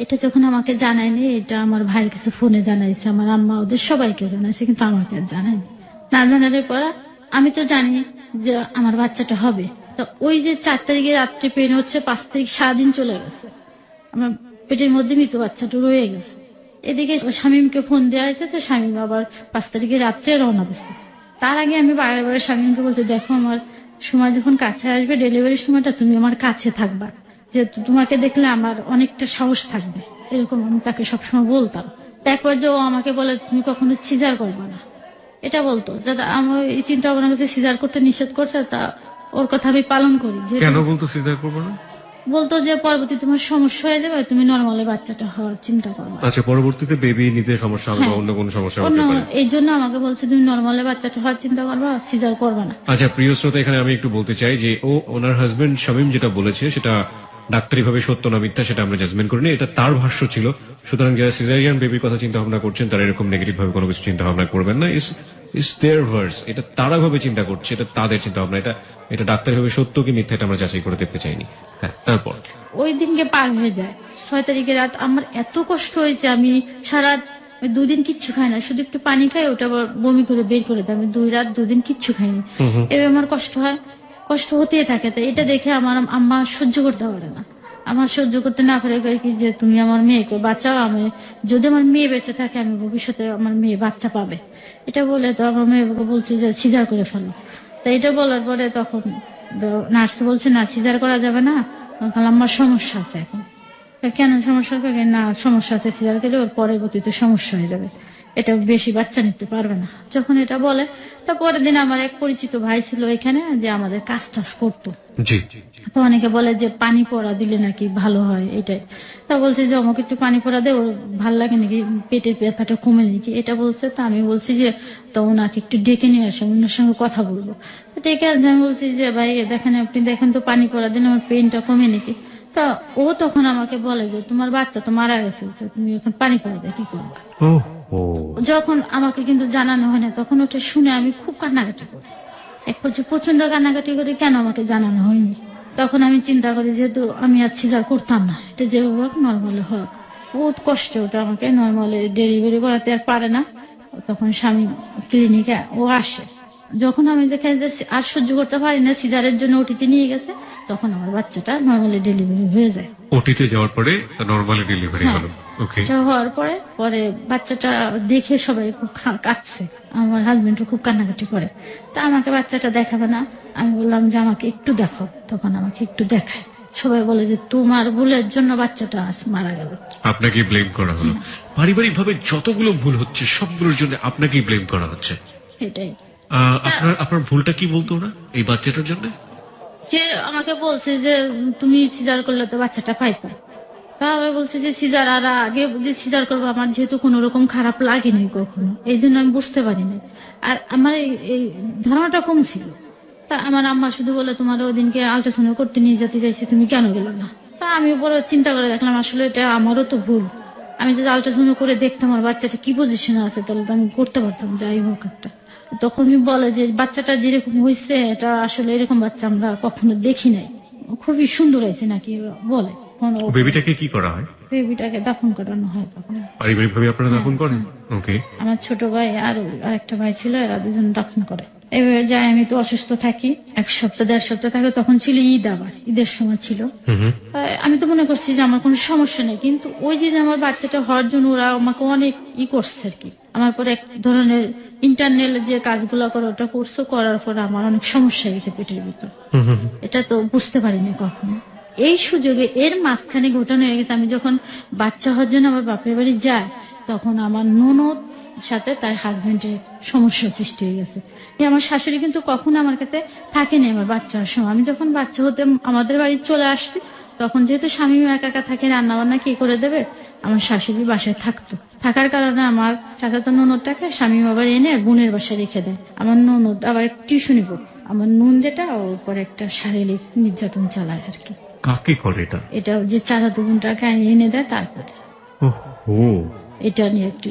এটা যখন আমাকে জানায়নি, এটা আমার ভাইয়ের কাছে ফোনে জানাইছে, আমার আম্মা ওদের সবাইকে জানাইছে, কিন্তু আমাকে আর জানায়নি। না জানানোর পর আমি তো জানি যে আমার বাচ্চাটা হবে। তো ওই যে 4 তারিখে রাত্রে পেন হচ্ছে, 5 তারিখ সারাদিন চলে গেছে, আমার পেটের মধ্যে মৃত বাচ্চাটা রয়ে গেছে। এদিকে শামীমকে ফোন দেওয়া হয়েছে, তো শামীম আবার 5 তারিখে রাত্রে রওনা দিচ্ছে। তার আগে আমি বারে বারে শামীমকে বলছি দেখো আমার সময় যখন কাছে আসবে, ডেলিভারির সময়টা তুমি আমার কাছে থাকবা, যে তোমাকে দেখলে আমার অনেকটা সাহস থাকবে, এরকম আমি তাকে সবসময় বলতাম। তারপর যে ও আমাকে বলে তুমি কখনো সিজার করবে না, এটা বলতো। যাতে আমার এই চিন্তা ভাবনা করছে সিজার করতে নিষেধ করছে, তা ওর কথা আমি পালন করি। কেন বলতো সিজার করবো না? বলতো যে পরবর্তী তোমার সমস্যা হয়ে যাবে, তুমি নর্মালে বাচ্চাটা হওয়ার চিন্তা করবে। আচ্ছা, পরবর্তীতে বেবি নিতে সমস্যা হবে, অন্য কোনো সমস্যা হতে পারে, এই জন্য আমাকে বলছে তুমি নর্মালে বাচ্চাটা হওয়ার চিন্তা করবা, সিজার করবে না। আচ্ছা প্রিয় শ্রোতা, এখানে আমি একটু বলতে চাই যে ওনার হাজবেন্ড শামীম যেটা বলেছে সেটা ডাক্তারি ভাবে সত্য না মিথ্যা সেটা আমরা জাজমেন্ট করিনি, এটা তার ভাষ্য ছিল। সুতরাং যারা সিজারিয়ান বেবির কথা চিন্তা ভাবনা করছেন তারা এরকম নেগেটিভ ভাবে কোনো কিছু চিন্তা ভাবনা করবেন না। ইস দেয়ার ভার্স, এটা তারা ভাবে চিন্তা করছে, এটা তাদের চিন্তা ভাবনা। এটা ডাক্তারি ভাবে সত্য কি মিথ্যা এটা আমরা যাচাই করে দেখতে চাইনি। হ্যাঁ, তারপর ওই দিনকে পার হয়ে যায় 6 তারিখে রাত। আমার এত কষ্ট হয়েছে, আমি সারা ওই 2 দিন কিচ্ছু খাই না, শুধু একটু পানি খাই, ওটা আবার বমি করে বের করে দেয়। আমি 2 রাত 2 দিন কিচ্ছু খাইনি। এবার আমার কষ্ট হয়, কষ্ট হতেই থাকে। তো এটা দেখে আমার আম্মা সহ্য করতে পারে না। আমার সহ্য করতে না পারে কয় কি যে তুমি আমার মেয়েকে বাঁচাও, আমি যদি আমার মেয়ে বেঁচে থাকে আমি ভবিষ্যতে আমার মেয়ে বাচ্চা পাবে। এটা বলে তো আমার মেয়েকে বলছি যে সিজার করে ফেলো। তো এটা বলার পরে তখন নার্স বলছে না, সিজার করা যাবে না, আমার সমস্যা আছে এখন। কেন সমস্যা? না সমস্যা আছে, সিজার করলে ওর পরবর্তীতে সমস্যা হয়ে যাবে, এটা বেশি বাচ্চা নিতে পারবে না। যখন এটা বলে, তো পরের দিন আমার এক পরিচিত ভাই ছিল এখানে যে আমাদের কাজ টাজ করতো। তো অনেকে বলে যে পানি পড়া দিলে নাকি ভালো হয়, এটাই। তা বলছে যে আমাকে একটু পানি পড়া দে, ওর ভাল লাগে নাকি, পেটের ব্যথাটা কমে নাকি, এটা বলছে। তো আমি বলছি যে তো ওনাকে একটু ডেকে নিয়ে আসে, ওনার সঙ্গে কথা বলবো। তো ডেকে আসে, আমি বলছি যে ভাই দেখেন, আপনি দেখেন তো পানি পড়া দিলে আমার পেনটা কমে নাকি। তা ও তখন আমাকে বলে যে তোমার বাচ্চা তো মারা গেছে, তুমি এখন পানি পড়া দিয়ে কি করবে। যখন আমাকে কিন্তু জানানো হয় না, তখন ওটা শুনে আমি খুব কান্নাকাটি করি, এক পর্যায়ে প্রচন্ড কান্নাকাটি করি, কেন আমাকে জানানো হয়নি। তখন আমি চিন্তা করি যেহেতু আমি আর সিজার করতাম না, এটা যেভাবে হোক নর্মালি হোক। বহুত কষ্ট ওটা, আমাকে নর্মালি ডেলিভারি করাতে আর পারে না। তখন স্বামী ক্লিনিকে ও আসে, যখন আমি দেখে যে আর সহ্য করতে পারি না, সিজারের জন্য ওটিতে নিয়ে গেছে, তখন আমার বাচ্চাটা নর্মালি ডেলিভারি হয়ে যায়। ওটিতে যাওয়ার পরে নরমালি ডেলিভারি হলো। ওকে। হওয়ার পরে পরে বাচ্চাটা দেখে সবাই খুব কাঁদছে, আমার হাজবেন্ডও খুব কান্নাকাটি করে। তা আমাকে বাচ্চাটা দেখাবে না, আমি বললাম যে আমাকে একটু দেখো, তখন আমাকে একটু দেখায়। সবাই বলে যে তোমার ভুলের জন্য বাচ্চাটা আজ মারা গেল। আপনাকে ব্লেম করা হলো। পারিবারিক ভাবে যতগুলো ভুল হচ্ছে সবগুলোর জন্য আপনাকেই ব্লেম করা হচ্ছে। এটাই। আপনার ভুলটা কি বলতো না এই বাচ্চাটার জন্য? যে আমাকে বলছে যে তুমি সিজার করলে তো বাচ্চাটা পাইতো। তা আমি বলছি যে সিজার আর আগে যে সিজার করবো, আমার যেহেতু কোন রকম খারাপ লাগেনি কখনো, এই জন্য আমি বুঝতে পারিনি। আর আমার এই ধারণাটা কম ছিল। তা আমার আম্মা শুধু বলে তোমার ওদিনকে আল্ট্রাসাউন্ড করতে নিয়ে যেতে চাইছি, তুমি কেন গেলে না। তা আমি বড় চিন্তা করে দেখলাম আসলে এটা আমারও তো ভুল। আমি যদি আল্ট্রাসাউন্ড করে দেখতাম আমার বাচ্চাটা কি পজিশনে আছে, তাহলে তো আমি করতে পারতাম যাই হোক একটা। তখন বলে যে বাচ্চাটা যেরকম হয়েছে এটা আসলে এরকম বাচ্চা আমরা কখনো দেখি নাই, খুবই সুন্দর হয়েছে নাকি বলে। বেবিটাকে কি করা হয়? বেবিটাকে দাফন করানো হয়। তখন পারিবারিক ভাবে আপনারা দাফন করেন? ওকে। আমার ছোট ভাই আর আরেকটা ভাই ছিল, এরা দুজন দাফন করে। এবার যাই, আমি তো অসুস্থ থাকি, 1 সপ্তাহ 1.5 সপ্তাহ থাকে। তখন ছিল ঈদ, আবার ঈদের সময় ছিল। আমি তো মনে করছি যে আমার কোনো সমস্যা নেই, কিন্তু ওই যে আমার বাচ্চাটা হওয়ার জন্য ওরা আমাকে অনেক করছে আর কি। আমার পরে এক ধরনের ইন্টারনাল যে কাজগুলো করে ওটা করছে, করার পর আমার অনেক সমস্যা হয়েছে পেটের ভিতর। এটা তো বুঝতে পারিনি কখনো। এই সুযোগে এর মাঝখানে ঘটনা হয়ে গেছে, আমি যখন বাচ্চা হওয়ার জন্য আমার বাপের বাড়ি যাই, তখন আমার ননদ সাথে তার হাজবেন্ডের সমস্যা সৃষ্টি হয়ে গেছে। আমার শাশুড়ি কিন্তু কখনো আমার কাছে থাকেনি আমার বাচ্চা হওয়ার সময়। আমি যখন বাচ্চা হতে আমাদের বাড়ি চলে আসছি, তখন যেহেতু স্বামী একা একা থাকে, রান্না বান্না কে করে দেবে, আমার শাশুড়ি বাসায় থাকতো। থাকার কারণে আমার চাচাতো ননদটাকে স্বামী আবার এনে বোনের বাসায় রেখে দেয়। আমার ননদ আবার টিউশনি পড়তো। আমার নুন যেটা ওর উপর একটা শারীরিক নির্যাতন চালায় আর কি। কাকে করে এটা? এটা যে চাচাতো বোনটাকে এনে দেয়, তারপরে এটা নিয়ে একটু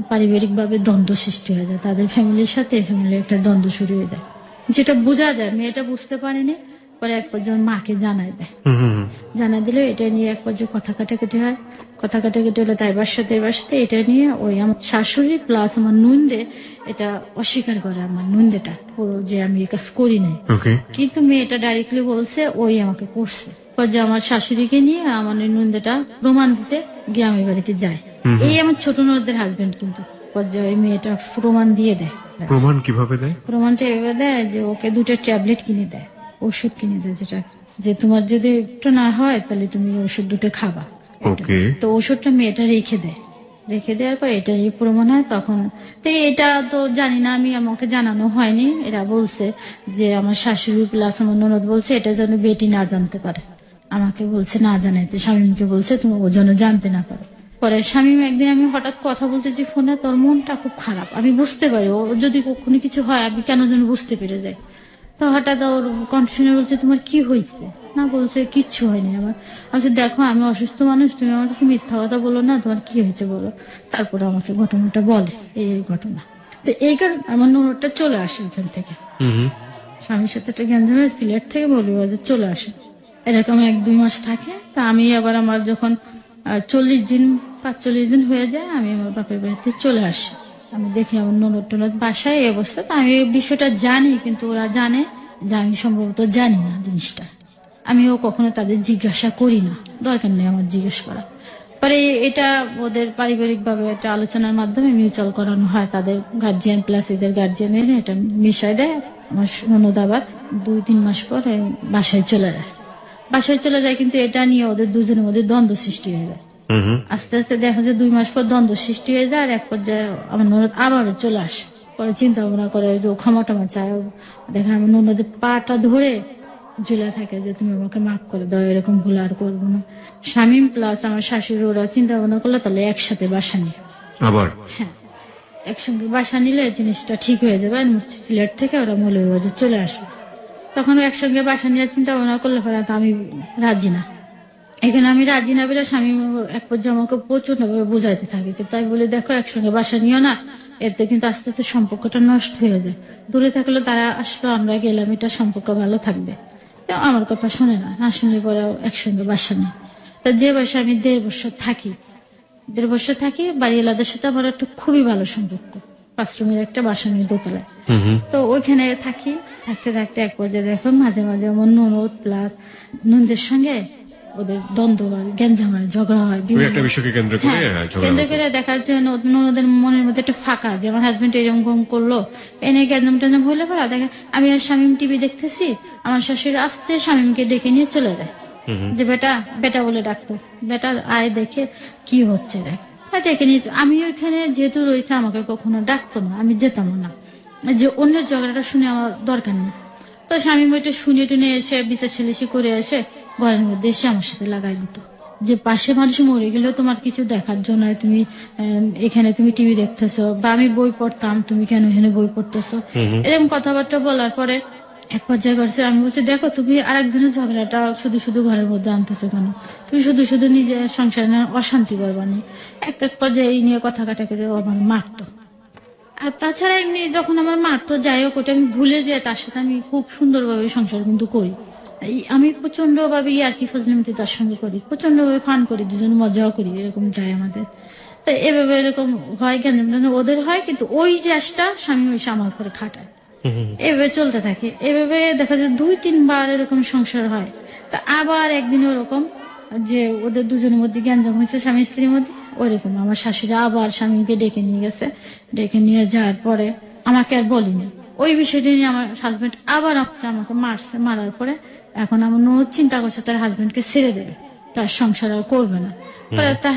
পারিবারিক ভাবে দ্বন্দ্ব সৃষ্টি হয়ে যায়, তাদের ফ্যামিলির সাথে ফ্যামিলির একটা দ্বন্দ্ব শুরু হয়ে যায়, যেটা বোঝা যায়। মেয়েটা বুঝতে পারেনি, পরে এক পর্যায়ে মাকে জানাই দেয়। জানাই দিলে এটা নিয়ে এক পর্যায়ে কথা কাটাকাটি হয়। কথা কাটাকাটি হলে তাই বাসাতে এটা নিয়ে ওই আমার শাশুড়ি প্লাস আমার নুনদে এটা অস্বীকার করে, আমার নুনদেটা পুরো যে আমি এই কাজ করি নাই। কিন্তু মেয়েটা ডাইরেক্টলি বলছে ওই আমাকে করছে। পর্যায়ে আমার শাশুড়িকে নিয়ে আমার নুনদেটা প্রমাণ দিতে গ্রামের বাড়িতে যায়। এই আমার ছোট ননদের হাজবেন্ড, কিন্তু পর্যায়ে মেয়েটা প্রমাণ দিয়ে দেয়। প্রমাণ কিভাবে দেয়? প্রমাণটা এভাবে দেয় যে ওকে 2টা ট্যাবলেট কিনে দেয়, ওষুধ কিনে দেয়, যেটা যে তোমার যদি একটু না হয় তাহলে তুমি ওষুধ 2টা খাবা। তো ওষুধটা মেয়েটা রেখে দেওয়ার পর এটা প্রমাণ হয়। তখন তো এটা তো জানি না আমি, আমাকে জানানো হয়নি। এরা বলছে যে আমার শাশুড়ি প্লাস আমার ননদ বলছে এটা যেন বেটি না জানতে পারে, আমাকে বলছে না জানাইতে, স্বামীকে বলছে তুমি ও যেন জানতে না পারে। পরে স্বামী একদিন আমি হঠাৎ কথা বলতেছি ফোনে, তোর মনটা খুব খারাপ, আমি বুঝতে পারি ও যদি কখনো কিছু হয় আমি কেন যেন বুঝতে পেরে যাই। তো হঠাৎ ওর কনফিউশনে বলছে তোমার কি হয়েছে, না বলছে কিচ্ছু হয়নি আমার। আচ্ছা দেখো আমি অসুস্থ মানুষ, তুমি আমার কাছে মিথ্যা কথা বলো না, তোমার কি হয়েছে বলো। তারপরে আমাকে ঘটনাটা বলে, এই ঘটনা। তো এই কারণে আমার ননদটা চলে আসে ওখান থেকে, স্বামীর সাথে একটা জ্ঞান জমে সিলেট থেকে মৌলভীবাজার চলে আসে। এরকম 1-2 মাস থাকে। তা আমি আবার আমার যখন 40 দিন 45 দিন হয়ে যায়, আমি আমার বাপের বাড়িতে চলে আসি। আমি দেখি আমার ননদ টনদ বাসায় এই অবস্থা। তো আমি এই বিষয়টা জানি, কিন্তু ওরা জানে যে আমি সম্ভবত জানি না জিনিসটা। আমিও কখনো তাদের জিজ্ঞাসা করি না, দরকার নেই আমার জিজ্ঞেস করা। পরে এটা ওদের পারিবারিক ভাবে একটা আলোচনার মাধ্যমে মিউচুয়াল করানো হয়, তাদের গার্জিয়ান প্লাস এদের গার্জিয়ান এনে এটা মিশাই দেয়। আমার ননদ আবার 2-3 মাস পর বাসায় চলে যায়। বাসায় চলে যায়, কিন্তু এটা নিয়ে ওদের দুজনের মধ্যে দ্বন্দ্ব সৃষ্টি হয়ে যায়। আস্তে আস্তে দেখা যায় 2 মাস পর দ্বন্দ্ব সৃষ্টি হয়ে যায়, আর এক পর্যায়ে আমার ননদ আবারও চলে আসে। পরে চিন্তা ভাবনা করে যে ক্ষমা টমা চায়। দেখেন আমার ননদের পাটা ধরে ঝুলে থাকে যে তুমি আমাকে মাফ করে দাও, এরকম ভুল আর করবো না। শামীম প্লাস আমার শাশুড়ি ওরা চিন্তা ভাবনা করলো তাহলে একসাথে বাসা নিয়ে, আবার হ্যাঁ একসঙ্গে বাসা নিলে জিনিসটা ঠিক হয়ে যাবে। আর সিলেট থেকে ওরা মৌলভীবাজার চলে আসবে। তখন একসঙ্গে বাসা নিয়ে চিন্তা ভাবনা করলে পরে তো আমি রাজি না। এখানে আমি রাজি না বলে স্বামী এক পর্যায়ে আমাকে প্রচুর ভাবে বুঝাইতে থাকে, তাই বলে দেখো একসঙ্গে বাসা নিও না, এতে কিন্তু আস্তে আস্তে সম্পর্কটা নষ্ট হয়ে যায়। দূরে থাকলে তারা আসলো, আমরা গেলাম, এটা সম্পর্ক ভালো থাকবে। তো আমার কথা শুনে না শুনলে পরে একসঙ্গে বাসা নেই। তা যে বয়সে আমি 1.5 বছর থাকি, 1.5 বছর থাকি, বাড়িওয়ালাদের সাথে আমার একটা খুবই ভালো সম্পর্ক। 5 রুমের একটা বাসা নিয়ে দোতলায়। তো ওইখানে থাকি, থাকতে থাকতে এক পর্যায়ে দেখো মাঝে মাঝে আমার ননদ প্লাস ননদের সঙ্গে ওদের দ্বন্দ্ব হয়, গ্যাঞ্জাম হয়, ঝগড়া হয়। ওই একটা বিষয়কে কেন্দ্র করে ঝগড়া কেন্দ্র হতো। করে দেখা যাচ্ছে ননদের মনের মধ্যে একটা ফাঁকা, যে আমার হাজবেন্ড এরকম করলো, এনে গ্যাঞ্জাম ট্যাঞ্জাম হইলে পরে দেখে আমি আর শামীম টিভি দেখতেছি, আমার শাশুড়ি আস্তে শামীমকে ডেকে নিয়ে চলে যায়, যে বেটা বেটা বলে ডাকতো, বেটা আয় দেখে কি হচ্ছে দেখ। ডেকে নিয়ে আমি ওইখানে যেহেতু রয়েছে আমাকে কখনো ডাকতো না, আমি যেতাম না, যে অন্যের ঝগড়াটা শুনে আমার দরকার নেই। তো স্বামী ওইটা শুনে টুনে এসে বিচার সালিশি করে এসে ঘরের মধ্যে এসে আমার সাথে লাগাই দিত, যে পাশে মানুষ মরে গেলেও তোমার কিছু দেখার জন্য তুমি এখানে তুমি টিভি দেখতেছো, বা আমি বই পড়তাম তুমি কেন এখানে বই পড়তেছো, এরকম কথাবার্তা বলার পরে এক পর্যায়ে করছে আমি বলছি দেখো তুমি আরেকজনের ঝগড়াটা শুধু শুধু ঘরের মধ্যে আনতেছো কেন, তুমি শুধু শুধু নিজের সংসারে অশান্তি করবানি। এক পর্যায়ে এই নিয়ে কথা কাটা করে আমার মারতো। আর তাছাড়া এমনি যখন আমার মারতো যাই হোক ওটা আমি ভুলে যাই, তার সাথে আমি খুব সুন্দরভাবে সংসার কিন্তু করি। আমি প্রচন্ড ভাবে ইয়ার্কি ফজলিমতি তার সঙ্গে করি, প্রচন্ড ভাবে ফান করি, দুজন মজাও করি, এরকম যায় আমাদের। তো এভাবে এরকম হয় কেন ওদের হয়, কিন্তু ওই জ্যাসটা স্বামী এসে আমার করে খাটায়। এভাবে চলতে থাকে। এভাবে দেখা যায় 2-3 বার এরকম সংসার হয়। তা আবার একদিন ওরকম যে ওদের দুজনের মধ্যে গ্যাঞ্জাম হয়েছে স্বামী স্ত্রীর মধ্যে, ওইরকম আমার শাশুড়ি আবার স্বামীকে ডেকে নিয়ে গেছে। ডেকে নিয়ে যাওয়ার পরে আমাকে আর বলিনি ওই বিষয়টা নিয়ে। আমার হাজবেন্ড আবার আমাকে মারছে, মারার পরে এখন আমার ননদ চিন্তা করছে তার হাজবেন্ডকে ছেড়ে দেবে, তার সংসার আর করবে না। পরে তার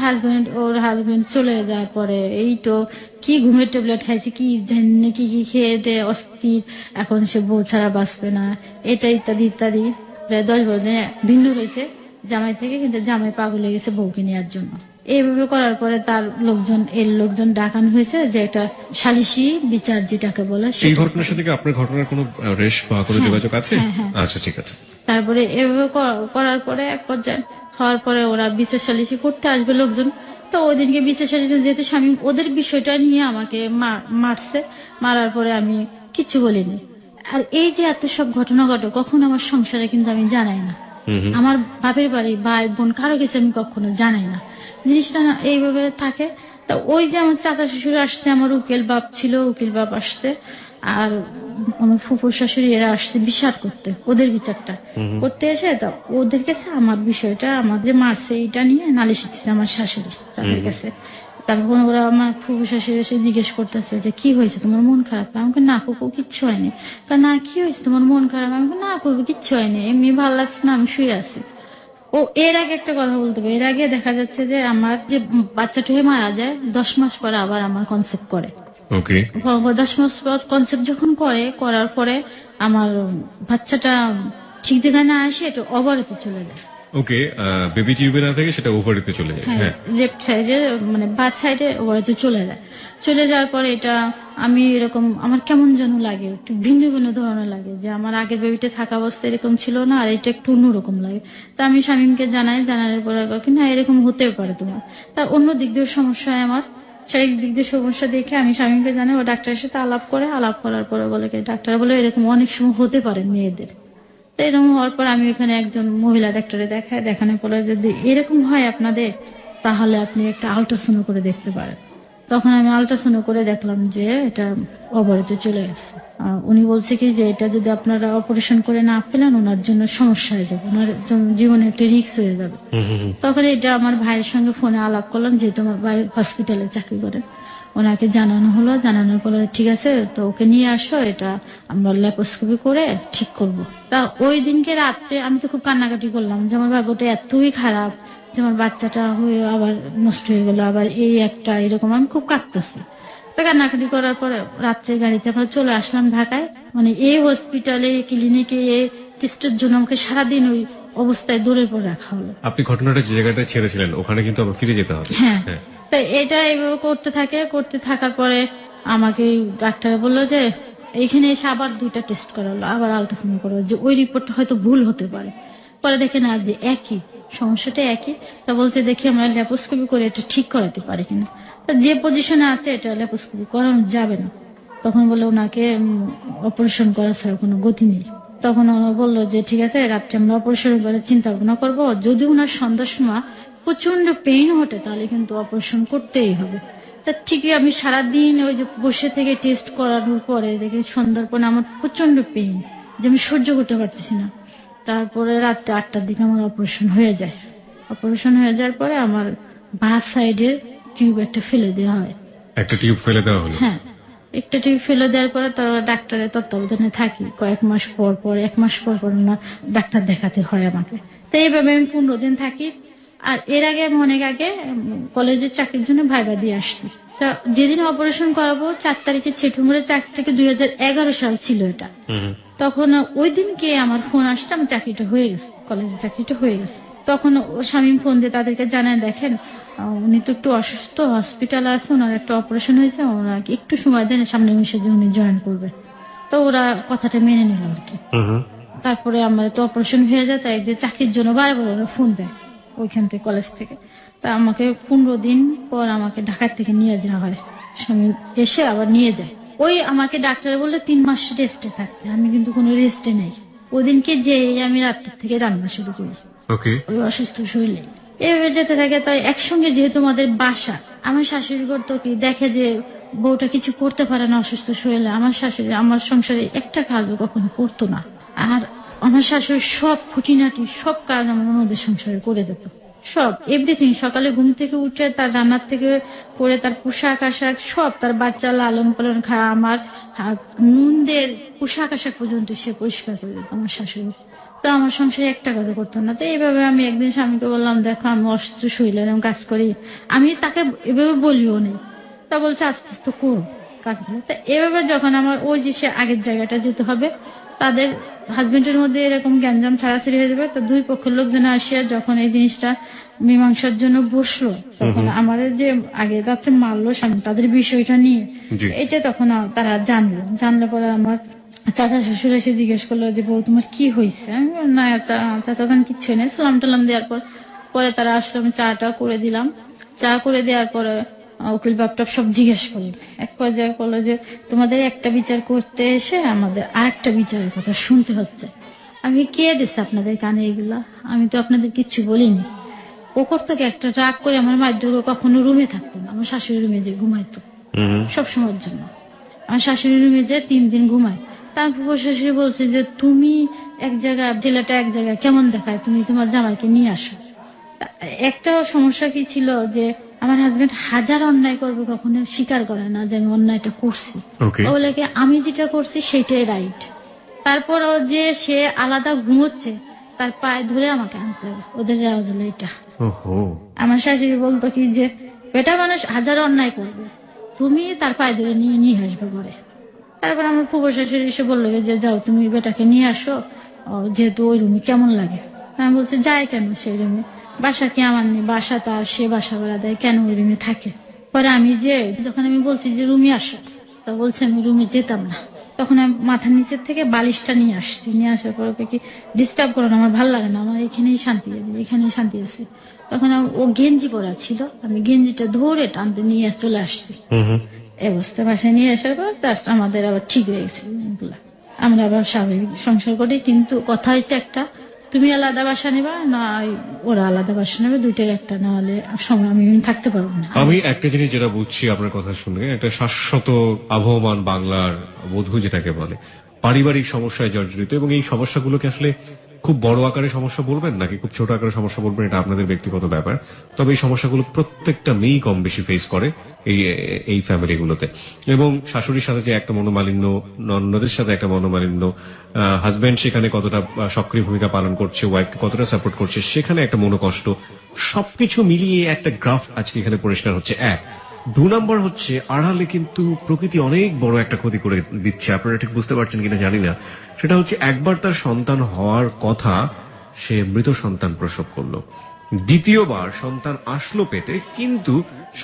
ওর হাজবেন্ড চলে যাওয়ার পরে এই তো কি ঘুমের ট্যাবলেট খাইছে, কি জানি কি কি খেয়ে দে অস্থির, এখন সে বউ ছাড়া বাঁচবে না, এটা ইত্যাদি ইত্যাদি। প্রায় 10-12 দিন ভিন্ন রয়েছে জামাই থেকে, কিন্তু জামাই পাগল হয়ে গেছে বউকে নেওয়ার জন্য। এইভাবে করার পরে তার লোকজন ডাকানো হয়েছে, যে একটা সালিশি বিচার যেটাকে বলে। এই ঘটনার সাথে কি আপনার ঘটনার কোনো রেশ বা কোনো যোগাযোগ আছে? আচ্ছা ঠিক আছে। তারপরে এভাবে করার পরে এক পর্যায়ে হওয়ার পরে ওরা বিচার সালিশি করতে আসবে লোকজন। তো ওই দিনকে বিচার সালিশি যেহেতু স্বামী ওদের বিষয়টা নিয়ে আমাকে মারছে, মারার পরে আমি কিচ্ছু বলিনি। আর এই যে এত সব ঘটনা ঘটে কখনো আমার সংসারে কিন্তু আমি জানাই না, আমার বাপের বাড়ি ভাই বোন কারো কিছু আমি কখনো জানাই না, জিনিসটা না এইভাবে থাকে। তা ওই যে আমার চাচা শ্বশুর আসছে, আমার উকিল বাপ ছিল, উকিল বাপ আসছে, আর আমার ফুফুর শাশুড়ি এরা আসছে বিচার করতে, ওদের বিচারটা করতে এসে তা ওদের কাছে আমার বিষয়টা আমার যে মারছে এটা নিয়ে নালিশ দিচ্ছে আমার শাশুড়ি তাদের কাছে। তারপর ওরা আমার ফুফু শাশুড়ি এসে জিজ্ঞেস করতেছে যে কি হয়েছে, তোমার মন খারাপ? আমাকে না কুকু কিচ্ছু হয়নি। না কি হয়েছে তোমার মন খারাপ? আমাকে না কুকু কিচ্ছু হয়নি, এমনি ভালো লাগছে না, আমি শুয়ে আছি। ও এর আগে একটা কথা বলতে হবে, এর আগে দেখা যাচ্ছে যে আমার যে বাচ্চাটা হয়ে মারা যায় 10 মাস পরে আবার আমার কনসেপ্ট করে। 10 মাস পর কনসেপ্ট যখন করার পরে আমার বাচ্চাটা ঠিক জায়গায় না আসে, এটা ওভারেতে চলে যায়। ওকে, বেবি টিউবে না থেকে সেটা ওভারেতে চলে যায়। হ্যাঁ, লেফট সাইডে মানে বাঁ সাইডে ওভারেতে চলে যায়। চলে যাওয়ার পরে এটা আমি এরকম আমার কেমন যেন লাগে, একটু ভিন্ন ভিন্ন ধরনের লাগে, যে আমার আগের বেবিটা থাকা অবস্থা এরকম ছিল না, আর এটা একটু অন্যরকম লাগে। তা আমি স্বামীকে জানানোর পরে না এরকম হতেও পারে তোমার। তার অন্য দিক দিয়ে সমস্যা হয়, আমার শারীরিক দিক দিয়ে সমস্যা দেখে আমি স্বামীকে জানাই। ও ডাক্তারের সাথে আলাপ করার পরে বলে ডাক্তার বলে এরকম অনেক সময় হতে পারে মেয়েদের। তো এরকম হওয়ার পর আমি ওখানে একজন মহিলা ডাক্তারে দেখানোর পরে যদি এরকম হয় আপনাদের, তাহলে আপনি একটা আল্ট্রাসাউন্ড করে দেখতে পারেন। তখন আমি আল্ট্রাসাউন্ড করে দেখলাম যে এটা ওভারিতে চলে গেছে। উনি বলছে কি যে এটা যদি আপনারা অপারেশন করে না ফেলেন ওনার জন্য সমস্যা হয়ে যাবে, ওনার জীবনে একটা রিস্ক হয়ে যাবে। তখন এটা আমার ভাইয়ের সঙ্গে ফোনে আলাপ করলাম, যেহেতু আমার ভাই হসপিটালে চাকরি করে, ওনাকে জানানো হলো। জানানোর পরে ঠিক আছে তো ওকে নিয়ে আসো, এটা আমরা ল্যাপারোস্কোপি করে ঠিক করব। তা ওই দিনকে রাত্রে আমি তো খুব কান্নাকাটি করলাম যে আমার ভাগ্যটা এতই খারাপ যে আমার বাচ্চাটা হয়ে আবার নষ্ট হয়ে গেল, আবার এই একটা এরকম, আমি খুব কাঁদতেছি। তো কান্নাকাটি করার পরে রাত্রে গাড়িতে আমরা চলে আসলাম ঢাকায়। মানে এই হসপিটালে ক্লিনিকে এই টেস্টের জন্য আমাকে সারাদিন ওই অবস্থায় দৌড়ের পর রাখা হলো। আপনি ঘটনাটা যে জায়গাটা ছেড়েছিলেন ওখানে কিন্তু আবার ফিরে যেতে হবে। হ্যাঁ, তো এটা এইভাবে করতে থাকার পরে আমাকে ডাক্তার বললো যে এখানে এসে আবার 2টা টেস্ট করালো, আবার আল্ট্রাসাউন্ড করা, যে ওই রিপোর্টটা হয়তো ভুল হতে পারে। পরে দেখে না যে একই সমস্যাটা একই। তা বলছে দেখি আমরা ল্যাপারোস্কোপি করে এটা ঠিক করাতে পারি কিনা। তা যে পজিশনে আছে এটা ল্যাপারোস্কোপি করানো যাবে না। তখন বলে ওনাকে অপারেশন করা ছাড়া কোনো গতি নেই। তখন ওরা বললো যে ঠিক আছে রাত্রে আমরা অপারেশন করে চিন্তা ভাবনা করবো, যদি ওনার সন্ধ্যার সময় প্রচন্ড পেইন হটে তাহলে কিন্তু অপারেশন করতেই হবে। তা ঠিকই আমি সারাদিন ওই যে বসে থেকে টেস্ট করানোর পরে দেখি সন্ধ্যার পরে আমার প্রচন্ড পেইন, যে আমি সহ্য করতে পারতেছি না। তারপরে রাত্রে 8টার দিকে আমার অপারেশন হয়ে যায়। অপারেশন হয়ে যাওয়ার পরে আমার বাঁ সাইডের টিউব একটা ফেলে দেওয়া হয়। একটা টিউব ফেলে দেওয়া হলো? হ্যাঁ, একটা টিউব ফেলে দেওয়ার পরে তারা ডাক্তারের তত্ত্বাবধানে থাকি কয়েক মাস পর পর, 1 মাস পর পর না ডাক্তার দেখাতে হয় আমাকে। তো এইভাবে আমি 15 দিন থাকি। আর এর আগে আমি অনেক আগে কলেজের চাকরির জন্য ভাইবা দিয়ে আসছি। তা যেদিন অপারেশন করাবো 4 তারিখে সেপ্টেম্বরের 4 তারিখে 2011 সাল ছিল এটা। তখন ওই দিনকে আমার ফোন আসছে আমার চাকরিটা হয়ে গেছে, কলেজের চাকরিটা হয়ে গেছে। তখন ও স্বামী ফোন দিয়ে তাদেরকে জানায় দেখেন উনি তো একটু অসুস্থ, হসপিটালে আছে, ওনার একটা অপারেশন হয়েছে, ওনাকে একটু সময় দেন, সামনে মাসে যে উনি জয়েন করবে। তো ওরা কথাটা মেনে নিল আর কি। তারপরে আমার তো অপারেশন হয়ে যায়, তাই একদিন চাকরির জন্য বারবার ওরা ফোন দেয় ওইখান থেকে, কলেজ থেকে। তা আমাকে 15 দিন পর আমাকে ঢাকা থেকে নিয়ে যাওয়া হয়, স্বামী এসে আবার নিয়ে যায়। ওই আমাকে ডাক্তার বললে 3 মাস রেস্টে থাকতে, আমি কিন্তু কোনো রেস্টে নেই। ওদিনকে যে আমি রাত্রি থেকে রান্না শুরু করি ওই অসুস্থ শরীরে। এভাবে যেতে থাকে। তাই একসঙ্গে যেহেতু আমাদের বাসা, আমার শাশুড়ি করতো কি দেখে যে বউটা কিছু করতে পারে না অসুস্থ শরীরে, আমার শাশুড়ি আমার সংসারে একটা কাজও কখনো করতো না। আর আমার শাশুড়ি সব খুঁটিনাটি সব কাজ আমার ওদের সংসারে করে দিত, সব এভরিথিং। সকালে ঘুম থেকে উঠে তার রান্নার থেকে করে তার পোশাক আশাক সব, তার বাচ্চা লালন পালন খায়, আমার নুনদের পোশাক আশাক পর্যন্ত সে পরিষ্কার করে দিত আমার শাশুড়ি। তো আমার সংসারে একটা কাজ করতো না। তো এইভাবে আমি একদিন স্বামীকে বললাম দেখো আমি অসুস্থ শরীরে এরকম কাজ করি, আমি তাকে এভাবে বলিও নেই। তা বলছে আস্তে আস্তে করো কাজগুলো। তো এভাবে যখন আমার ওই যে সে আগের জায়গাটা যেতে হবে, তাদের হাজবেন্ডের মধ্যে এরকম গ্যাঞ্জাম ছাড়াছাড়ি হয়ে যাবে। তো 2 পক্ষের লোকজন আসিয়া যখন এই জিনিসটা মীমাংসার জন্য বসলো, তখন আমাদের যে আগে রাত্রে মারলো স্বামী, তাদের বিষয়টা নিয়ে এটা তখন তারা জানলে পরে আমার চাচা শ্বশুর এসে জিজ্ঞেস করলো যে বউ তোমার কি হয়েছে। না চাচা যান কিচ্ছু নেই। সালাম টালাম দেওয়ার পরে তারা আসলে আমি চাটা করে দিলাম। চা করে দেওয়ার পরে উকিল বাপটাপ সব জিজ্ঞেস করলো। এক পর্যায়ে করলো যে তোমাদের একটা বিচার করতে এসে আমাদের আরেকটা বিচারের কথা শুনতে হচ্ছে। আমি কে দিচ্ছে আপনাদের কানে এগুলা, আমি তো আপনাদের কিচ্ছু বলিনি। ও করতো কি একটা রাগ করে আমার মায়ের কখনো রুমে থাকতো না, আমার শাশুড়ি রুমে যে ঘুমাইতো সবসময়ের জন্য। আমার শাশুড়ি রুমে যে 3 দিন ঘুমায়। তারপর শাশুড়ি বলছে যে তুমি এক জায়গায় ছেলেটা এক জায়গায় কেমন দেখায়, তুমি তোমার জামাইকে নিয়ে আসো। একটা সমস্যা কি ছিল যে আমার হাজবেন্ড হাজার অন্যায় করবে কখনো স্বীকার করে না যে আমি অন্যায়টা করছি। বলে কি আমি যেটা করছি সেটাই রাইট। তারপরও যে সে আলাদা ঘুমোচ্ছে তার পায়ে ধরে আমাকে আনতে হবে, ওদের রেওয়াজ হলো এটা। আমার শাশুড়ি বলতো কি যে বেটা মানুষ হাজার অন্যায় করবে, তুমি তার পায়ে ধরে নিয়ে আসবে ঘরে। তারপর আমার ফুফো শাশুড়ি এসে বললো যে যাও তুমি বেটাকে নিয়ে আসো, যেহেতু ওই রুমে কেমন লাগে। আমি বলছি যায় কেন সেই রুমে, বাসা কি আমার নেই, বাসা তার, সে বাসা ভাড়া দেয়, কেন ওই রুমে থাকে। পরে আমি যখন আমি বলছি যে রুমে আসো, তা বলছে আমি রুমে যেতাম না। তখন আমি মাথার নিচের থেকে বালিশটা নিয়ে আসছি, নিয়ে আসার পর ওকে কি ডিস্টার্ব করো না, আমার ভালো লাগে না, আমার এখানেই শান্তি আছে। তখন ও গেঞ্জি পরা ছিল, আমি গেঞ্জিটা ধরে টানতে নিয়ে চলে আসছি। এই অবস্থা বাসায় নিয়ে আসার পর আমাদের আবার ঠিক হয়ে গেছে, আমরা আবার স্বাভাবিক সংসার করি। কিন্তু কথা হয়েছে একটা, তুমি আলাদা বাসা নেবা না ওরা আলাদা বাসা নেবে, দুইটার একটা, না হলে সময় আমি থাকতে পারবো না। আমি একটা জিনিস যেটা বুঝছি আপনার কথা শুনে, একটা শাশ্বত আবহমান বাংলার বধূ যেটাকে বলে, পারিবারিক সমস্যায় জর্জরিত, এবং এই সমস্যাগুলোকে আসলে খুব বড় আকারে সমস্যা বলবেন নাকি খুব ছোট আকারে সমস্যা বলবেন এটা আপনাদের ব্যক্তিগত ব্যাপার। তবে এই সমস্যাগুলো প্রত্যেকটা মেয়েই কম বেশি ফেস করে এই ফ্যামিলিগুলোতে। এবং শাশুড়ির সাথে যে একটা মনোমালিন্য, ননদের সাথে একটা মনোমালিন্য, হাজবেন্ড সেখানে কতটা সক্রিয় ভূমিকা পালন করছে, ওয়াইফকে কতটা সাপোর্ট করছে, সেখানে একটা মনোকষ্ট, সবকিছু মিলিয়ে একটা গ্রাফ আজকে এখানে পরিষ্কার হচ্ছে। 1, 2 নম্বর হচ্ছে আড়ালে কিন্তু প্রকৃতি অনেক বড় একটা ক্ষতি করে দিচ্ছে। আপনারা ঠিক বুঝতে পারছেন কিনা জানি না। সেটা হচ্ছে একবার তার সন্তান হওয়ার কথা, সে মৃত সন্তান প্রসব করলো। দ্বিতীয়বার সন্তান আসলো পেটে, কিন্তু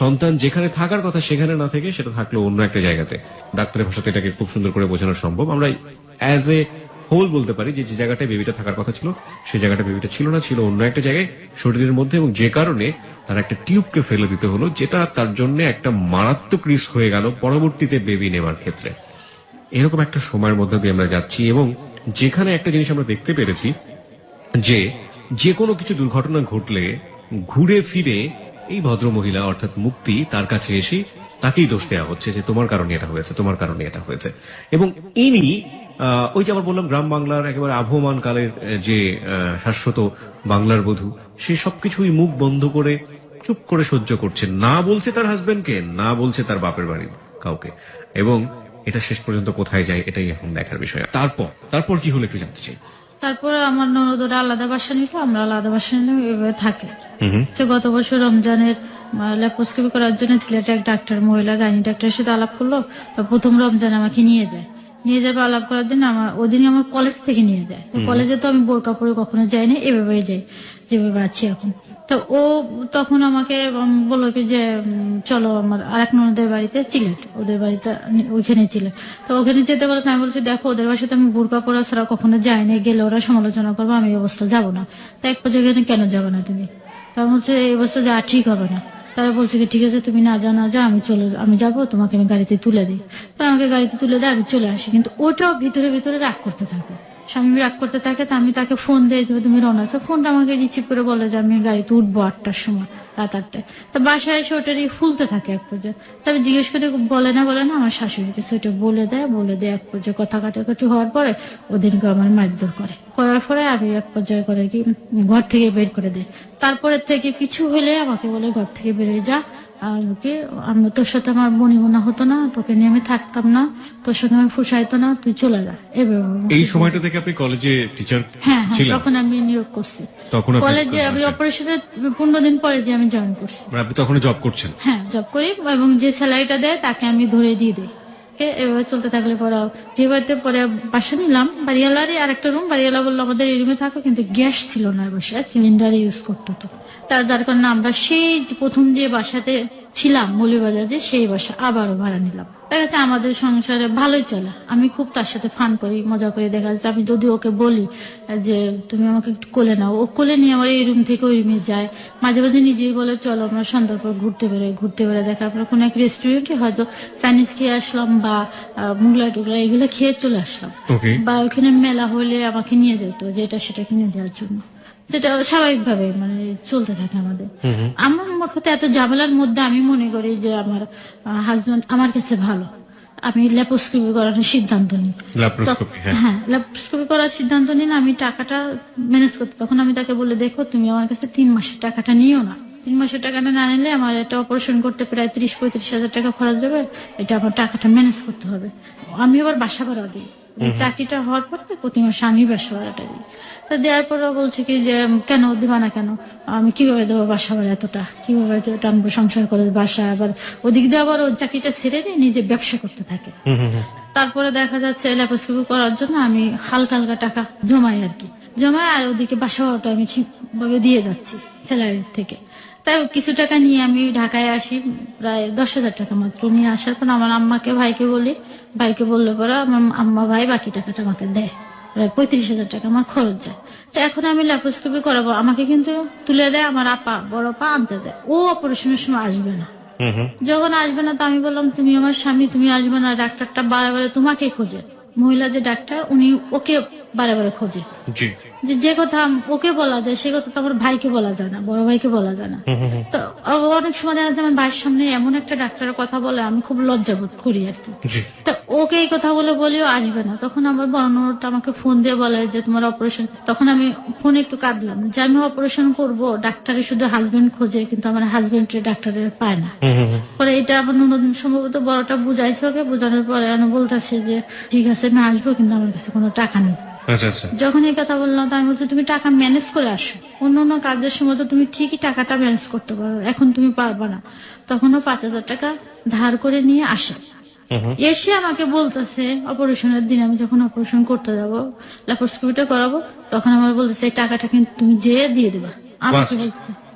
সন্তান যেখানে থাকার কথা সেখানে না থেকে সেটা থাকলো অন্য একটা জায়গাতে। ডাক্তারের ভাষাতে এটাকে খুব সুন্দর করে বোঝানো সম্ভব। আমরা অ্যাজ এ হোল বলতে পারি যে জায়গাটায় বেবিটা থাকার কথা ছিল সেই জায়গাটা বেবিটা ছিল না, ছিল অন্য একটা জায়গায় শরীরের মধ্যে, এবং যে কারণে তার একটা টিউবকে ফেলে দিতে হলো, যেটা তার জন্য একটা মারাত্মক রিস্ক হয়ে গেল পরবর্তীতে বেবি নেওয়ার ক্ষেত্রে। এরকম একটা সময়ের মধ্যে দিয়ে আমরা যাচ্ছি, এবং যেখানে একটা জিনিস আমরা দেখতে পেরেছি যে কোনো কিছু দুর্ঘটনা ঘটলে ঘুরে ফিরে এই ভদ্রমহিলা অর্থাৎ মুক্তি তার কাছে এসে তাকেই দোষ দেওয়া হচ্ছে যে তোমার কারণে এটা হয়েছে, তোমার কারণে এটা হয়েছে। এবং ইনি ওই যে আবার বললাম গ্রাম বাংলার একেবারে আবহমান কালের যে শাশ্বত বাংলার বধূ, সে সবকিছুই মুখ বন্ধ করে চুপ করে সহ্য করছে, না বলছে তার হাজবেন্ডকে, না বলছে তার বাপের বাড়ির কাউকে। এবং এটা শেষ পর্যন্ত কোথায় যায় এটাই এখন দেখার বিষয়। তারপর কি হলো একটু জানতে চাই। তারপরে আমার ননদরা আলাদা বাসা নিল, আমরা আলাদা বাসা নিলাম, এভাবে থাকে। গত বছর রমজানের ল্যাপ্রোস্কোপি করার জন্য ছেলেটা এক ডাক্তার, মহিলা গাইনি ডাক্তারের সাথে আলাপ করলো। তো প্রথম রমজান আমাকে নিয়ে যাবে আলাপ করার দিন। ওদিনই আমার কলেজ থেকে নিয়ে যায়। কলেজে তো আমি বোরকা পরে কখনো যাইনি, এভাবেই যাই যেভাবে আছি এখন। তো ও তখন আমাকে বললো কি যে চলো আমার আরেক ননদের বাড়িতে, সিলেট, ওদের বাড়িতে ওইখানে সিলেট। তো ওখানে যেতে বলে আমি বলছি দেখো ওদের বাসাতে আমি বোরকা পরা ছাড়া কখনো যাইনি, গেলে ওরা সমালোচনা করবো, আমি এই অবস্থা যাবো না। তো এক পর্যায়ে কেন যাবো না তুমি? তা বলছে এই অবস্থা যা ঠিক হবে না। তারা বলছে কি ঠিক আছে তুমি না যা আমি যাবো, তোমাকে আমি গাড়িতে তুলে দিই। আমাকে গাড়িতে তুলে দেয়, আমি চলে আসি। কিন্তু ওটাও ভিতরে ভিতরে রাগ করতে থাকে, স্বামী রাগ করতে থাকে। তো আমি তাকে ফোন দিয়ে তুমি রওনা আছো, ফোনটা আমাকে রিসিভ করে বলে যে আমি গাড়িতে উঠবো 8টার সময়, রাত 8টায়। তো বাসায় এসে ওটারই ফুলতে থাকে এক পর্যায়ে। তবে জিজ্ঞেস করে বলে না আমার শাশুড়িকে সেটা বলে দেয়। এক পর্যায়ে কথা কাটাকাটি হওয়ার পরে ওদিনকে আমার মারধর করার পরে আমি এক পর্যায়ে করে কি ঘর থেকে বের করে দেয়। তারপরে থেকে কিছু হলে আমাকে বলে ঘর থেকে বেরিয়ে যা, আমি তোর সাথে আমার বনিবনা হতো না, তোকে নিয়ে আমি থাকতাম না, তোর সাথে আমি ফুসাইতো না, তুই চলে যা। এই সময়টা থেকে আপনি কলেজে টিচার ছিলেন? তখন আমি নিয়োগ করছি তখন কলেজে। আমি অপারেশনের 15 দিন পরে যে আমি জয়েন করছি। আপনি তখন জব করছেন? হ্যাঁ, জব করি, এবং যে স্যালারিটা দেয় তাকে আমি ধরে দিয়ে দিই। এভাবে চলতে থাকলে পরে যে বাড়িতে পরে বাসা নিলাম, বাড়িওয়ালারই আর একটা রুম, বাড়িওয়ালা বললো আমাদের এই রুমে থাকো, কিন্তু গ্যাস ছিল না বাসায়, সিলিন্ডার ইউজ করতো। তো যার কারণে আমরা সেই প্রথম যে বাসাতে ছিলাম মৌলভীবাজারে, সেই বাসা আবারও ভাড়া নিলাম। দেখা যাচ্ছে আমাদের সংসারে ভালোই চলে, আমি খুব তার সাথে ফান করি, মজা করি। দেখা যাচ্ছে আমি যদি ওকে বলি যে তুমি আমাকে একটু কোলে নাও, ও কোলে নিয়ে আমার এই রুম থেকে ওই রুমে যায়। মাঝে মাঝে নিজেই বলে চলো আমরা সন্ধ্যার পর ঘুরতে বেরোয়। দেখা আমরা কোনো এক রেস্টুরেন্টে হয়তো চাইনিজ খেয়ে আসলাম বা মুগলাই টুগলা এগুলো খেয়ে চলে আসলাম, বা ওখানে মেলা হলে আমাকে নিয়ে যেত যেটা সেটা কিনে দেওয়ার জন্য, যেটা স্বাভাবিকভাবে মানে চলতে থাকে আমাদের। আমার মতে এত ঝামেলার মধ্যে আমি মনে করি যে আমার হাজবেন্ড আমার কাছে ভালো। আমি ল্যাপ্রোস্কোপি করার সিদ্ধান্ত নিই। হ্যাঁ, ল্যাপ্রোস্কোপি করার সিদ্ধান্ত নিন, আমি টাকাটা ম্যানেজ করতে। তখন আমি তাকে বলে দেখো তুমি আমার কাছে 3 মাসের টাকাটা নিও না, 3 মাসের টাকাটা না নিলে আমার একটা অপারেশন করতে প্রায় 30-35 হাজার টাকা খরচ যাবে, এটা আমার টাকাটা ম্যানেজ করতে হবে। আমি আবার বাসা ভাড়া দিই, চাকরিটা হওয়ার পর তো প্রতি মাসে আমি বাসা ভাড়াটা দিই। তা দেওয়ার পর বলছে কি যে কেন দিবা না কেন, আমি কিভাবে দেবো বাসা ভাড়া এতটা, কিভাবে টানবো সংসার করে বাসা। আবার ওদিক দিয়ে আবার ওই চাকরিটা ছেড়ে দিয়ে নিজে ব্যবসা করতে থাকে। তারপরে দেখা যাচ্ছে ল্যাপ্রোস্কোপি করার জন্য আমি হালকা টাকা জমাই আর ওদিকে বাসা ভাড়াটা আমি ঠিকভাবে দিয়ে যাচ্ছি স্যালারির থেকে। তাই কিছু টাকা নিয়ে আমি ঢাকায় আসি, প্রায় 10,000 টাকা মাত্র নিয়ে আসার পর আমার আম্মাকে ভাইকে বললে পরে আমার আম্মা ভাই বাকি টাকাটা আমাকে দেয়, প্রায় 35,000 টাকা আমার খরচ যায়। তো এখন আমি ল্যাপ্রোস্কোপি করাবো, আমাকে কিন্তু তুলে দেয় আমার বড় আপা আনতে যায়। ও অপারেশনের সময় আসবে না, যখন আসবে না তো আমি বললাম তুমি আমার স্বামী, তুমি আসবে না, ডাক্তারটা বারে তোমাকে খোঁজে, মহিলা যে ডাক্তার উনি ওকে বারে বারে খোঁজে, জি। যে কথা ওকে বলা যায় সে কথা তো আমার ভাইকে বলা যায় না, বড় ভাইকে বলা যায় না। তো অনেক সময় দেখা যায় আমার ভাইয়ের সামনে এমন একটা ডাক্তারের কথা বলে আমি খুব লজ্জা বোধ করি আর কি। জি। তা ওকে এই কথাগুলো বলেও আসবে না, তখন আমার বর্ণটা আমাকে ফোন দিয়ে বলে যে তোমার অপারেশন। তখন আমি ফোনে একটু কাঁদলাম যে আমি অপারেশন করব, ডাক্তারে শুধু হাজবেন্ড খোঁজে কিন্তু আমার হাজবেন্ডের ডাক্তারের পায় না। পরে এটা আমার ননদ সম্ভবত বড়টা বুঝাইছে, ওকে বোঝানোর পরে আমি বলতেছে যে ঠিক আছে আমি আসবো কিন্তু আমার কাছে কোনো টাকা নেই। আচ্ছা আচ্ছা। যখন এই কথা বললাম তো আমি বলছি তুমি টাকা ম্যানেজ করে আসো, অন্য অন্য কাজের সময় তো তুমি ঠিকই টাকাটা ম্যানেজ করতে পারো, এখন তুমি পারবা না। তখনও 5,000 টাকা ধার করে নিয়ে আসে। এসে আমাকে বলতেছে অপারেশনের দিন আমি যখন অপারেশন করতে যাবো, ল্যাপারোস্কোপিটা করাবো, তখন আমার বলতেছে এই টাকাটা কিন্তু তুমি যেয়ে দিয়ে দিবা।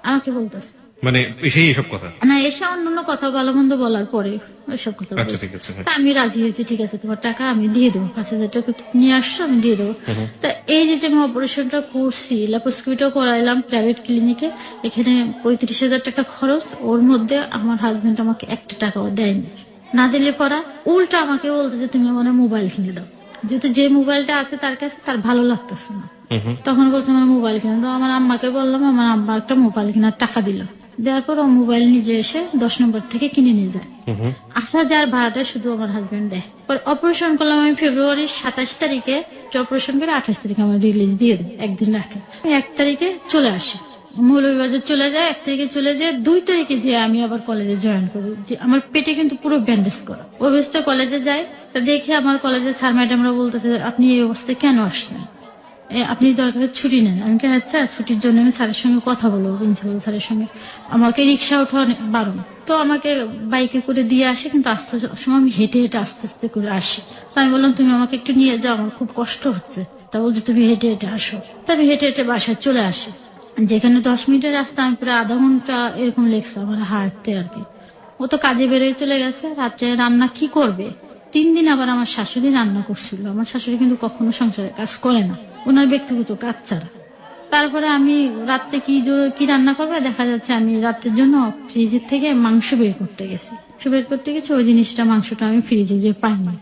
আমাকে বলতেছে মানে সেই এসব কথা না, এসে অন্য কথা ভালো মন্দ বলার পরে ওইসব কথা আচ্ছা বলছে। ঠিক আছে। তা আমি রাজি হয়েছি, ঠিক আছে তোমার টাকা আমি দিয়ে দেবো, 5,000 টাকা নিয়ে আসছো আমি দিয়ে দেবো। তা এই যে আমি অপারেশনটা করছি, ল্যাপারোস্কোপিটাও করাইলাম প্রাইভেট ক্লিনিকে, এখানে 35,000 টাকা খরচ, ওর মধ্যে আমার হাজবেন্ড আমাকে 1 টাকাও দেয়নি। না দিলে পরা উল্টা আমাকে বলতেছে তুমি আমার মোবাইল কিনে দাও, যেহেতু যে মোবাইলটা আছে তার কাছে তার ভালো লাগতেছে না। তখন বলছে আমার মোবাইল কিনে দাও। আমার আম্মাকে বললাম, আমার আম্মা একটা মোবাইল কেনার টাকা দিল, দেওয়ার পর ও মোবাইল নিজে এসে 10 নম্বর থেকে কিনে নিয়ে যায়। আসা যার ভাড়াটা শুধু আমার হাজবেন্ড দেয়। পর অপারেশন করলাম আমি ফেব্রুয়ারির 27 তারিখে, অপারেশন করে 28 তারিখে আমার রিলিজ দিয়ে দেয়, একদিন রাখে। 1 তারিখে চলে আসে, মৌলভীবাজার চলে যায়, 1 তারিখে চলে যায়, 2 তারিখে যে আমি আবার কলেজে জয়েন করি। যে আমার পেটে কিন্তু পুরো ব্যান্ডেজ করা, ওই অবস্থায় কলেজে যাই। তা দেখে আমার কলেজের স্যার ম্যাডামরা বলতেছে আপনি এই অবস্থায় কেন আসছেন, আপনি দরকার ছুটি নেন। আমি কে আচ্ছা ছুটির জন্য আমি স্যারের সঙ্গে কথা বলবো, প্রিন্সিপাল স্যারের সঙ্গে। আমাকে রিক্সা ওঠা বারণ, তো আমাকে বাইকে করে দিয়ে আসে, কিন্তু আস্তে সময় আমি হেঁটে হেঁটে আস্তে আস্তে করে আসি। তো আমি বললাম তুমি আমাকে একটু নিয়ে যাও, আমার খুব কষ্ট হচ্ছে। তা বলছে তুমি হেঁটে হেঁটে আসো। তা আমি হেঁটে হেঁটে বাসায় চলে আসি, যেখানে 10 মিনিটের রাস্তা আমি প্রায় আধা ঘন্টা এরকম লেগছে আমার হাঁটতে আর কি। ও তো কাজে বেরোয় চলে গেছে, রাত্রে রান্না কি করবে। 3 দিন আবার আমার শাশুড়ি রান্না করছিল। আমার শাশুড়ি কিন্তু কখনো সংসারে কাজ করে না, ওনার ব্যক্তিগত কাজ ছাড়া। তারপরে আমি রাত্রে কি রান্না করবে, দেখা যাচ্ছে আমি রাত্রের জন্য ফ্রিজের থেকে মাংস বের করতে গেছি। বের করতে গেছি ওই জিনিসটা, মাংসটা আমি ফ্রিজে যে পাইনি।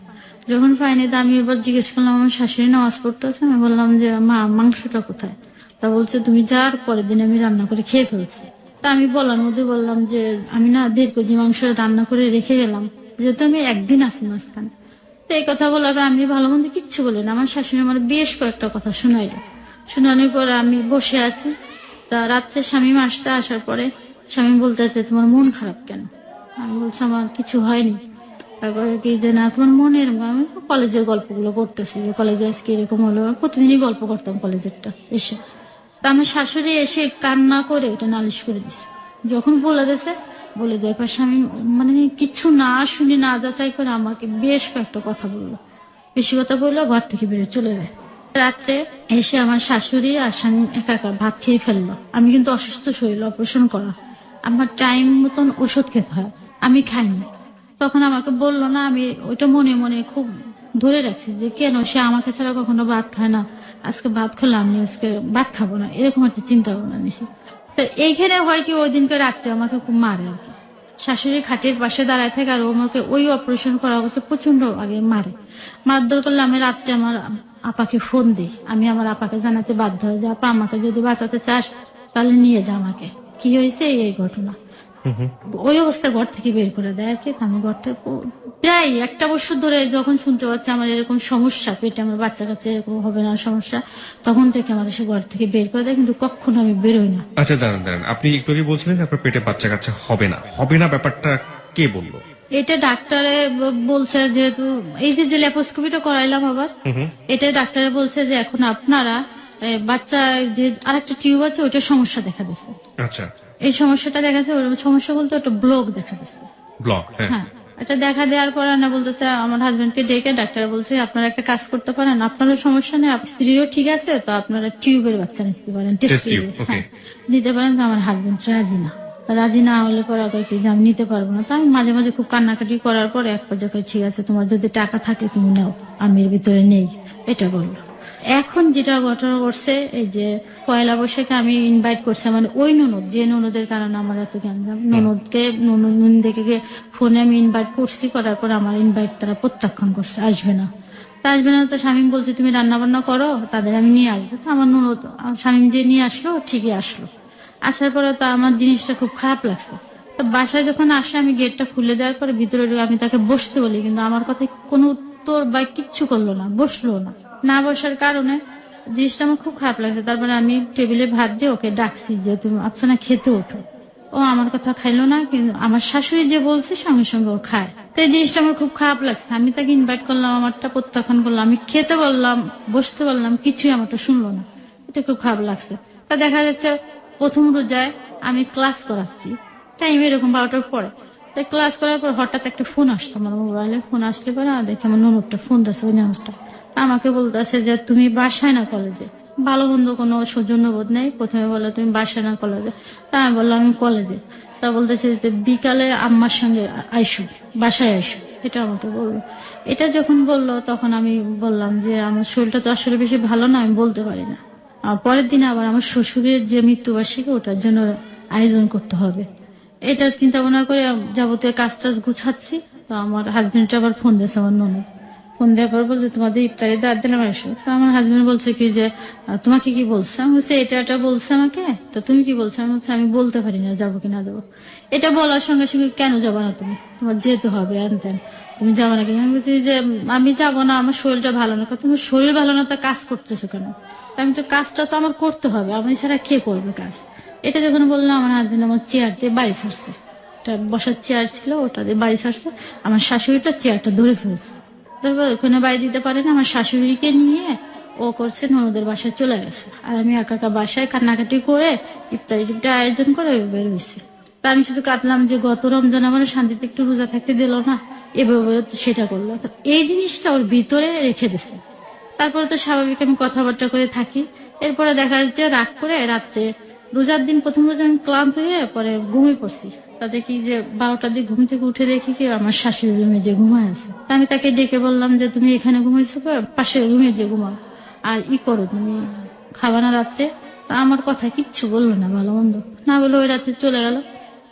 যখন পাইনি তা আমি এবার জিজ্ঞেস করলাম, আমার শাশুড়ি নামাজ পড়তে আছে, আমি বললাম যে মা মাংসটা কোথায়। তা বলছে তুমি যার পরের দিন আমি রান্না করে খেয়ে ফেলছি। তা আমি বলার মধ্যে বললাম যে আমি না 1.5 কেজি মাংস রান্না করে রেখে গেলাম, যেহেতু আমি একদিন আসি মাঝখানে। তো এই কথা বলার পর আমি ভালো মন্দ কিচ্ছু বলি না, আমার শাশুড়ি আমার বেশ কয়েকটা কথা শোনাইলো। শোনানোর পরে আমি বসে আছি। তা রাত্রে স্বামী আসার পরে স্বামী বলতে আছে তোমার মন খারাপ কেন। আমি বলছি আমার কিছু হয়নি। তারপরে কি যে না তোমার মনে এরকম, আমি কলেজের গল্পগুলো করতেছি যে কলেজে আজকে এরকম হলো, প্রতিদিনই গল্প করতাম কলেজেরটা এসে। তা আমার শাশুড়ি এসে কান্না করে এটা নালিশ করে দিছে। যখন বলে দেয় পর স্বামী মানে কিছু না শুনি না যাচাই করে আমাকে বেশ কয়েকটা কথা বললো, বেশি কথা বললো, ঘর থেকে বেরিয়ে চলে যায়। রাত্রে এসে আমার শাশুড়ি আর স্বামী একা একা ভাত খেয়ে ফেললো। আমি কিন্তু অসুস্থ শরীর, অপারেশন করা, আমার টাইম মতন ওষুধ খেতে হয়, আমি খাইনি। তখন আমাকে বললো না, আমি ওইটা মনে মনে খুব ধরে রাখছি যে কেন সে আমাকে ছাড়া কখনো ভাত খায় না, আজকে ভাত খেলাম আমি আজকে ভাত খাবো না, এরকম একটা চিন্তা ভাবনা নিছি। তো এইখানে হয় কি ওই দিনকে রাত্রে আমাকে খুব মারে আর কি। শাশুড়ি খাটের পাশে দাঁড়ায় থাকে আর ও আমাকে ওই অপারেশন করা অবস্থা প্রচন্ড আগে মারে। মারধর করলে আমি রাত্রে আমার আপাকে ফোন দিই, আমি আমার আপাকে জানাতে বাধ্য হয় যে আপা আমাকে যদি বাঁচাতে চাস তাহলে নিয়ে যা, আমাকে কি হয়েছে এই ঘটনা। ওই অবস্থায় ঘর থেকে বের করে দেয় আর কি। আমি ঘর থেকে প্রায় 1 বছর ধরে যখন শুনতে পাচ্ছি আমার এরকম সমস্যা, পেটে আমার বাচ্চা কাচ্চা এরকম হবে না সমস্যা, তখন থেকে আমার সে ঘর থেকে বের করে দেয়, কিন্তু কখনো আমি বেরোই না। আচ্ছা দাঁড়ান, আপনি একটু আগে বলছিলেন আপনার পেটে বাচ্চা কাচ্চা হবে না ব্যাপারটা কে বললো? এটা ডাক্তারে বলছে, যেহেতু এই যে ল্যাপারোস্কোপিটা করাইলাম আবার, এটা ডাক্তারে বলছে যে এখন আপনারা বাচ্চার যে আরেকটা টিউব আছে ওইটার সমস্যা দেখা দিচ্ছে। আচ্ছা, এই সমস্যাটা দেখাচ্ছে, ওই সমস্যা বলতে ওটা ব্লক দেখা দিচ্ছে। ব্লক, হ্যাঁ, এটা দেখা দেওয়ার পর না বলতেছে আমার হাজবেন্ডকে ডেকে ডাক্তার বলছে আপনারা একটা কাজ করতে পারেন, আপনারও সমস্যা নেই, স্ত্রীরও ঠিক আছে, তো আপনারা টিউবের বাচ্চা নিতে পারেন, টেস্ট টিউব নিতে পারেন। তো আমার হাজবেন্ড রাজি না হলে পরে কি যে আমি নিতে পারবো না। তো আমি মাঝে মাঝে খুব কান্নাকাটি করার পর এক পর্যায়ে ঠিক আছে তোমার যদি টাকা থাকে তুমি নাও, আমি এর ভিতরে নেই, এটা বললো। এখন যেটা ঘটনা করছে, এই যে 1 বৈশাখে আমি ইনভাইট করছি মানে ওই ননদ, যে ননদের কারণে আমার এত গ্যাঞ্জাম, ননদকে ফোনে আমি ইনভাইট করছি, করার পর আমার ইনভাইট তারা প্রত্যাখ্যান করছে, আসবে না। তা আসবে না তো শামীম বলছে তুমি রান্না বান্না করো, তাদের আমি নিয়ে আসবো। তো আমার ননদ শামীম যে নিয়ে আসলো, ঠিকই আসলো। আসার পরে তো আমার জিনিসটা খুব খারাপ লাগছে। তো বাসায় যখন আসে আমি গেটটা খুলে দেওয়ার পরে ভিতরে ঢুকে আমি তাকে বসতে বলি, কিন্তু আমার কথায় কোনো উত্তর বা কিচ্ছু করলো না, বসলো না। না বসার কারণে জিনিসটা আমার খুব খারাপ লাগছে। তারপরে আমি টেবিলে ভাত দিয়ে ওকে ডাকছি যে তুমি আফসানা খেতে ওঠো। ও আমার কথা খাইলো না, কিন্তু আমার শাশুড়ি যে বলছে সঙ্গে সঙ্গে ও খায়। তো এই জিনিসটা আমার খুব খারাপ লাগছে। আমি তাকে ইনভাইট করলাম, আমারটা প্রত্যাখ্যান করলাম, আমি খেতে বললাম, বসতে বললাম, কিছুই আমারটা শুনলো না। এটা খুব খারাপ লাগছে। তা দেখা যাচ্ছে প্রথম রোজায় আমি ক্লাস করাচ্ছি, টাইম এরকম 12টার পরে। তাই ক্লাস করার পর হঠাৎ একটা ফোন আসছে আমার মোবাইলে। ফোন আসলে পরে দেখে আমার ননদটা ফোন দিচ্ছে, ওই নামটা আমাকে বলতেছে যে তুমি বাসায় না কলেজে। ভালো মন্দ কোনো সৌজন্যবোধ নেই। প্রথমে বললো তুমি বাসায় না কলেজে। তা আমি বললাম আমি কলেজে। তা বলতেছে যে বিকালে আম্মার সঙ্গে আইসু, বাসায় আইসু, এটা আমাকে বললো। এটা যখন বললো তখন আমি বললাম যে আমার শরীরটা তো আসলে বেশি ভালো না, আমি বলতে পারি না। পরের দিনে আবার আমার শ্বশুরের যে মৃত্যুবার্ষিকী, ওটার জন্য আয়োজন করতে হবে। এটা চিন্তা ভাবনা করে যাবতীয় কাজ টাজ গুছাচ্ছি। তো আমার হাজবেন্ডটা আবার ফোন দিয়েছে আমার ননদ। ফোন দেওয়ার পর বলছে তোমাদের ইফতারি দাঁত দিলাম এসো। তো আমার হাজবেন্ড বলছে কি যে তোমাকে কি বলছে? আমি বলছি এটা বলছে আমাকে। তো তুমি কি বলছো? আমি বলছি আমি বলতে পারি না যাবো কি না যাবো। এটা বলার সঙ্গে সঙ্গে কেন যাবো না তুমি, তোমার যেতে হবে আনতেন, তুমি যাবো না কেন? আমি বলছি যে আমি যাবো না, আমার শরীরটা ভালো না। তোমার শরীর ভালো না, তা কাজ করতেছো কেন? আমি তো কাজটা তো আমার করতে হবে, আমি ছাড়া কে করবে কাজ? এটা যখন বললাম আমার হাজবেন্ড আমার চেয়ার দিয়ে বাড়ি ছাড়ছে। একটা বসার চেয়ার ছিল, ওটা দিয়ে বাড়ি ছাড়ছে। আমার শাশুড়িটা চেয়ারটা ধরে ফেলছে। তারপর ওখানে বাড়ি দিতে পারে না, আমার শাশুড়িকে নিয়ে ও করছে ননদের বাসায় চলে গেছে। আর আমি একা একা বাসায় কান্নাকাটি করে ইফতারি আয়োজন করে বের হয়েছি। তা আমি শুধু কাঁদলাম যে গত রমজান আমার শান্তিতে একটু রোজা থাকতে দিল না, এভাবে সেটা করলো। তো এই জিনিসটা ওর ভিতরে রেখে দিছে। তারপরে তো স্বাভাবিক আমি কথাবার্তা করে থাকি। এরপরে দেখা যাচ্ছে রাগ করে রাত্রে, রোজার দিন প্রথম রোজা আমি ক্লান্ত হয়ে পরে ঘুমিয়ে পড়ছি। তা দেখি যে 12টার দিকে ঘুম থেকে উঠে দেখি কি আমার শাশুড়ির রুমে যে ঘুমায় আছে। তা আমি তাকে ডেকে বললাম যে তুমি এখানে ঘুমাইছো, পাশের রুমে যে ঘুমাও, আর করো তুমি খাবা না রাত্রে? তা আমার কথা কিচ্ছু বললো না, ভালো মন্দ না বলে ওই রাত্রে চলে গেল।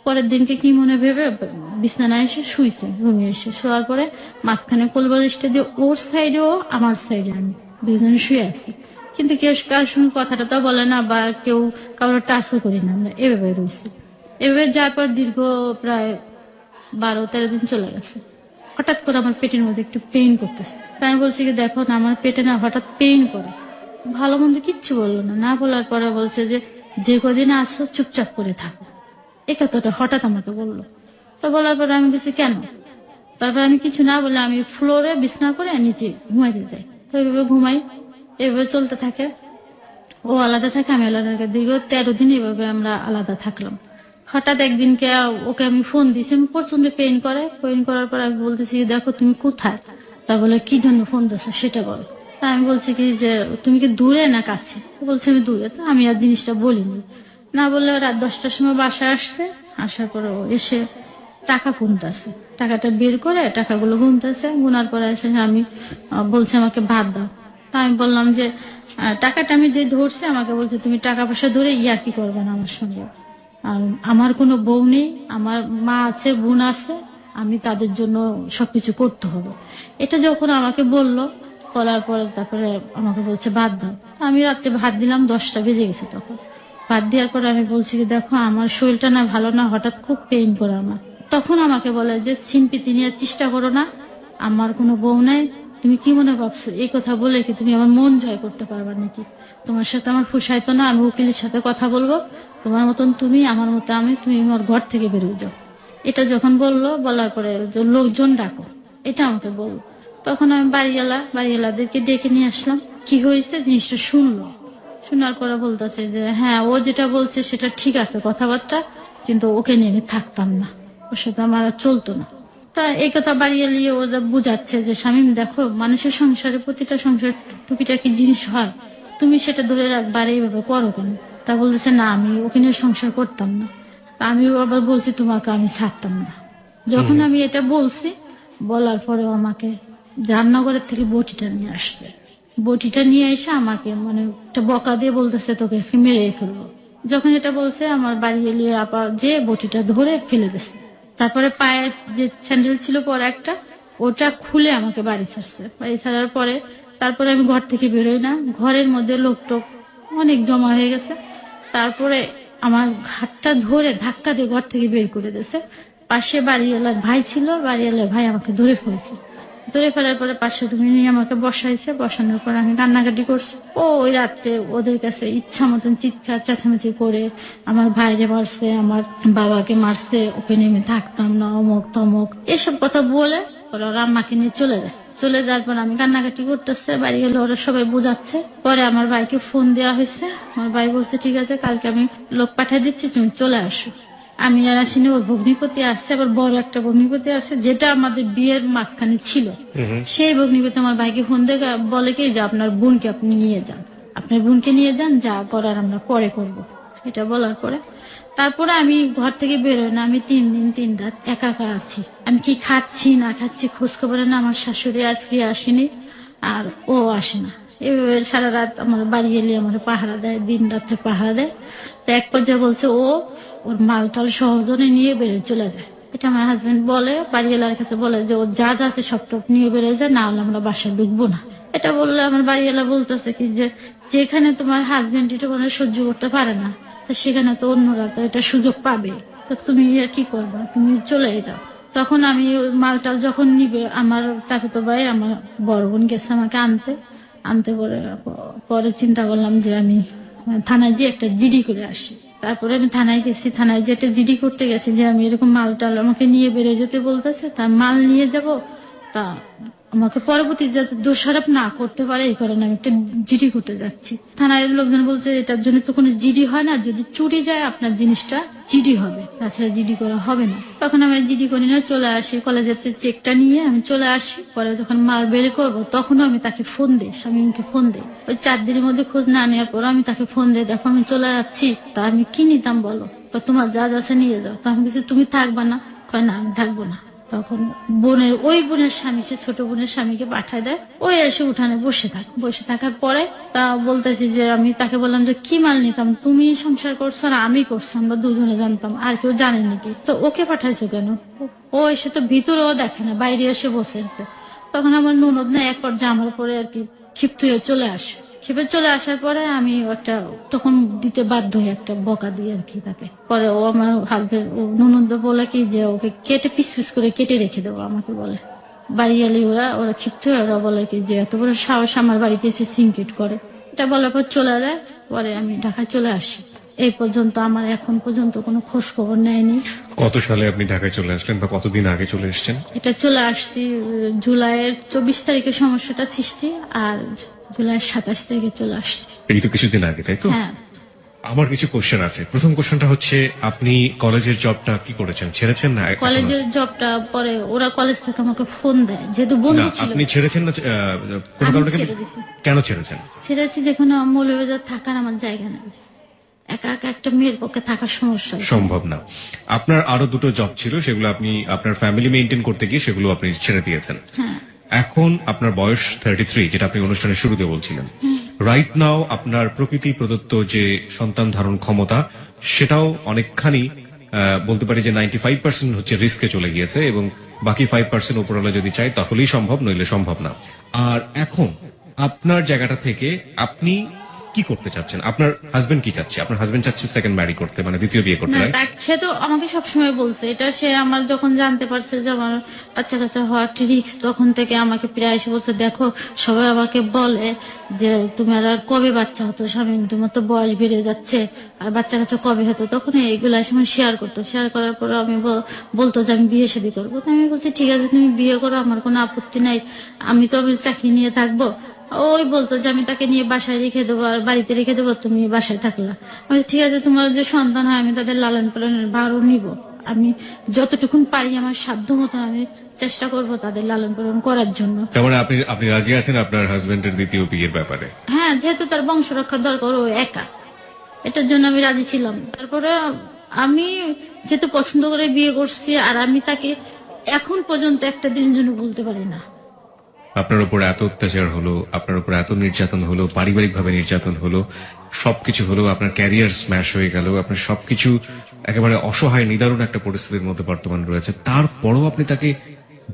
পরের দিনকে কি মনে ভেবে বিছানায় এসে শুইছে। রুমে এসে শোয়ার পরে মাঝখানে কোলবালিশটা দিয়ে ওর সাইডে ও, আমার সাইডে আমি, দুইজনে শুয়ে আছি। কিন্তু কেউ কারোর সঙ্গে কথাটা তো বলে না, বা কেউ কারোর টাচও করি না, আমরা এভাবে রয়েছি। এভাবে যাওয়ার পর দীর্ঘ প্রায় 12-13 দিন চলে গেছে। হঠাৎ করে আমার পেটের মধ্যে একটু পেইন করতেছে। তাই আমি বলছি কি দেখো না, আমার পেটে না হঠাৎ পেইন করে। ভালো মন্দ কিচ্ছু বললো না। না বলার পরে বলছে যে কদিন আসছো চুপচাপ করে থাকো। এই কথাটা হঠাৎ আমাকে বললো। তো বলার পরে আমি বলছি কেন? তারপর আমি কিছু না বলে আমি ফ্লোরে বিছনা করে নিচে ঘুমাইতে যাই। তো এইভাবে ঘুমাই, এভাবে চলতে থাকে। ও আলাদা থাকে, আমি আলাদা থাকি। দীর্ঘ 13 দিন এভাবে আমরা আলাদা থাকলাম। হঠাৎ একদিনকে ওকে আমি ফোন দিয়েছি, প্রচন্ড পেইন করার পর আমি বলতেছি দেখো তুমি কোথায়? তা বলে কি জন্য ফোন দিচ্ছ সেটা বল। তা আমি বলছি কি যে তুমি কি দূরে না কাছে? বলছে আমি দূরে। তো আমি আর জিনিসটা বলিনি। না বললে রাত 10টার সময় বাসায় আসছে। আসার পর এসে টাকা গুনতেছে, টাকাটা বের করে টাকাগুলো গুনতেছে। গুনার পরে এসে আমি বলছে আমাকে ভাত দাও। তা আমি বললাম যে টাকাটা আমি যে ধরছি, আমাকে বলছে তুমি টাকা পয়সা ধরে ইয়ার্কি করবে না আমার সঙ্গে। আমার কোনো বউ নেই, আমার মা আছে, বোন আছে, আমি তাদের জন্য সবকিছু করতে হবে। এটা যখন আমাকে বললো, বলার পরে তারপরে আমাকে বলছে ভাত দাও। আমি রাত্রে ভাত দিলাম, 10টা বেজে গেছে তখন। ভাত দেওয়ার পরে আমি বলছি কি দেখো আমার শরীরটা না ভালো না, হঠাৎ খুব পেইন করে আমার। তখন আমাকে বলে যে সিম্পিতি নিয়ে চেষ্টা করো না, আমার কোনো বউ নাই, তুমি কি মনে ভাবছো? এই কথা বলে কি তুমি আমার মন জয় করতে পারবা নাকি? তোমার সাথে আমার ফুসাইতো না, আমি উকিলের সাথে কথা বলবো, তোমার মতন তুমি, আমার মতো আমি, তুমি আমার ঘর থেকে বেরোয় যাও। এটা যখন বললো, বলার পরে লোকজন ডাকো, এটা আমাকে বললো। তখন আমি বাড়িওয়ালাদেরকে ডেকে নিয়ে আসলাম। কি হয়েছে জিনিসটা শুনলো। শোনার পরে বলতেছে যে হ্যাঁ ও যেটা বলছে সেটা ঠিক আছে কথাবার্তা, কিন্তু ওকে নিয়ে আমি থাকতাম না, ওর সাথে আমার আর চলতো না। তা এই কথা বাড়িয়ে নিয়ে ওরা বুঝাচ্ছে যে শামীম দেখো মানুষের সংসারে প্রতিটা সংসার টুকিটাকি জিনিস হয়, তুমি সেটা ধরে রাখবা আর এইভাবে করো কেন? তা বলতেছে না আমি ওকে নিয়ে সংসার করতাম না। তা আমিও আবার বলছি তোমাকে আমি ছাড়তাম না। যখন আমি এটা বলছি, বলার পরেও আমাকে রান্নাঘরের থেকে বটিটা নিয়ে আসছে। বটিটা নিয়ে এসে আমাকে মানে একটা বকা দিয়ে বলতেছে তোকে আজকে মেরে ফেলবো। যখন এটা বলছে আমার বাড়ি এলিয়ে আপা যে বটিটা ধরে ফেলে দিছে। তারপরে পায়ে যে স্যান্ডেল ছিল পরে একটা, ওটা খুলে আমাকে বাড়ি ছাড়ছে। বাড়ি ছাড়ার পরে তারপরে আমি ঘর থেকে বেরোই না, ঘরের মধ্যে লোকটোক অনেক জমা হয়ে গেছে। তারপরে আমার ঘাটটা ধরে ধাক্কা দিয়ে ঘর থেকে বের করে দিয়েছে। পাশে বাড়িওয়ালার ভাই ছিল, বাড়িওয়ালার ভাই আমাকে ধরে ফেলছে। ধরে ফেলার পরে পাশে তুমি নিয়ে আমাকে বসাইছে, বসানোর পর আমি কান্নাকাটি করছি। ওই রাত্রে ওদের কাছে ইচ্ছা মতন চিৎকার চেঁচামেচি করে আমার ভাইরে মারছে, আমার বাবাকে মারছে, ওখানে আমি থাকতাম না, অমক তমক এসব কথা বলে ওরা আম্মাকে নিয়ে চলে যায়। চলে যাওয়ার পর আমি কান্নাকাটি করতেছে, বাড়ি গেলে ওরা সবাই বোঝাচ্ছে। পরে আমার ভাইকে ফোন দেওয়া হয়েছে, আমার ভাই বলছে ঠিক আছে কালকে আমি লোক পাঠিয়ে দিচ্ছি, তুমি চলে আসো। আমি আর আসিনি, ওর ভগ্নিপতি আসছে, আবার বড় একটা ভগ্নিপতি আছে যেটা আমাদের বিয়ের মাঝখানে ছিল। সেই ভগ্নিপতি আমার ভাইকে ফোন দিয়ে বলে কি যে আপনার বোনকে আপনি নিয়ে যান, আপনার বোনকে নিয়ে যান, যা করার আমরা পরে করব। এটা বলার পরে তারপরে আমি ঘর থেকে বেরোই না। আমি 3 দিন 3 রাত একা একা আছি। আমি কি খাচ্ছি না খাচ্ছি খোঁজ খবর না। আমার শাশুড়ি আর ফিরে আসেনি, আর ও আসে না। এভাবে সারা রাত আমার বাড়ি এলে আমার পাহারা দেয়, দিন রাত্রে পাহারা দেয়। তো এক পর্যায়ে বলছে ওর মাল টাল সহজনে নিয়ে বেরিয়ে চলে যায়। এটা আমার হাজবেন্ড বলে, বাড়িওয়ালার কাছে বলে যে ওর যা যা আছে সব টপ নিয়ে বেরিয়ে যায়, না হলে আমরা বাসায় ঢুকবো না। এটা বললে আমার বাড়িওয়ালা বলতেছে কি যে যেখানে তোমার হাজবেন্ড এটা মানে সহ্য করতে পারে না, তো সেখানে তো অন্যরা তো এটা সুযোগ পাবে, তো তুমি আর কি করবা, তুমি চলে যাও। তখন আমি মালটাল যখন নিবে, আমার চাচাতো ভাই আমার বড় বোন গেছে আমাকে আনতে পরে চিন্তা করলাম যে আমি থানায় যে একটা জিডি করে আসি। তারপরে আমি থানায় গেছি, থানায় যে একটা জিডি করতে গেছি যে আমি এরকম মালটাল আমাকে নিয়ে বেরিয়ে যেতে বলতেছে, তার মাল নিয়ে যাব, তা আমাকে পরবর্তী যাতে দোষারোপ না করতে পারে এই কারণে আমি একটা জিডি করতে যাচ্ছি। থানায় লোকজন বলছে এটার জন্য তো কোনো জিডি হয় না, যদি চুরি যায় আপনার জিনিসটা জিডি হবে, তাছাড়া জিডি করা হবে না। তখন আমি জিডি করি না, চলে আসি কলেজের চেকটা নিয়ে আমি চলে আসি। পরে যখন মাল বের করবো তখনও আমি তাকে ফোন দিই, স্বামীকে ফোন দিই। ওই 4 দিনের মধ্যে খোঁজ না নেওয়ার পর আমি তাকে ফোন দিই, দেখো আমি চলে যাচ্ছি, তা আমি কি নিতাম বলো, তোমার যা যাচ্ছে নিয়ে যাও। তখন বলছি তুমি থাকবা না, কয় না আমি থাকবো না। তখন ওই বোনের স্বামী, সে ছোট বোনের স্বামীকে পাঠায় দেয়। ওই এসে উঠানে বসে থাকার পরে তা বলতেছি যে আমি তাকে বললাম যে কি মাল নিতাম, তুমি সংসার করছো আর আমি করছো, আমরা দুজনে জানতাম, আর কেউ জানে নাকি, তো ওকে পাঠাইছো কেন? ও এসে তো ভিতরেও দেখে না, বাইরে এসে বসে আছে। তখন আমার ননদ না এক পর্যায়ে আমার পরে আর কি ক্ষিপ্ত হয়ে চলে আসে। ক্ষেপে চলে আসার পরে আমি একটা তখন দিতে বাধ্য হয়ে একটা বকা দিই আর কি তাকে। পরে ও আমার হাজবেন্ড ননদ বলে কি যে ওকে কেটে পিস পিস করে কেটে রেখে দেবো, আমাকে বলে। বাড়ি এলে ওরা ক্ষিপ্ত হয়ে ওরা বলে কি যে এত বড় সাহস আমার বাড়িতে এসে সিনকেট করে। এটা বলার পর চলে যায়। পরে আমি ঢাকায় চলে আসি। এই পর্যন্ত আমার এখন পর্যন্ত কোনো খোঁজ খবর নেয়নি। কত সালে আপনি ঢাকায় চলে আসলেন বা কতদিন আগে চলে এসেছেন? এটা চলে আসছি জুলাইয়ের 24 তারিখে সমস্যাটা সৃষ্টি, আর জুলাইয়ের 27 তারিখে চলে আসছি। এই তো কিছুদিন আগে, তাই তো? হ্যাঁ। আমার কিছু কোশ্চেন আছে। প্রথম কোশ্চেনটা হচ্ছে আপনি কলেজের জবটা কি করেছেন, ছেড়েছেন না? কলেজের জবটা পরে ওরা কলেজ থেকে আমাকে ফোন দেয়, যেহেতু বন্ধু ছিল। আপনি ছেড়েছেন না কোনো কারণে? কেন ছেড়েছেন? ছেড়েছি যেখানে মৌলভীবাজার থাকার আমার জায়গা নেই, একা একা একটা মেয়ের পক্ষে থাকার সমস্যা সম্ভব না। আপনার আরো দুটো জব ছিল, সেগুলো আপনি আপনার ফ্যামিলি মেইনটেইন করতে গিয়ে সেগুলো আপনি ছেড়ে দিয়েছেন। হ্যাঁ। এখন আপনার বয়স 33, যেটা আপনি অনুষ্ঠানের শুরুতে বলছিলেন। রাইট নাও আপনার প্রকৃতি প্রদত্ত যে সন্তান ধারণ ক্ষমতা, সেটাও অনেকখানি বলতে পারি যে 95% হচ্ছে রিস্কে চলে গিয়েছে, এবং বাকি 5% উপরওয়ালা যদি চাই তাহলেই সম্ভব, নইলে সম্ভব না। আর এখন আপনার জায়গাটা থেকে আপনি কি করতে চাচ্ছেন? আপনার হাজবেন্ড কি চাচ্ছে? আপনার হাজবেন্ড চাচ্ছে সেকেন্ড ম্যারি করতে, মানে দ্বিতীয় বিয়ে করতে। সে তো আমাকে সবসময় বলছে এটা। সে আমার যখন জানতে পারছে যে আমার বাচ্চা কাচ্চা হওয়া একটা রিস্ক, তখন থেকে আমাকে প্রায় এসে বলছে দেখো সবাই আমাকে বলে যে তুমি আর কবে বাচ্চা হতো স্বামী, তোমার তো বয়স বেড়ে যাচ্ছে, আর বাচ্চা কাচ্চা কবে হতো। তখন এইগুলো এসে শেয়ার করতো। শেয়ার করার পর আমি বলতো যে আমি বিয়ে শাদী করবো। আমি বলছি ঠিক আছে তুমি বিয়ে করো, আমার কোনো আপত্তি নাই, আমি তো আমি চাকরি নিয়ে থাকবো। ওই বলতো যে আমি তাকে নিয়ে বাসায় রেখে দেবো আর বাড়িতে রেখে দেবো, তুমি বাসায় থাকলা। আমি ঠিক আছে, তোমার যে সন্তান হয় আমি তাদের লালন পালনের ভারও নিব, আমি যতটুকুন পারি আমার সাধ্য মতো আমি চেষ্টা করব তাদের লালন পালন করার জন্য। তার মানে আপনি রাজি আছেন আপনার হাজবেন্ডের দ্বিতীয় বিয়ের ব্যাপারে? হ্যাঁ, যেহেতু তার বংশ রক্ষার দরকার, ও একা, এটার জন্য আমি রাজি ছিলাম। তারপরে আমি যেহেতু পছন্দ করে বিয়ে করছি, আর আমি তাকে এখন পর্যন্ত একটা দিনের জন্য বলতে পারি না। আপনার উপর এত অত্যাচার হলো, আপনার উপর এত নির্যাতন হলো, পারিবারিক ভাবে নির্যাতন হলো, সবকিছু হলো, আপনার ক্যারিয়ার স্ম্যাশ হয়ে গেল, আপনার সবকিছু একেবারে অসহায় নিদারুণ একটা পরিস্থিতির মধ্যে বর্তমান রয়েছে, তারপরও আপনি তাকে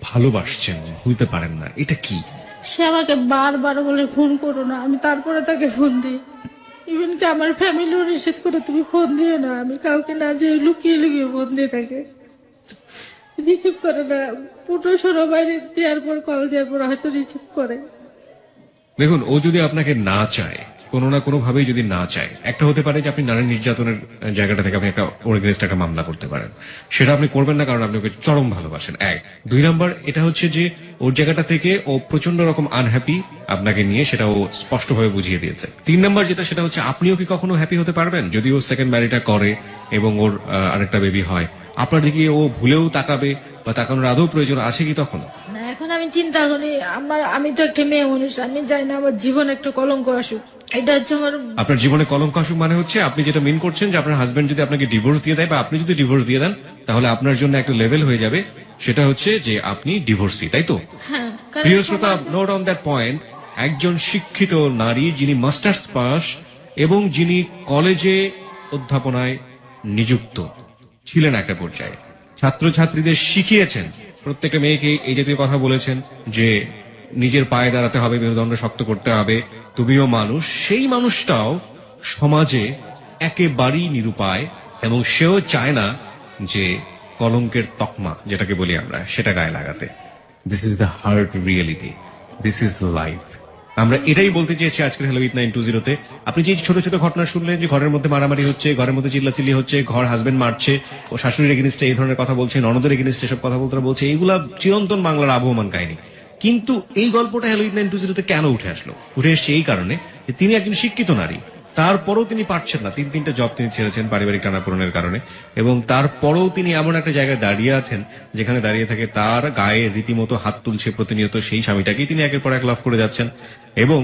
ভালোবাসছেন, ভুলতে পারেন না, এটা কি? সে আমাকে বারবার বলে ফোন করো না, আমি তারপরে তাকে ফোন দিই। ইভেন কি আমার ফ্যামিলিও নিষেধ করে তুমি ফোন দিও না, আমি কাউকে না যে লুকিয়ে লুকিয়ে ফোন দিয়ে থাকে, রিসিভ করে না। 15-16 বাইরে দেওয়ার পর, কল দেওয়ার পর হয়তো রিসিভ করে। দেখুন, ও যদি আপনাকে না চায়, কোনো না কোনো ভাবেই যদি না চায়, একটা হতে পারে যে আপনি নারী নির্যাতনের জায়গাটা থেকে আপনি একটা ওর এগেইনস্ট একটা মামলা করতে পারেন, সেটা আপনি করবেন না কারণ আপনি ওকে চরম ভালোবাসেন। 1, 2 নাম্বার এটা হচ্ছে যে ওর জায়গাটা থেকে ও প্রচন্ড রকম আনহ্যাপি আপনাকে নিয়ে, সেটা ও স্পষ্টভাবে বুঝিয়ে দিয়েছে। 3 নাম্বার যেটা, সেটা হচ্ছে আপনিও কি কখনো হ্যাপি হতে পারবেন যদি ও সেকেন্ড ম্যারিটা করে এবং ওর আরেকটা বেবি হয়? আপনার দিকে ও ভুলেও তাকাবে বা তাকানোর আদৌ প্রয়োজন আছে কি তখন? না, এখন আমি চিন্তা করি আমি তো একটা মেয়ে মানুষ, আমি চাই না আমার জীবন একটা কলঙ্ক আসুক। এটা হচ্ছে আমার। আপনার জীবনে কলঙ্ক আসুক মানে হচ্ছে আপনি যেটা মিন করছেন যে আপনার হাজবেন্ড যদি আপনাকে ডিভোর্স দিয়ে দেয় বা আপনি যদি ডিভোর্স দিয়ে দেন, তাহলে আপনার জন্য একটা লেভেল হয়ে যাবে, সেটা হচ্ছে যে আপনি ডিভোর্সি, তাই তো? হ্যাঁ, কারণ প্রিয় শ্রোতা, নোট অন দ্যাট পয়েন্ট, একজন শিক্ষিত নারী যিনি মাস্টার্স পাস এবং যিনি কলেজে অধ্যাপনায় নিযুক্ত ছিলেন একটা পর্যায়ে, ছাত্রছাত্রীদের শিখিয়েছেন, প্রত্যেকটা মেয়েকে এই জাতীয় কথা বলেছেন যে নিজের পায়ে দাঁড়াতে হবে, মেরুদণ্ড শক্ত করতে হবে, তুমিও মানুষ। সেই মানুষটাও সমাজে একেবারেই নিরুপায় এবং সেও চায় না যে কলঙ্কের তকমা যেটাকে বলি আমরা সেটা গায়ে লাগাতে। This is the hard reality, this is life. আমরা এটাই বলতে চেয়েছি আজকের হ্যালো 8920-তে। আপনি যে ছোট ছোট ঘটনা শুনলেন, যে ঘরের মধ্যে মারামারি হচ্ছে, ঘরের মধ্যে চিল্লাচিল্লি হচ্ছে, ঘর হাজবেন্ড মারছে, ও শাশুড়ির এগেনিস্টে এই ধরনের কথা বলছে, ননদের এগেনিস্টে এসব কথা বলতে বলছে, এইগুলা চিরন্তন বাংলার আবহমান কাহিনী। কিন্তু এই গল্পটা হ্যালো 8920-তে কেন উঠে আসলো? উঠে এসছে এই কারণে যে তিনি একজন শিক্ষিত নারী, তারপরও তিনি পারছেন না, 3-3টা জব তিনি ছেড়েছেন পারিবারিক টানাপোড়েনের কারণে, এবং তারপরও তিনি এমন একটা জায়গায় দাঁড়িয়ে আছেন যেখানে দাঁড়িয়ে থাকে তার গায়ে রীতিমতো হাত তুলছে প্রতিনিয়ত সেই স্বামীটাকেই তিনি একের পর এক লাভ করে যাচ্ছেন, এবং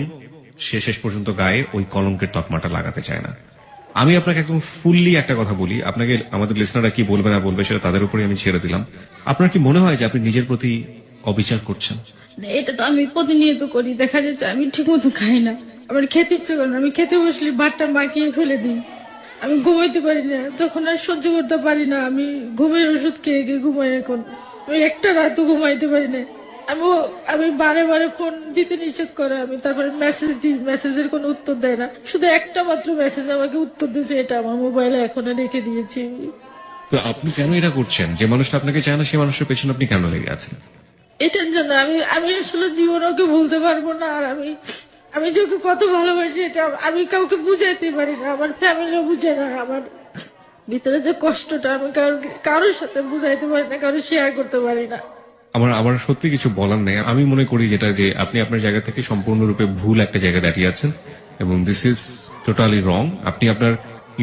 সে শেষ পর্যন্ত গায়ে ওই কলঙ্কের তকমাটা লাগাতে চায় না। আমি আপনাকে একদম ফুললি একটা কথা বলি, আপনাকে আমাদের লিসনাররা কি বলবে না বলবে সেটা তাদের উপরে আমি ছেড়ে দিলাম। আপনার কি মনে হয় যে আপনি নিজের প্রতি অবিচার করছেন? এটা তো আমি প্রতিনিয়ত করি। দেখা যাচ্ছে আমি ঠিক মতো খাই না, আমার খেতে ইচ্ছে করে না, আমি খেতে বসলে ভাতটা মাখিয়ে ফেলে দিই, আমি ঘুমাইতে পারি না, তখন আর সহ্য করতে পারি না, আমি ঘুমের ওষুধ খেয়ে খেয়ে ঘুমাই। এখন আমি একটা রাতও ঘুমাইতে পারি না। আমি বারে বারে ফোন দিতে নিষেধ করে, আমি তারপরে মেসেজ দিই, মেসেজের কোনো উত্তর দেয় না। শুধু একটা মাত্র মেসেজ আমাকে উত্তর দিয়েছে, এটা আমার মোবাইলে এখন রেখে দিয়েছি। তো আপনি কেন এটা করছেন? যে মানুষটা আপনাকে চায় না সেই মানুষের পেছনে আপনি কেন লেগে আছেন? এটার জন্য আমি আসলে জীবন ওকে ভুলতে পারবো না। আর আমি যে ওকে কত ভালোবাসি এটা আমি কাউকে বুঝাইতে পারি না, আমার ফ্যামিলিও বুঝে না। আমার ভিতরে যে কষ্টটা আমি কারোর সাথে বুঝাইতে পারি না, কারোর শেয়ার করতে পারি না। আমার সত্যি কিছু বলার নেই। আমি মনে করি যেটা, যে আপনি আপনার জায়গা থেকে সম্পূর্ণরূপে ভুল একটা জায়গায় দাঁড়িয়ে আছেন এবং দিস ইজ টোটালি রং। আপনি আপনার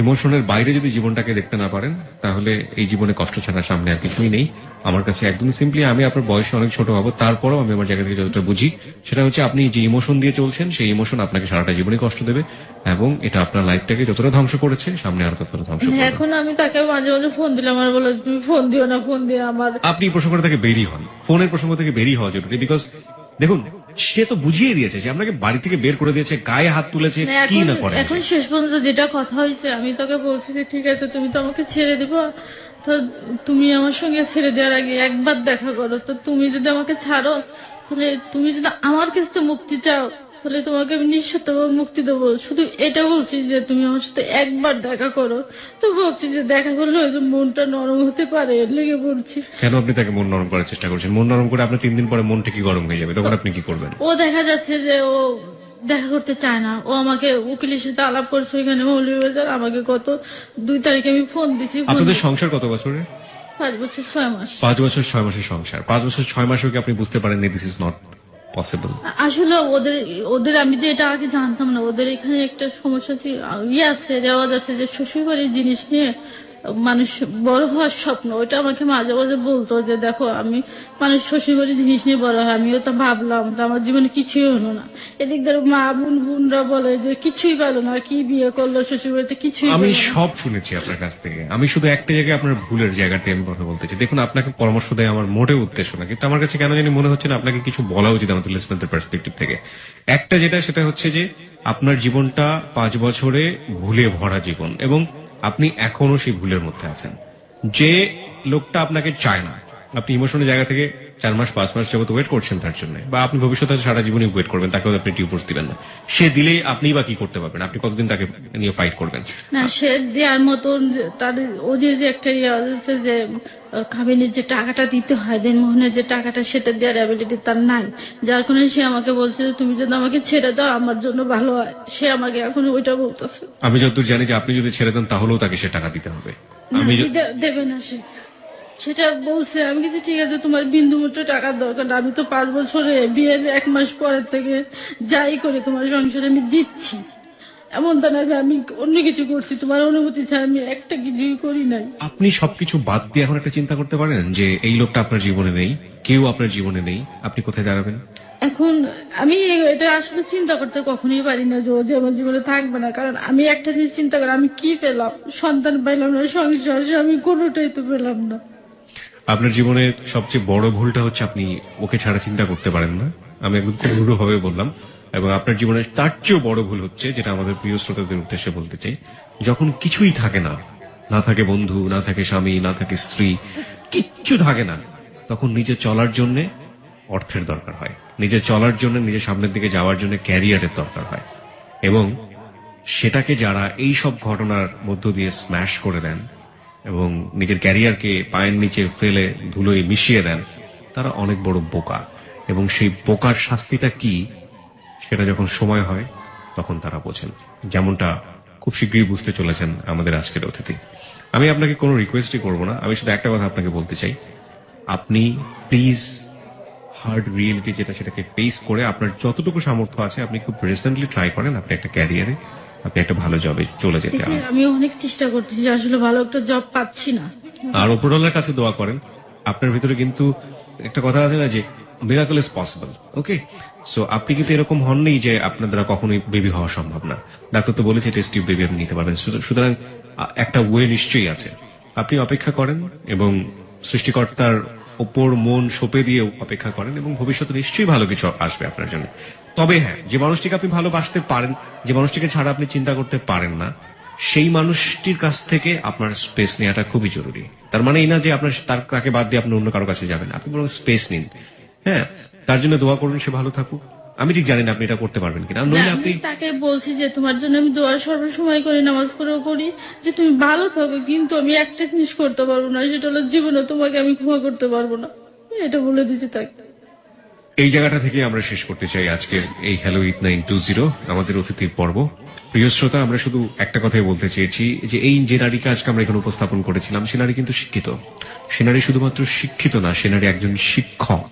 ইমোশনের বাইরে যদি জীবনটাকে দেখতে না পারেন, তাহলে এই জীবনে কষ্ট ছাড়া সামনে আর কিছুই নেই। আমার কাছে একদমই সিম্পলি, আমি আপনার বয়সে অনেক ছোট হবো, তারপরেও আমি আমার জায়গা থেকে যতটা বুঝি সেটা হচ্ছে আপনি যে ইমোশন দিয়ে চলছেন সেই ইমোশন আপনাকে সারাটা জীবনে কষ্ট দেবে এবং এটা আপনার লাইফটাকে যতটা ধ্বংস করেছে সামনে আরো ততটা ধ্বংস করবে। এখন আমি তাকে মাঝে মাঝে ফোন দিলে আমার বলো তুমি ফোন দিও না, ফোন দিয়ে আমার। আপনি এই প্রসঙ্গটা থেকে বেরিয়ে হন, ফোনের প্রসঙ্গ থেকে বেরিয়ে হওয়া জরুরি। বিকজ দেখুন, সে তো বুঝিয়ে দিয়েছে যে আপনাকে বাড়ি থেকে বের করে দিয়েছে, গায়ে হাত তুলেছে, কি না করে। এখন শেষ পর্যন্ত যেটা কথা হয়েছে, আমি তোকে বলছি যে ঠিক আছে তুমি তো আমাকে ছেড়ে দিবা, তো তুমি আমার সঙ্গে ছেড়ে দেওয়ার আগে একবার দেখা করো। তো তুমি যদি আমাকে ছাড়ো, তাহলে তুমি যদি আমার কাছ থেকে মুক্তি চাও, তাহলে তোমাকে আমি নিঃস্বার্থভাবে মুক্তি দেবো। শুধু এটা বলছি যে তুমি আমার সাথে একবার দেখা করো। তো ভাবছি যে দেখা করলে হয়তো মনটা নরম হতে পারে, এর লেগে বলছি। কেন আপনি তাকে মন নরম করার চেষ্টা করছেন? মন নরম করে আপনার 3 দিন পরে মনটা কি গরম হয়ে যাবে, তখন আপনি কি করবেন? ও দেখা যাচ্ছে যে ও দেখা করতে চায় না, ও আমাকে উকিলের সাথে আলাপ করছে ওইখানে মৌলভীবাজার। আমাকে গত 2 তারিখে আমি ফোন দিচ্ছি। আপনাদের সংসার কত বছরের? 5 বছর 6 মাস। 5 বছর 6 মাসের সংসার। 5 বছর 6 মাসেও কি আপনি বুঝতে পারেননি দিস ইজ নট পসিবল? আসলে ওদের আমি তো এটা আগে জানতাম না। ওদের এখানে একটা সমস্যা আছে, রেওয়াজ আছে যে শ্বশুর বাড়ির জিনিস নিয়ে মানুষ বড় হওয়ার স্বপ্ন। ওইটা আমাকে মাঝে মাঝে বলতো যে দেখো আমি মানুষ শ্বশুর বাড়ির জিনিস নিয়ে বড় হয়, আমিও তো ভাবলাম, তো আমার জীবনে কিছুই হলো না। এদিক ধরে মা বোনরা বলে যে কিছুই পেলো না, কি বিয়ে করলো শ্বশুর বাড়িতে, কিছুই। আমি সব শুনেছি আপনার কাছ থেকে। আমি শুধু একটা জায়গায় আপনার ভুলের জায়গাতে আমি কথা বলতে চাই। দেখুন, আপনাকে পরামর্শ দেয় আমার মোটেও উদ্দেশ্য না, কিন্তু আমার কাছে কেন জানি মনে হচ্ছে না আপনাকে কিছু বলা উচিত আমাদের লিসনারদের পার্সপেক্টিভ থেকে। একটা যেটা, সেটা হচ্ছে যে আপনার জীবনটা 5 বছরে ভুলে ভরা জীবন এবং আপনি এখনো সেই ভুলের মধ্যে আছেন। যে লোকটা আপনাকে চায় না, আপনি ইমোশনের জায়গা থেকে 4 মাস 5 মাস যাবত ওয়েট করছেন তার জন্য, বা আপনি ভবিষ্যতে সারা জীবনই ওয়েট করবেন, তাকেও আপনি ডিভোর্স দিবেন না, সে দিলেই আপনি বা কি করতে পারবেন? আপনি কতদিন তাকে নিয়ে ফাইট করবেন? না, সে দেওয়ার মতন তার ও যে একটা ইয়ে আছে যে খাবিনের যে টাকাটা দিতে হয়, দেনমোহনের যে টাকাটা, সেটা দেওয়ার অ্যাবিলিটি তার নাই। যার কারণে সে আমাকে বলছে যে তুমি যদি আমাকে ছেড়ে দাও আমার জন্য ভালো হয়। সে আমাকে এখন ওইটা বলতেছে। আমি যতদূর জানি যে আপনি যদি ছেড়ে দেন তাহলেও তাকে সে টাকা দিতে হবে। আমি দেবে না সে, সেটা বলছে। আমি কিছু ঠিক আছে, তোমার বিন্দুমাত্র টাকার দরকার না, আমি তো 5 বছরে বিয়ের 1 মাস পরের থেকে যাই করে তোমার সংসারে আমি দিচ্ছি। এমন তা না যে আমি অন্য কিছু করছি, তোমার অনুমতি ছাড়া আমি একটা কিছুই করি নাই। আপনি সবকিছু বাদ দিয়ে এখন একটা চিন্তা করতে পারেন যে এই লোকটা আপনার জীবনে নেই, কেউ আপনার জীবনে নেই, আপনি কোথায় দাঁড়াবেন? এখন আমি এটা আসলে চিন্তা করতে কখনোই পারি না যে ও যে আমার জীবনে থাকবে না। কারণ আমি একটা জিনিস চিন্তা করি, আমি কি পেলাম? সন্তান পাইলাম না, সংসার, আমি কোনোটাই তো পেলাম না। আপনার জীবনে সবচেয়ে বড় ভুলটা হচ্ছে আপনি ওকে ছাড়া চিন্তা করতে পারেন না। আমি একদম খুব রূঢ়ভাবে বললাম। এবং আপনার জীবনে তার চেয়েও বড় ভুল হচ্ছে, যেটা আমাদের প্রিয় শ্রোতাদের উদ্দেশ্যে বলতে চাই, যখন কিছুই থাকে না, না থাকে বন্ধু, না থাকে স্বামী, না থাকে স্ত্রী, কিচ্ছু থাকে না, তখন নিজে চলার জন্য অর্থের দরকার হয়, নিজে চলার জন্য, নিজের সামনের দিকে যাওয়ার জন্য ক্যারিয়ারের দরকার হয়। এবং সেটাকে যারা এই সব ঘটনার মধ্য দিয়ে স্ম্যাশ করে দেন এবং নিজের ক্যারিয়ারকে পায়ের নিচে ফেলে ধুলোয় মিশিয়ে দেন, তারা অনেক বড় বোকা। এবং সেই বোকার শাস্তিটা কি, সেটা যখন সময় হয় তখন তারা বোঝেন, যেমনটা খুব শীঘ্রই বুঝতে চলেছেন আমাদের আজকের অতিথি। আমি আপনাকে কোনো রিকোয়েস্টই করব না, আমি শুধু একটা কথা আপনাকে বলতে চাই, আপনি প্লিজ হার্ড রিয়েলিটি যেটা, সেটাকে ফেস করে আপনার যতটুকু সামর্থ্য আছে আপনি খুব রিসেন্টলি ট্রাই করেন আপনি একটা ক্যারিয়ারে, আপনি একটা ভালো জবে চলে যেতে। দেখি, আমি অনেক চেষ্টা করতেছি, আসলে ভালো একটা জব পাচ্ছি না। আর উপরওয়ালার কাছে দোয়া করেন। আপনার ভিতরে কিন্তু একটা কথা আছে না যে miracle is possible, okay? So আপনি কিন্তু এরকম হননি যে আপনার দ্বারা কখনোই বেবি হওয়া সম্ভব না। ডাক্তার তো বলেছে টেস্ট টিউব বেবি আপনি নিতে পারবেন। সুতরাং একটা ওয়ে নিশ্চয়ই আছে। আপনি অপেক্ষা করেন এবং সৃষ্টিকর্তার ওপর মন সঁপে দিয়ে অপেক্ষা করেন, এবং ভবিষ্যতে নিশ্চয়ই ভালো কিছু আসবে আপনার জন্য। তবে হ্যাঁ, যে মানুষটিকে আপনি ভালোবাসতে পারেন, যে মানুষটিকে ছাড়া আপনি চিন্তা করতে পারেন না, সেই মানুষটির কাছ থেকে আপনার স্পেস নেওয়াটা খুবই জরুরি। তার মানে এই না যে আপনার তাকে বাদ দিয়ে আপনি অন্য কারো কাছে যাবেন, আপনি বরং স্পেস নিন। হ্যাঁ, তার জন্য দোয়া করুন সে ভালো থাকুক। আমি ঠিক জানি না আপনি এটা করতে পারবেন কিনা, নইলে আপনি আমি তাকে বলছি যে তোমার জন্য আমি দোয়া সর্বসময় করি, নামাজ পড়েও করি, যে তুমি ভালো থাকো, কিন্তু আমি একটা জিনিস করতে পারবো না, সেটা হলো জীবনে তোমাকে আমি ক্ষমা করতে পারবো না। এটা বলে দিচ্ছি তাকে। এই জায়গাটা থেকে আমরা শেষ করতে চাই আজকের এই হ্যালো ইট 920 আমাদের অতিথির পর্ব। প্রিয় শ্রোতা, আমরা শুধু একটা কথাই বলতে চেয়েছি যে এই যে নারীকে আজকে আমরা এখানে উপস্থাপন করেছিলাম, সে নারী কিন্তু শিক্ষিত। সে নারী শুধুমাত্র শিক্ষিত না, সে নারী একজন শিক্ষক।